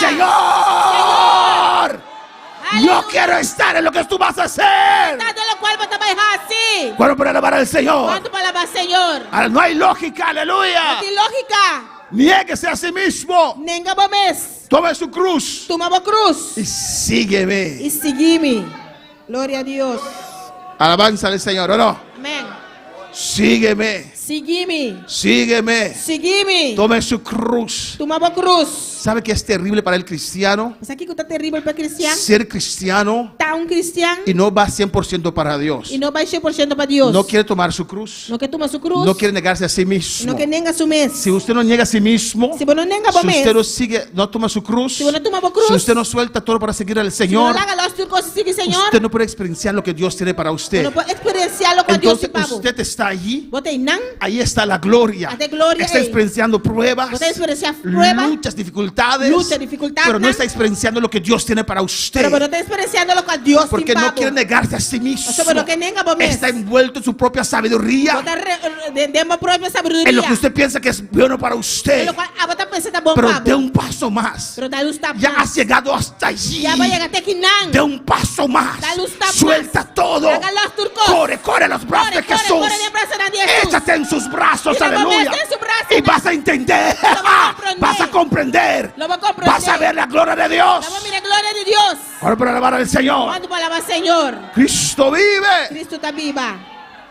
Señor, yo quiero estar en lo que tú vas a hacer.
Tá do qual você vai assim.
Bueno, para alabar al Señor.
Quanto palavra, Senhor?
No hay lógica,
Não
aleluya.
tem lógica.
Niéguese a sí mismo.
Nem gabomês.
Tome su cruz
Toma a cruz.
y sígueme.
E segui-me. Glória a Deus.
Alabanza al Señor, ¿o no?
Amém.
Sígueme.
Segui-me.
Sígueme.
Segui-me.
Tome su cruz.
Toma a cruz.
¿Sabe que es terrible para el cristiano?
Mas aqui que está terrível para cristiano.
Ser cristiano
Tá cristiano
y no va 100% para Dios.
e não vai 100% para Deus.
No quiere tomar su cruz.
Não quer tomar sua cruz.
No quiere negarse a sí mismo.
Não quer nem assumir.
Si usted no niega a sí mismo,
Se você não nega
si
para
usted no sigue, no toma su cruz,
Se você não toma a cruz.
si usted no suelta todo para seguir al
Se não
Señor,
larga as tuas coisas, sigue Senhor.
usted no puede experienciar lo que Dios tiene para usted.
Não pode experienciar lo que Deus te
Entonces
pagou.
usted está allí,
Botei não.
ahí está la gloria.
Até glória
Está
aí.
experienciando pruebas,
Botei experienciar prueba.
luchas, dificultades,
Lucha, dificultades,
pero no está experienciando lo que Dios tiene para usted.
Pero você está experienciando lo que Deus
Porque
te
no
pagou.
quiere negarse a sí mismo.
Você não quer nem gabomês.
Está envuelto en su propia sabiduría,
Demos a própria sabedoria.
en lo que usted piensa que es bueno para
En
usted.
lo cual a você pensa tá bom
Pero
para
dé un paso más.
Pero dá luz
Ya has llegado hasta allí.
Já vai chegar até que não.
De un paso más.
Da luz tap
Suelta
más.
todo.
Haga los turcos.
Corre, corre los brazos de Jesús.
Corre en brazos de Jesús.
Échate en sus brazos,
Y luego
aleluya.
mete en su brazo,
Y vas a entender.
Lo vas a comprender.
Vas a comprender.
Lo va a comprender.
Vas a ver la gloria de Dios.
Vamos a mirar glória de Deus.
Ahora para alabar al Señor.
Quando palavra Senhor.
Cristo vive.
Cristo está viva.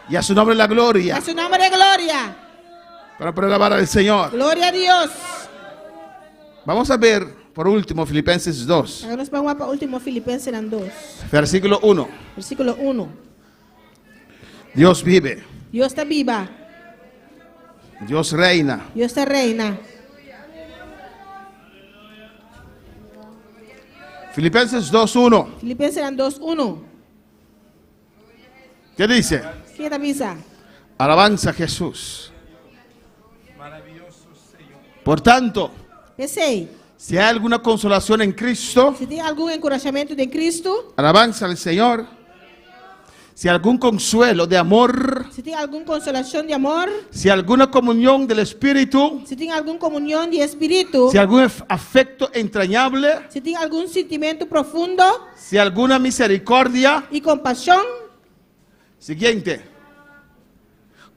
Y a su nombre la gloria.
A su nombre de gloria.
Para alabar al Señor.
Glória a Deus.
Vamos a ver por último Filipenses 2.
Agora nós vamos para o último Filipenses 2.
Versículo 1.
Versículo 1.
Dios vive.
Deus está viva.
Dios reina.
Deus está reina.
Filipenses 2:1.
Filipenses 2:1.
¿Qué dice?
¿Qué te avisa?
Alabanza a Jesús. Por tanto,
Pensei,
si hay alguna consolación en Cristo,
se tem algum encorajamento de Cristo,
alabanza al Señor. Si algún consuelo de amor,
se tem alguma consolação de amor,
si alguna comunión del Espíritu,
se tem alguma comunhão de Espírito,
si algún afecto entrañable,
se tem algum sentimento profundo
si alguna misericordia.
e compaixão,
Siguiente.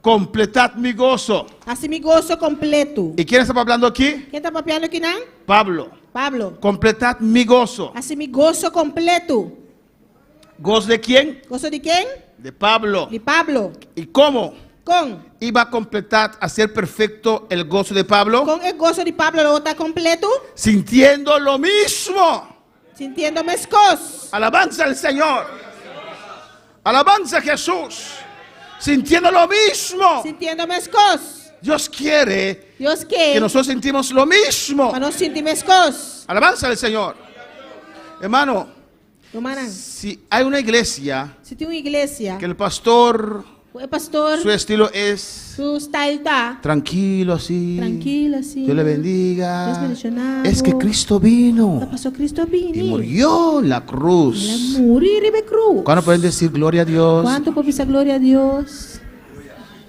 Completad mi gozo.
assim me gozo completo.
¿Y quién está hablando aquí?
Quem está papiando aqui não?
Pablo.
Pablo.
Completad mi gozo.
Assim me gozo completo.
¿Gozo de quién?
Gozo de quem?
De Pablo.
De Pablo.
¿Y cómo
Com
iba a completar, a ser perfecto el gozo de Pablo?
o gozo de Pablo lo está completo,
Sintiendo lo mismo.
sintiendo minhas coisas.
Alabanza al Señor. Alabanza a Jesús. Sintiendo lo mismo.
Sintiendo minhas coisas.
Dios quiere
Deus quer
que nosotros sentimos lo mismo.
para nós sentir minhas coisas.
Alabanza al Señor. Hermano,
Hermana,
si hay una iglesia
se tem uma igreja,
que el pastor,
o pastor,
su estilo es
su style tá
tranquilo así,
tranquilo assim.
Dios le bendiga,
Deus mencionado.
es que Cristo vino
Pastor Cristo vini.
y murió en la cruz.
Ele morir e cruz.
¿Cuándo pueden decir gloria a Dios?
Quanto por essa glória a Deus?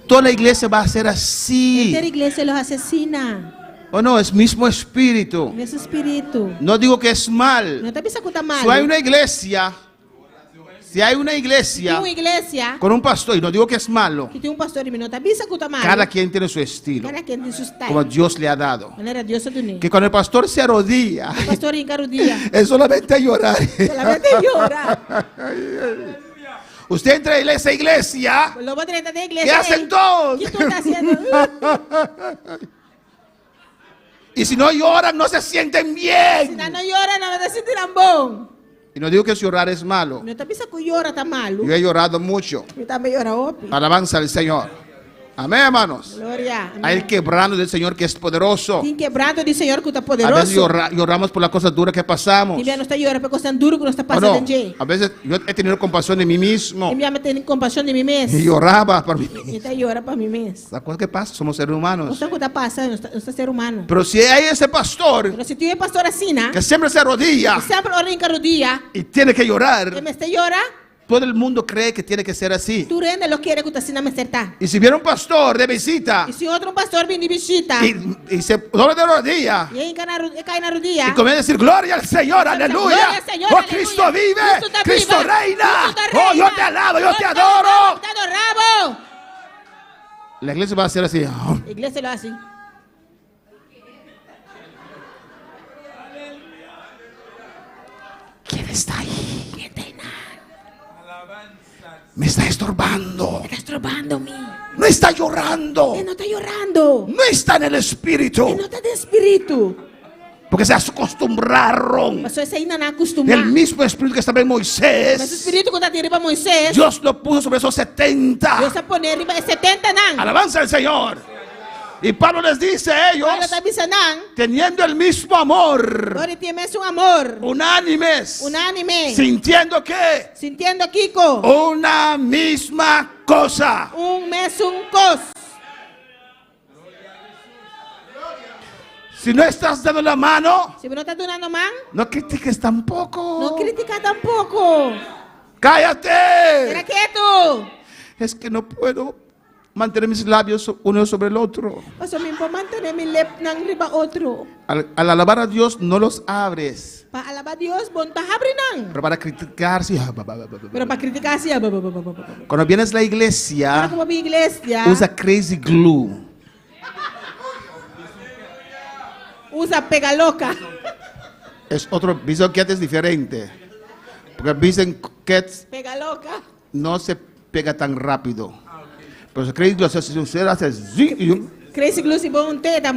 Toda la iglesia va a ser
Inteira
así.
igreja los assassina.
¿O no? Es mismo espíritu.
Nesse espírito.
No digo que es mal.
Não está pensando que está mal.
Si hay una iglesia Si hay una iglesia
Tem uma igreja
con un pastor, y no digo que es malo,
que tem um pastor e não está bisa que malo.
cada quien tiene su estilo,
Cada quem tem seu
como
style.
Dios le ha dado.
Maneira Deus do
Que cuando el pastor se arrodilla,
O pastor encara o dia.
es solamente a llorar.
Solamente llora.
Usted entra en esa iglesia,
Lobo trata da igreja.
¿qué hacen todos?
O que tu está haciendo?
Y si no lloran, no se sienten
Se
bien.
não llora, não vai se sentir bom.
Y no digo que llorar es malo.
Não está bisa que llora, tá malo.
Yo he llorado mucho.
Eu também llora, opi.
Alabanza al Señor. Amén, hermanos.
Glória.
Hay el quebrando del Señor que es poderoso.
Tem quebrado do Senhor que está
A veces
poderoso.
lloramos por las cosas duras que pasamos.
Tem não está llorando por coisas duras que nós está
¿O
passando
no?
em dia.
A veces yo he tenido compasión de mí mismo
E minha mãe tem compaixão de mim mesmo.
y lloraba por mí.
E está llorando para mim mesmo.
La cosa que pasa, somos seres
Não
humanos.
sei o que está passando, não está ser humano.
Pero si hay ese pastor
Mas se tu é pastor assim, né?
que siempre se arrodilla
Sempre orrinca o dia.
y tiene que llorar,
E me está llora.
todo el mundo cree que tiene que ser así.
Tu rende lo quiere que tu assim não me acertar.
Y si viene un pastor de visita
E se outro pastor vem de visita.
y se doble de rodilla
E aí cai na rodilla.
y comienza a decir gloria al Señor, aleluya.
Gloria al Señor,
Oh,
aleluya.
Cristo vive,
Cristo está
Cristo
viva.
reina.
Cristo está
Oh, yo
reina.
te alabo, yo te
Te
adoro.
adoramos.
La iglesia va a ser así.
A igreja lo assim.
¿Quién está ahí?
Quem tem nada?
Me está estorbando.
Está estrobando-me.
No está llorando.
Ele não está chorando.
No está en el
Ele
espíritu.
não está de espírito.
Porque se acostumbraron.
Mas você ainda não acostumar.
El mismo espíritu que estaba en
Mas o
Moisés,
espírito que está tirando para Moisés.
Dios lo puso sobre esos 70.
Deus está pondo riba 70 não.
Alabanza al Señor. Y Pablo les dice a ellos,
Agora está avisando.
teniendo el mismo amor,
Agora tem mais amor.
unánimes,
Unánime.
sintiendo que
Sintiendo Kiko.
una misma cosa.
Mesmo coisa.
Si no estás dando la mano,
Se não está dando mão,
no critiques tampoco.
não critica tampoco.
Cállate.
Era quieto.
Es que no puedo mantener mis labios uno sobre el otro.
Mas eu me vou manter meu lep nang riba outro.
Al alabar a Dios no los abres,
Para alabar Deus, bom tá abre nang.
pero para criticar, sí.
Pero para criticar assim,
Cuando vienes a la iglesia,
como a igreja,
usa crazy glue.
usa pega louca.
Es otro, Vision Cat es diferente. Porque Vision Cat
Pega louca.
no se pega tan rápido. Pero si crazy glue, si usted hace zing,
Crazy glue se bom teta.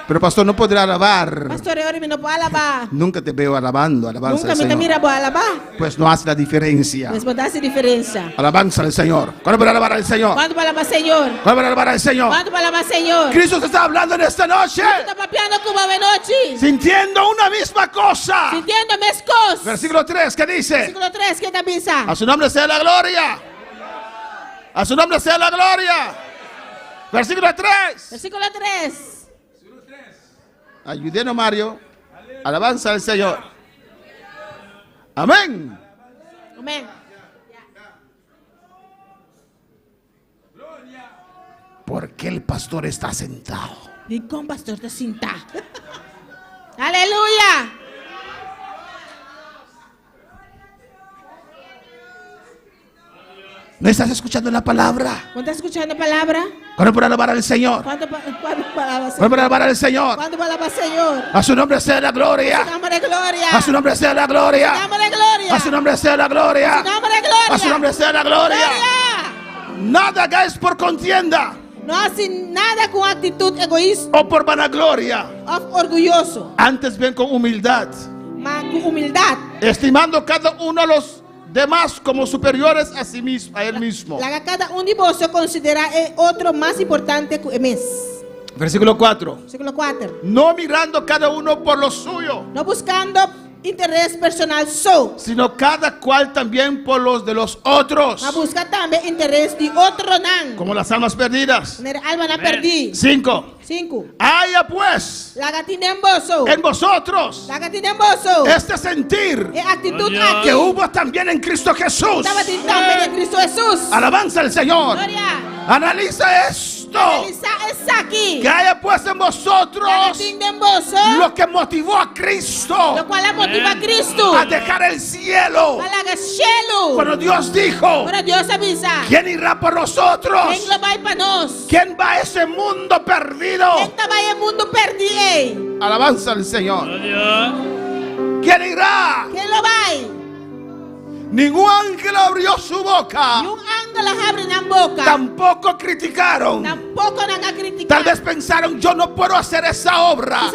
pero pastor no podrá alabar.
Pastor, eu não pode alabar.
Nunca te veo alabando, alabanza
Nunca
al
me
Señor.
mira para alabar.
Pues no hace la diferencia.
Mas pode dar diferença.
Alabanza al Señor. ¿Cuándo para alabar al Señor?
Quando para alabar Senhor?
¿Cuándo para alabar al Señor?
Quando para alabar Senhor?
Cristo te está hablando en esta noche,
Tu está papiando com uma noite.
sintiendo una misma cosa.
Sintiendo mes cos.
Versículo 3, ¿qué dice?
Versículo 3, que está pensando?
A su nombre sea la gloria. A su nombre sea la gloria. Versículo 3.
Versículo 3.
Ayúdenos, Mario. Alabanza al Señor. Amén.
Amém.
Porque el pastor está sentado.
E com pastor está sentado. Aleluia.
¿No estás escuchando la palabra?
Quando está escutando a palavra?
¿Cuándo para alabar al Señor?
Quando para alabar
¿Cuándo para alabar al Señor?
Quando para alabar Senhor?
A su nombre sea la gloria.
Nome de glória.
A su nombre sea la gloria.
Nome de glória.
A su nombre sea la gloria.
Nome de glória.
A su nombre sea la gloria.
Glória.
Nada hagáis por contienda
Não hace nada com atitude egoísta
o por vanagloria.
ou orgulhoso,
Antes bien con humildad,
mas com humildade.
estimando cada uno a los demás como superiores a sí mismo, a él mismo.
Laga cada de vós considera o outro mais importante que mes.
Versículo 4.
Versículo 4.
No mirando cada uno por lo suyo,
Não buscando interesse personal só,
sino cada cual también por los de los otros,
mas busca também interesse de outro não.
como las almas perdidas.
Ner alma na perdi.
5.
5.
Haya pues
Laga tinemboso.
en vosotros
Laga tinemboso.
este sentir
É atitude
que
aqui.
hubo también en Cristo Jesús.
Estava também em Cristo Jesus.
Alabanza al Señor.
Glória.
Analiza esto. Cristo que haya puesto en vosotros lo que motivó a Cristo a dejar el cielo. Cuando Dios dijo, ¿quién irá por nosotros? ¿Quién va a ese mundo perdido? Alabanza al Señor. ¿Quién irá? Ningún ángel abrió su boca. Tampoco criticaron. Tal vez pensaron, yo no puedo hacer esa obra.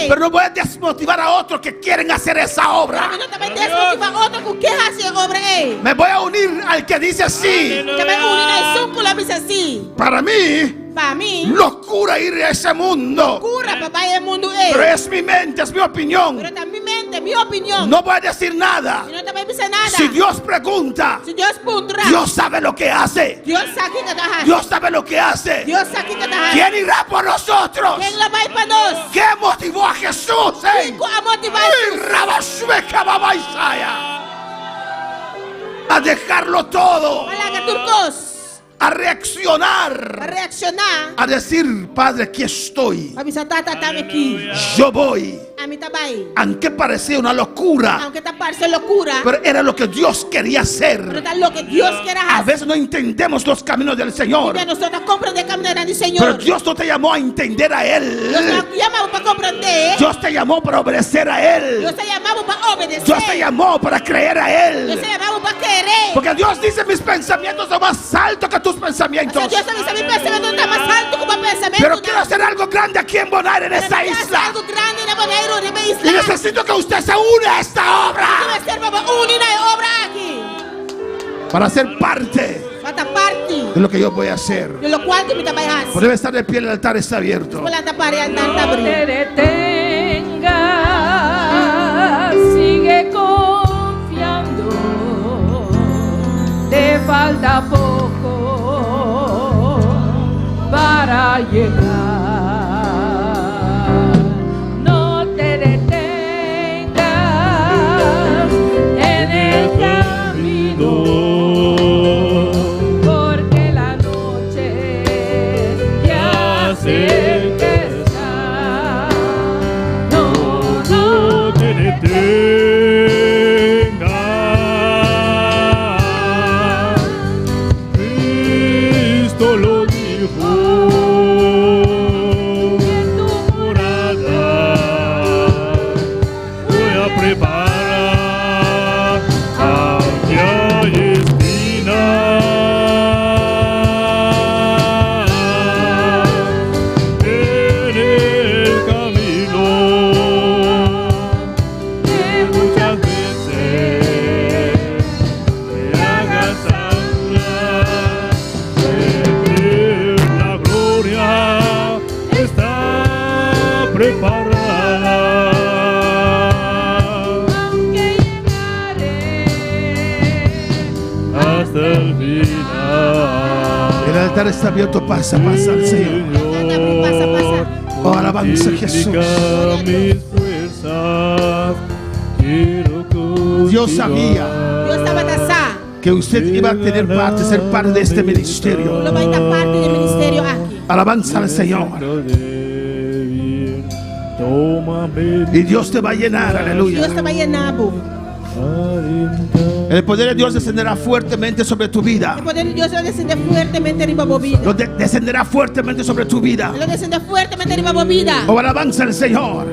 Pero no voy a desmotivar a otros que quieren hacer esa obra. Me voy a unir al que dice así. Para mí, locura ir a ese mundo. Pero es mi mente, es mi opinión. No voy a decir nada. Si Dios pregunta, Dios sabe lo que hace. Dios sabe lo que hace. ¿Quién irá por nosotros? ¿Qué motivó a Jesús? A dejarlo todo. A reaccionar. A decir, Padre, aquí estoy. Yo voy. Aunque parecía una locura, pero era lo que Dios quería hacer. A veces no entendemos los caminos del Señor, pero Dios no te llamó a entender a Él. Dios te llamó para obedecer a Él. Dios te llamó para creer a Él. Porque Dios dice, mis pensamientos son más altos que tus pensamientos. Pero quiero hacer algo grande aquí en Bonaire, en esta isla. Y necesito que usted se une a esta obra para ser parte de lo que yo voy a hacer. Pues debe estar de pie, el altar está abierto.
No te detengas, sigue confiando. Te falta poco para llegar.
El altar está abierto, pasa al Señor. Oh, alabanza a Jesús. Dios sabía que usted iba a tener parte, ser parte de este ministerio. Alabanza al Señor. Y Dios te va a llenar, aleluya. El poder de Dios descenderá fuertemente sobre tu vida.
El poder de Dios descenderá fuertemente arriba de vida.
Descenderá fuertemente sobre tu vida.
Lo descenderá fuertemente arriba de vida.
Oh, alabanza al Señor.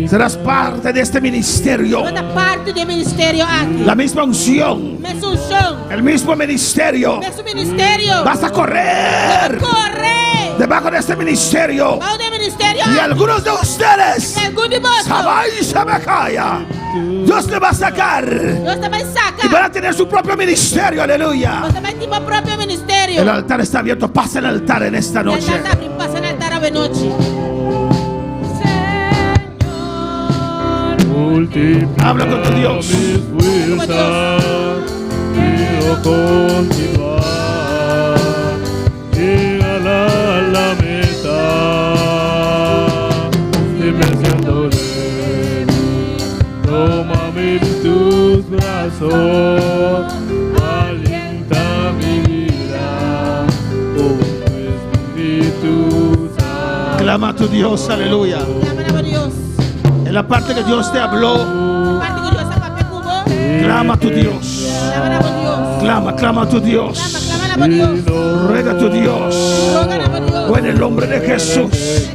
Serás parte de este ministerio.
Parte del ministerio aquí.
La misma unción. El mismo ministerio. Vas a correr. Debajo de este ministerio. Y algunos de ustedes, Dios le va a sacar. Y van a tener su propio ministerio, aleluya. El altar está abierto. Pasa el altar en esta noche. Habla con tu Dios.
Quiero continuar. Llegar a la meta, dependiéndole. Tómame en tus brazos, alienta mi vida.
Dios, aleluya.
Clama nama Dios.
En la parte que Dios te habló,
Parte que Dios apa pe kubo.
clama a tu Dios.
Clama nama Dios.
Clama a tu Dios.
Clama nama Dios.
Ruega a tu Dios.
Roga nama Dios.
O en el nombre de Jesús.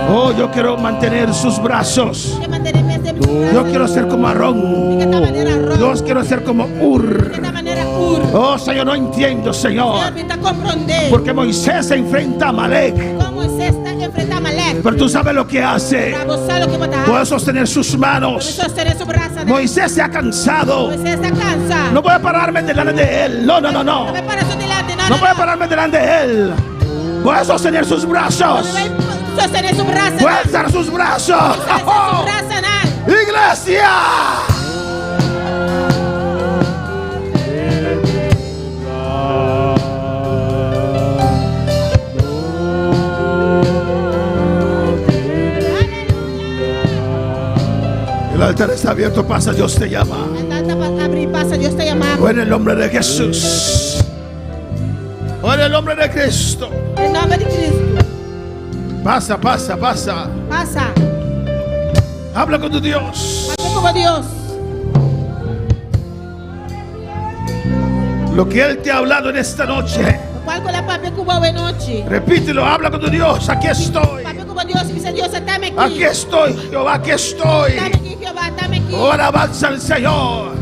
Oh, yo quiero mantener sus brazos.
Que mantenerme sempre su
Yo
brazo.
quiero ser como Aarón.
De esta manera Ron.
Yo quiero ser como Ur.
De esta manera Ur.
Oh, Señor, no entiendo, Señor.
Señor, me está comprender.
Porque Moisés se enfrenta a Amalek.
Como Moisés está enfrentando a Malek.
Pero tú sabes lo que hace.
Para vos saber lo que matar.
Puede sostener sus
Puede
manos.
sostener su brazo.
Moisés se ha cansado.
Moisés está cansado.
No voy a pararme delante de él. No.
No me para su delante.
No voy a pararme delante de él. Voy a sostener sus brazos.
Voy a sostener su brazo.
Voy a alzar sus brazos.
Su brazo, ¿no?
Iglesia. El altar está abierto, pasa, Dios te llama.
Abrir pasa, Dios te llama.
O en el nombre de Jesús. O en el nombre de Cristo.
En nombre de Cristo.
Pasa.
Pasa.
Habla con tu Dios.
Habla como Dios.
Lo que Él te ha hablado en esta noche.
¿Cuál con la papi cuba de noche?
Repítelo, habla con tu Dios. Aquí estoy.
Papi cuba Dios, dice Dios, dame aquí.
Aquí estoy, Jehová, aquí estoy.
Dame aquí, Jehová, dame aquí.
Oh, alabanza al Señor.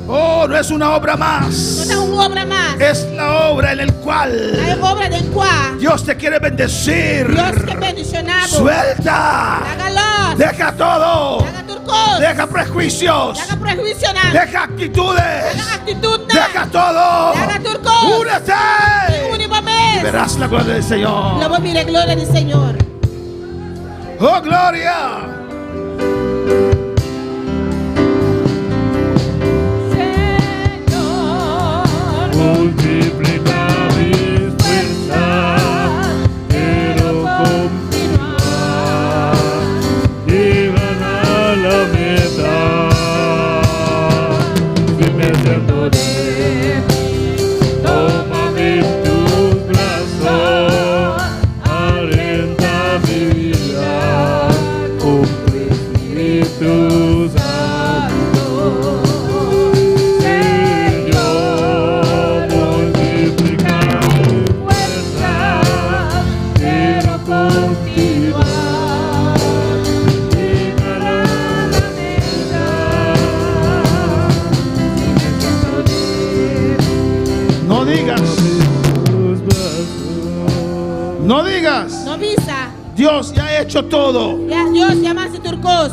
Oh, no es una obra más.
No es una obra más.
Es la obra en el cual
La obra del cual
Dios te quiere bendecir.
Dios te bendicionado.
Suelta.
Hágalo.
Deja todo.
Haga turcos.
Deja prejuicios.
Haga prejuicio.
Deja actitudes.
Haga actitud.
Deja todo.
Haga turcos.
Únete.
Únicamente.
Y verás la gloria del Señor.
Luego mire gloria del Señor.
Oh, gloria.
Multiplica mis fuerzas, quiero continuar, llegar a la meta, si me siento débil, tómame en tus brazos, alienta mi vida, con tu Espíritu Santo.
No digas.
No visa.
Dios ya ha hecho todo.
Ya, Dios llama a turcos.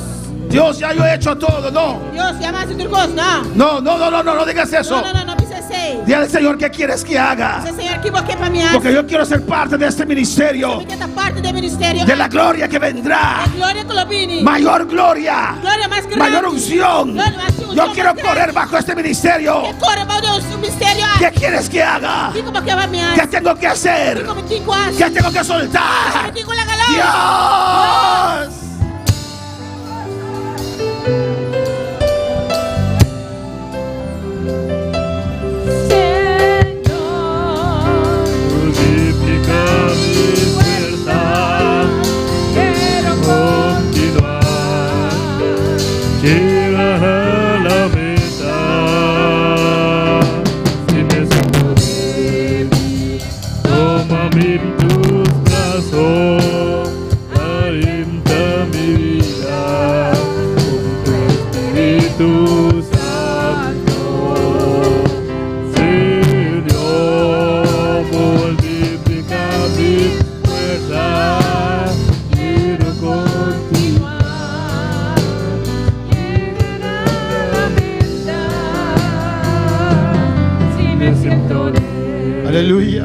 Dios ya yo he hecho todo. No.
Dios llama a turcos. No.
No digas eso.
No visa ese.
Dile al Señor qué quieres que haga.
Dice Señor, ¿qué vos qué para mí haces?
Porque yo quiero ser parte de este ministerio.
Esta parte del ministerio.
De la gloria que vendrá.
La gloria que lo vine.
Mayor gloria.
Gloria más grande.
Mayor unción.
Gloria más unción
Yo quiero
más
correr
grande.
bajo este ministerio.
Que corre bajo su misterio.
¿Qué quieres que haga?
¿Qué como que va a mí
¿Qué tengo que hacer? ¿Qué tengo que soltar? Dios.
Multiplica mis fuerzas, quiero continuar, llegar a la meta, si me siento débil, tómame en tus brazos, alienta mi vida, con tu Espíritu Santo.
Aleluya.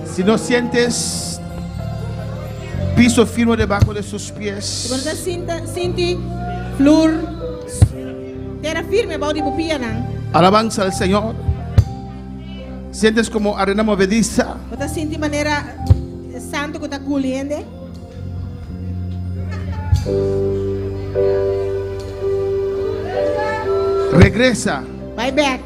Si no sientes piso firme debajo de sus pies,
Você sente flor terra firme bajo de pupia nan.
alabanza al Señor. Sientes como arena movediza.
Você sente maneira santo que está colhendo.
Regresa
Vai back.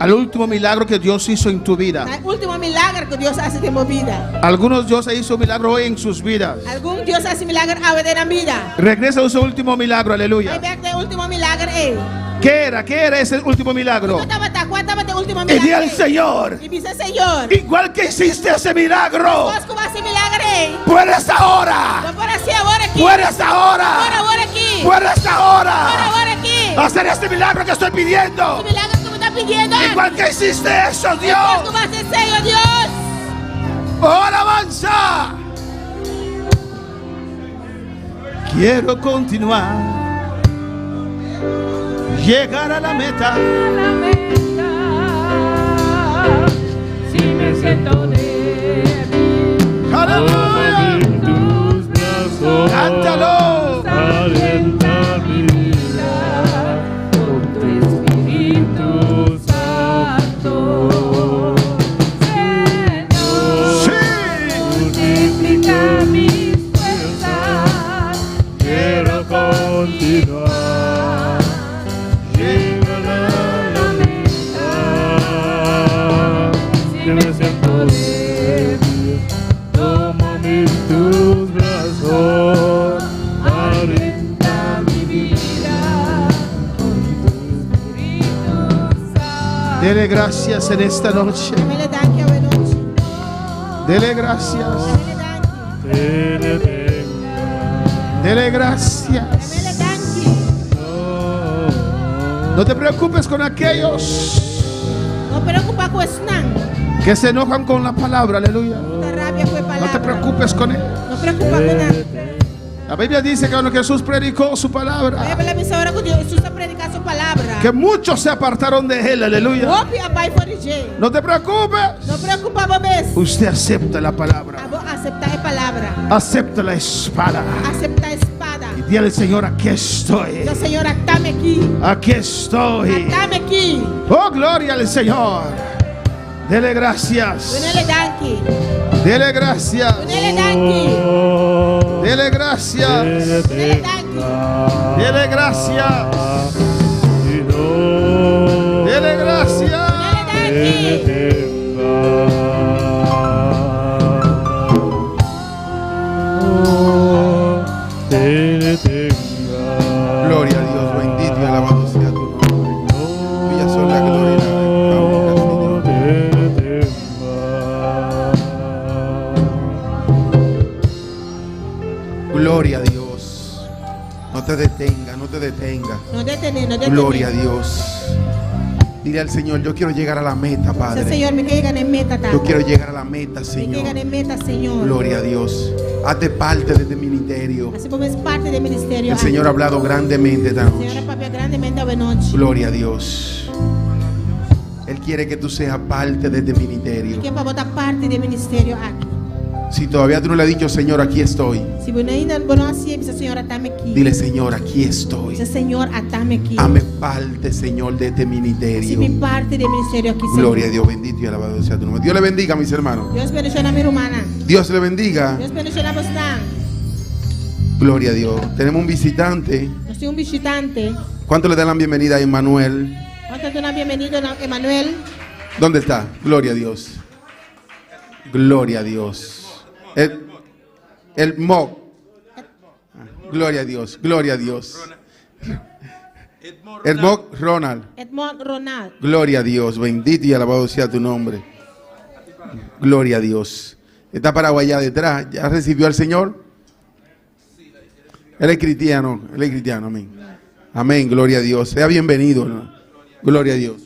al último milagro que Dios hizo en tu vida.
El último milagro que Dios hace en mi vida.
Algunos Dios hizo milagro hoy en sus vidas.
Algún Dios hace milagro ahora en la vida.
Regresa a su último milagro,
Ay,
aleluya.
ve que el último milagro es.
¿Qué era ese último milagro?
¿Cuánto el último
Y
milagro?
di al Señor,
Y dice Señor.
igual que hiciste ese milagro,
Vos como hace milagro.
puedes ahora,
No puedo hacer ahora aquí.
puedes ahora,
Ahora aquí.
puedes ahora
Ahora aquí.
hacer este milagro que estoy pidiendo.
El milagro que me está pidiendo.
Igual que hiciste eso,
Vos
Dios.
como hace Señor Dios.
¡Oh, alabanza! Quiero continuar, llegar a la meta.
Si me siento débil,
¡Aleluya!
En tus brazos,
¡Cántalo!
alienta mi vida
con tu Espíritu Santo, Señor,
¡Sí!
multiplica mis fuerzas.
quiero continuar, llegar a la meta. Si me siento débil, tómame en tus brazos, alienta mi vida con tu Espíritu Santo.
Dele gracias en esta noche.
Me le dan que a noche.
Dele gracias.
Me le dan que.
Te detenga.
Dele gracias.
Me le dan que.
No te preocupes con aquellos
No preocupa con Snan.
que se enojan con la palabra. Aleluya.
No te rabia con palabra.
No te preocupes con él.
No preocupa con nada.
La Biblia dice que cuando Jesús predicó su palabra,
Voy a misa ahora con Dios. Jesús predica su palabra.
que muchos se apartaron de él. Aleluya.
Hope a pai for DJ.
No te preocupes.
No preocupa vos mesmo.
Usted acepta la palabra.
Aceptar a palabra.
Acepta la espada.
Aceptar a espada.
Y dile al Señor, aquí estoy.
Dios, Señor, atame aquí.
Aquí estoy.
Atame aquí.
Oh, gloria al Señor. Dele gracias.
Venele danki.
Dele gracias.
Venele danki.
Dele gracias.
Venele danki.
Dele gracias. Dele gracias.
Venele danki.
Gloria a Dios, bendito y alabado sea tu nombre. Tuya son la gloria y la honra, Señor. Gloria a Dios. No te detenga, no te detenga.
No detener, no detener.
Gloria a Dios. Dile al Señor, yo quiero llegar a la meta,
Dice,
Padre.
Señor, me caigan en meta,
Yo quiero llegar a la meta,
Me
Señor.
caigan en meta, Señor.
Gloria a Dios. Hazte parte de este ministerio.
Así como es parte del ministerio.
El Señor ha hablado grandemente esta
El
noche.
Señor papia grandemente a noche.
Gloria a Dios. Él quiere que tú seas parte de este ministerio.
Que para botar parte del ministerio aquí.
Si todavía tú no le has dicho, Señor, aquí estoy.
Si bueno ainda no así, dice, Señor, atame aquí.
Dile, Señor, aquí estoy.
Dice, Señor, atame aquí.
Hazme parte, Señor, de este
Si
ministerio.
mi parte del ministerio aquí, Señor.
Gloria a Dios, bendito y alabado sea tu nombre. Dios le bendiga, mis hermanos.
Dios bendiga a mi hermana.
Dios le bendiga.
Dios bendiga a vos.
Gloria a Dios. Tenemos un visitante.
Yo soy un visitante.
¿Cuánto le dan la bienvenida a Emmanuel?
¿Cuánto te una bienvenido a Emanuel?
¿Dónde está? Gloria a Dios. Gloria a Dios. El Mo. Gloria a Dios. Gloria a Dios. El Mo Ronald.
Edmond Ronald.
Gloria a Dios. Bendito y alabado sea tu nombre. Gloria a Dios. Está parado allá detrás. ¿Ya recibió al Señor? Él es cristiano. Él es cristiano. Amén. Amén. Gloria a Dios. Sea bienvenido, ¿no? Gloria a Dios.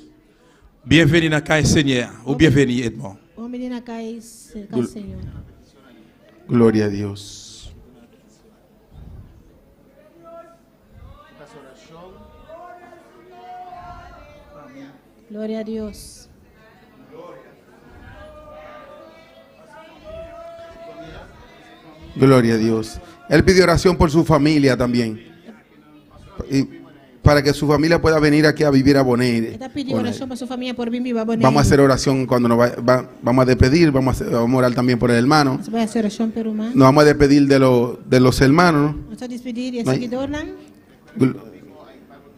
Bienvenue dans le Seigneur. Ou bienvenue, Edmond.
O menino acá es el Señor.
Gloria a Dios.
Gloria a Dios.
Gloria a Dios. Él pidió oración por su familia también. Y para que su familia pueda venir aquí a vivir a Bonaire.
Está pidiendo oración para su familia por bien viva Bonaire.
Vamos a hacer oración cuando vamos a despedir. Vamos a orar también por el hermano.
Se va a hacer oración por humano.
Nos vamos a despedir de los hermanos, ¿no?
Vamos a despedir y
No hay-
seguidor.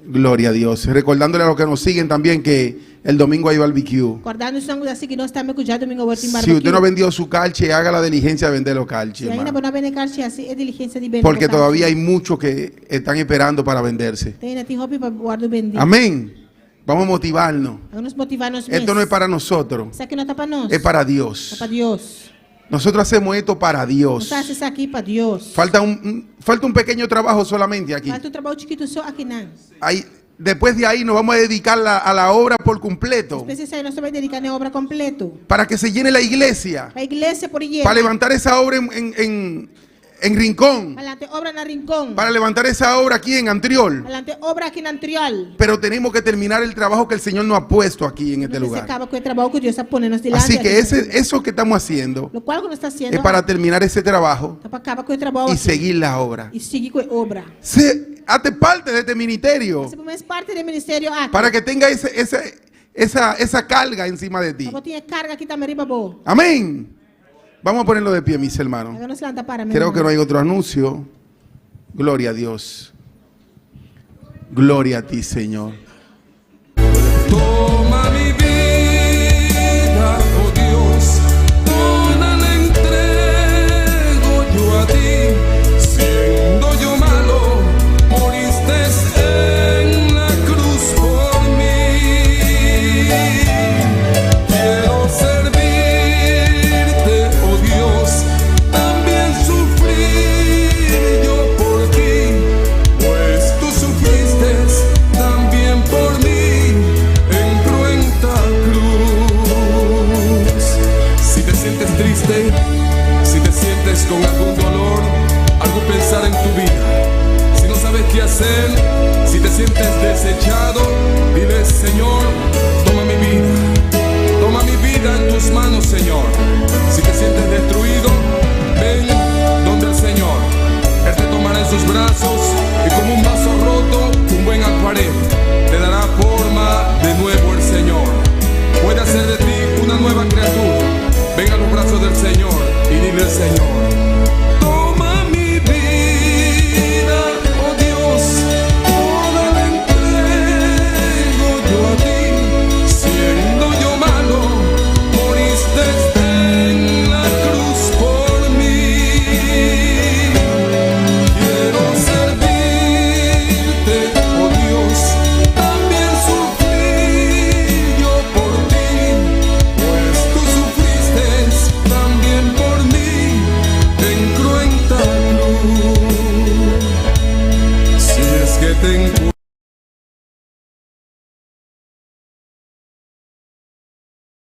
Gloria a Dios. Recordándole a los que nos siguen también que
El domingo hay barbecue.
Acordar no sangue assim que nós estamos com já domingo volta em
Si
barbecue.
usted no vendió su calche, haga la diligencia de vender los
Se
calches,
ainda
hermano.
não vender calche assim, é diligência de vender.
Porque todavía hay muchos que están esperando para venderse.
Tem ainda tem roupa para guardar vender.
Amén. Vamos a motivarnos.
Vamos motivar nós
Esto no es para nosotros,
Isso aqui não tá para nós.
es para
É
Dios.
para Deus.
Nosotros hacemos esto para Dios.
Nós fazemos isso aqui para Deus.
Falta un pequeño trabajo solamente aquí.
Falta um trabalho chiquito só aqui não.
Después de ahí nos vamos a dedicar a la obra por completo.
Depois disso aí nós vamos dedicar a obra completa.
Para que se llene la iglesia.
Para a igreja por igreja.
Para levantar esa obra en Rincón.
Para adelante obra na Rincón.
Para levantar esa obra aquí en Antriol.
Para adelante obra aqui na Antriol.
Pero tenemos que terminar el trabajo que el Señor nos ha puesto aquí en este
Se
lugar.
acaba com o trabalho que Deus está pondo nos delante.
Así que eso que estamos haciendo
Lo cual que nós está haciendo
es para terminar ese trabajo
para acabar com o trabalho
y seguir la obra.
e seguir com a obra.
Hazte parte de este ministerio
Você faz parte do ministério aqui.
para que tenga esa carga encima de ti.
Para ter carga aqui também riba boa.
Amén. Vamos a ponerlo de pie, mis hermanos.
Agora nos levanta para mim.
Creo que no hay otro anuncio. Gloria a Dios. Gloria a ti, Señor.
Toma mi vida, oh Dios, toda la entrego yo a ti. Siendo yo malo, moriste en la cruz por mí. Quiero servirte, oh Dios, también sufrir yo por ti, pues tú sufriste también por mí en cruenta cruz. Si te sientes triste, si te sientes con algún dolor, algo pensar en tu vida, si no sabes qué hacer, si te sientes desechado, dile: Señor, toma mi vida en tus manos, Señor. Si te sientes destruido, ven donde el Señor. Él te tomará en sus brazos y como un vaso roto, un buen alfarero, te dará forma de nuevo el Señor. Puede hacer de ti una nueva criatura. Ven a los brazos del Señor y dile al Señor: toma mi vida, oh Dios, toda la entrego yo a ti. Siendo yo malo, moriste en la cruz por mí. Quiero servirte, oh Dios, también sufrir yo por ti, pues tú sufriste también por mí en cruenta cruz. Si es que te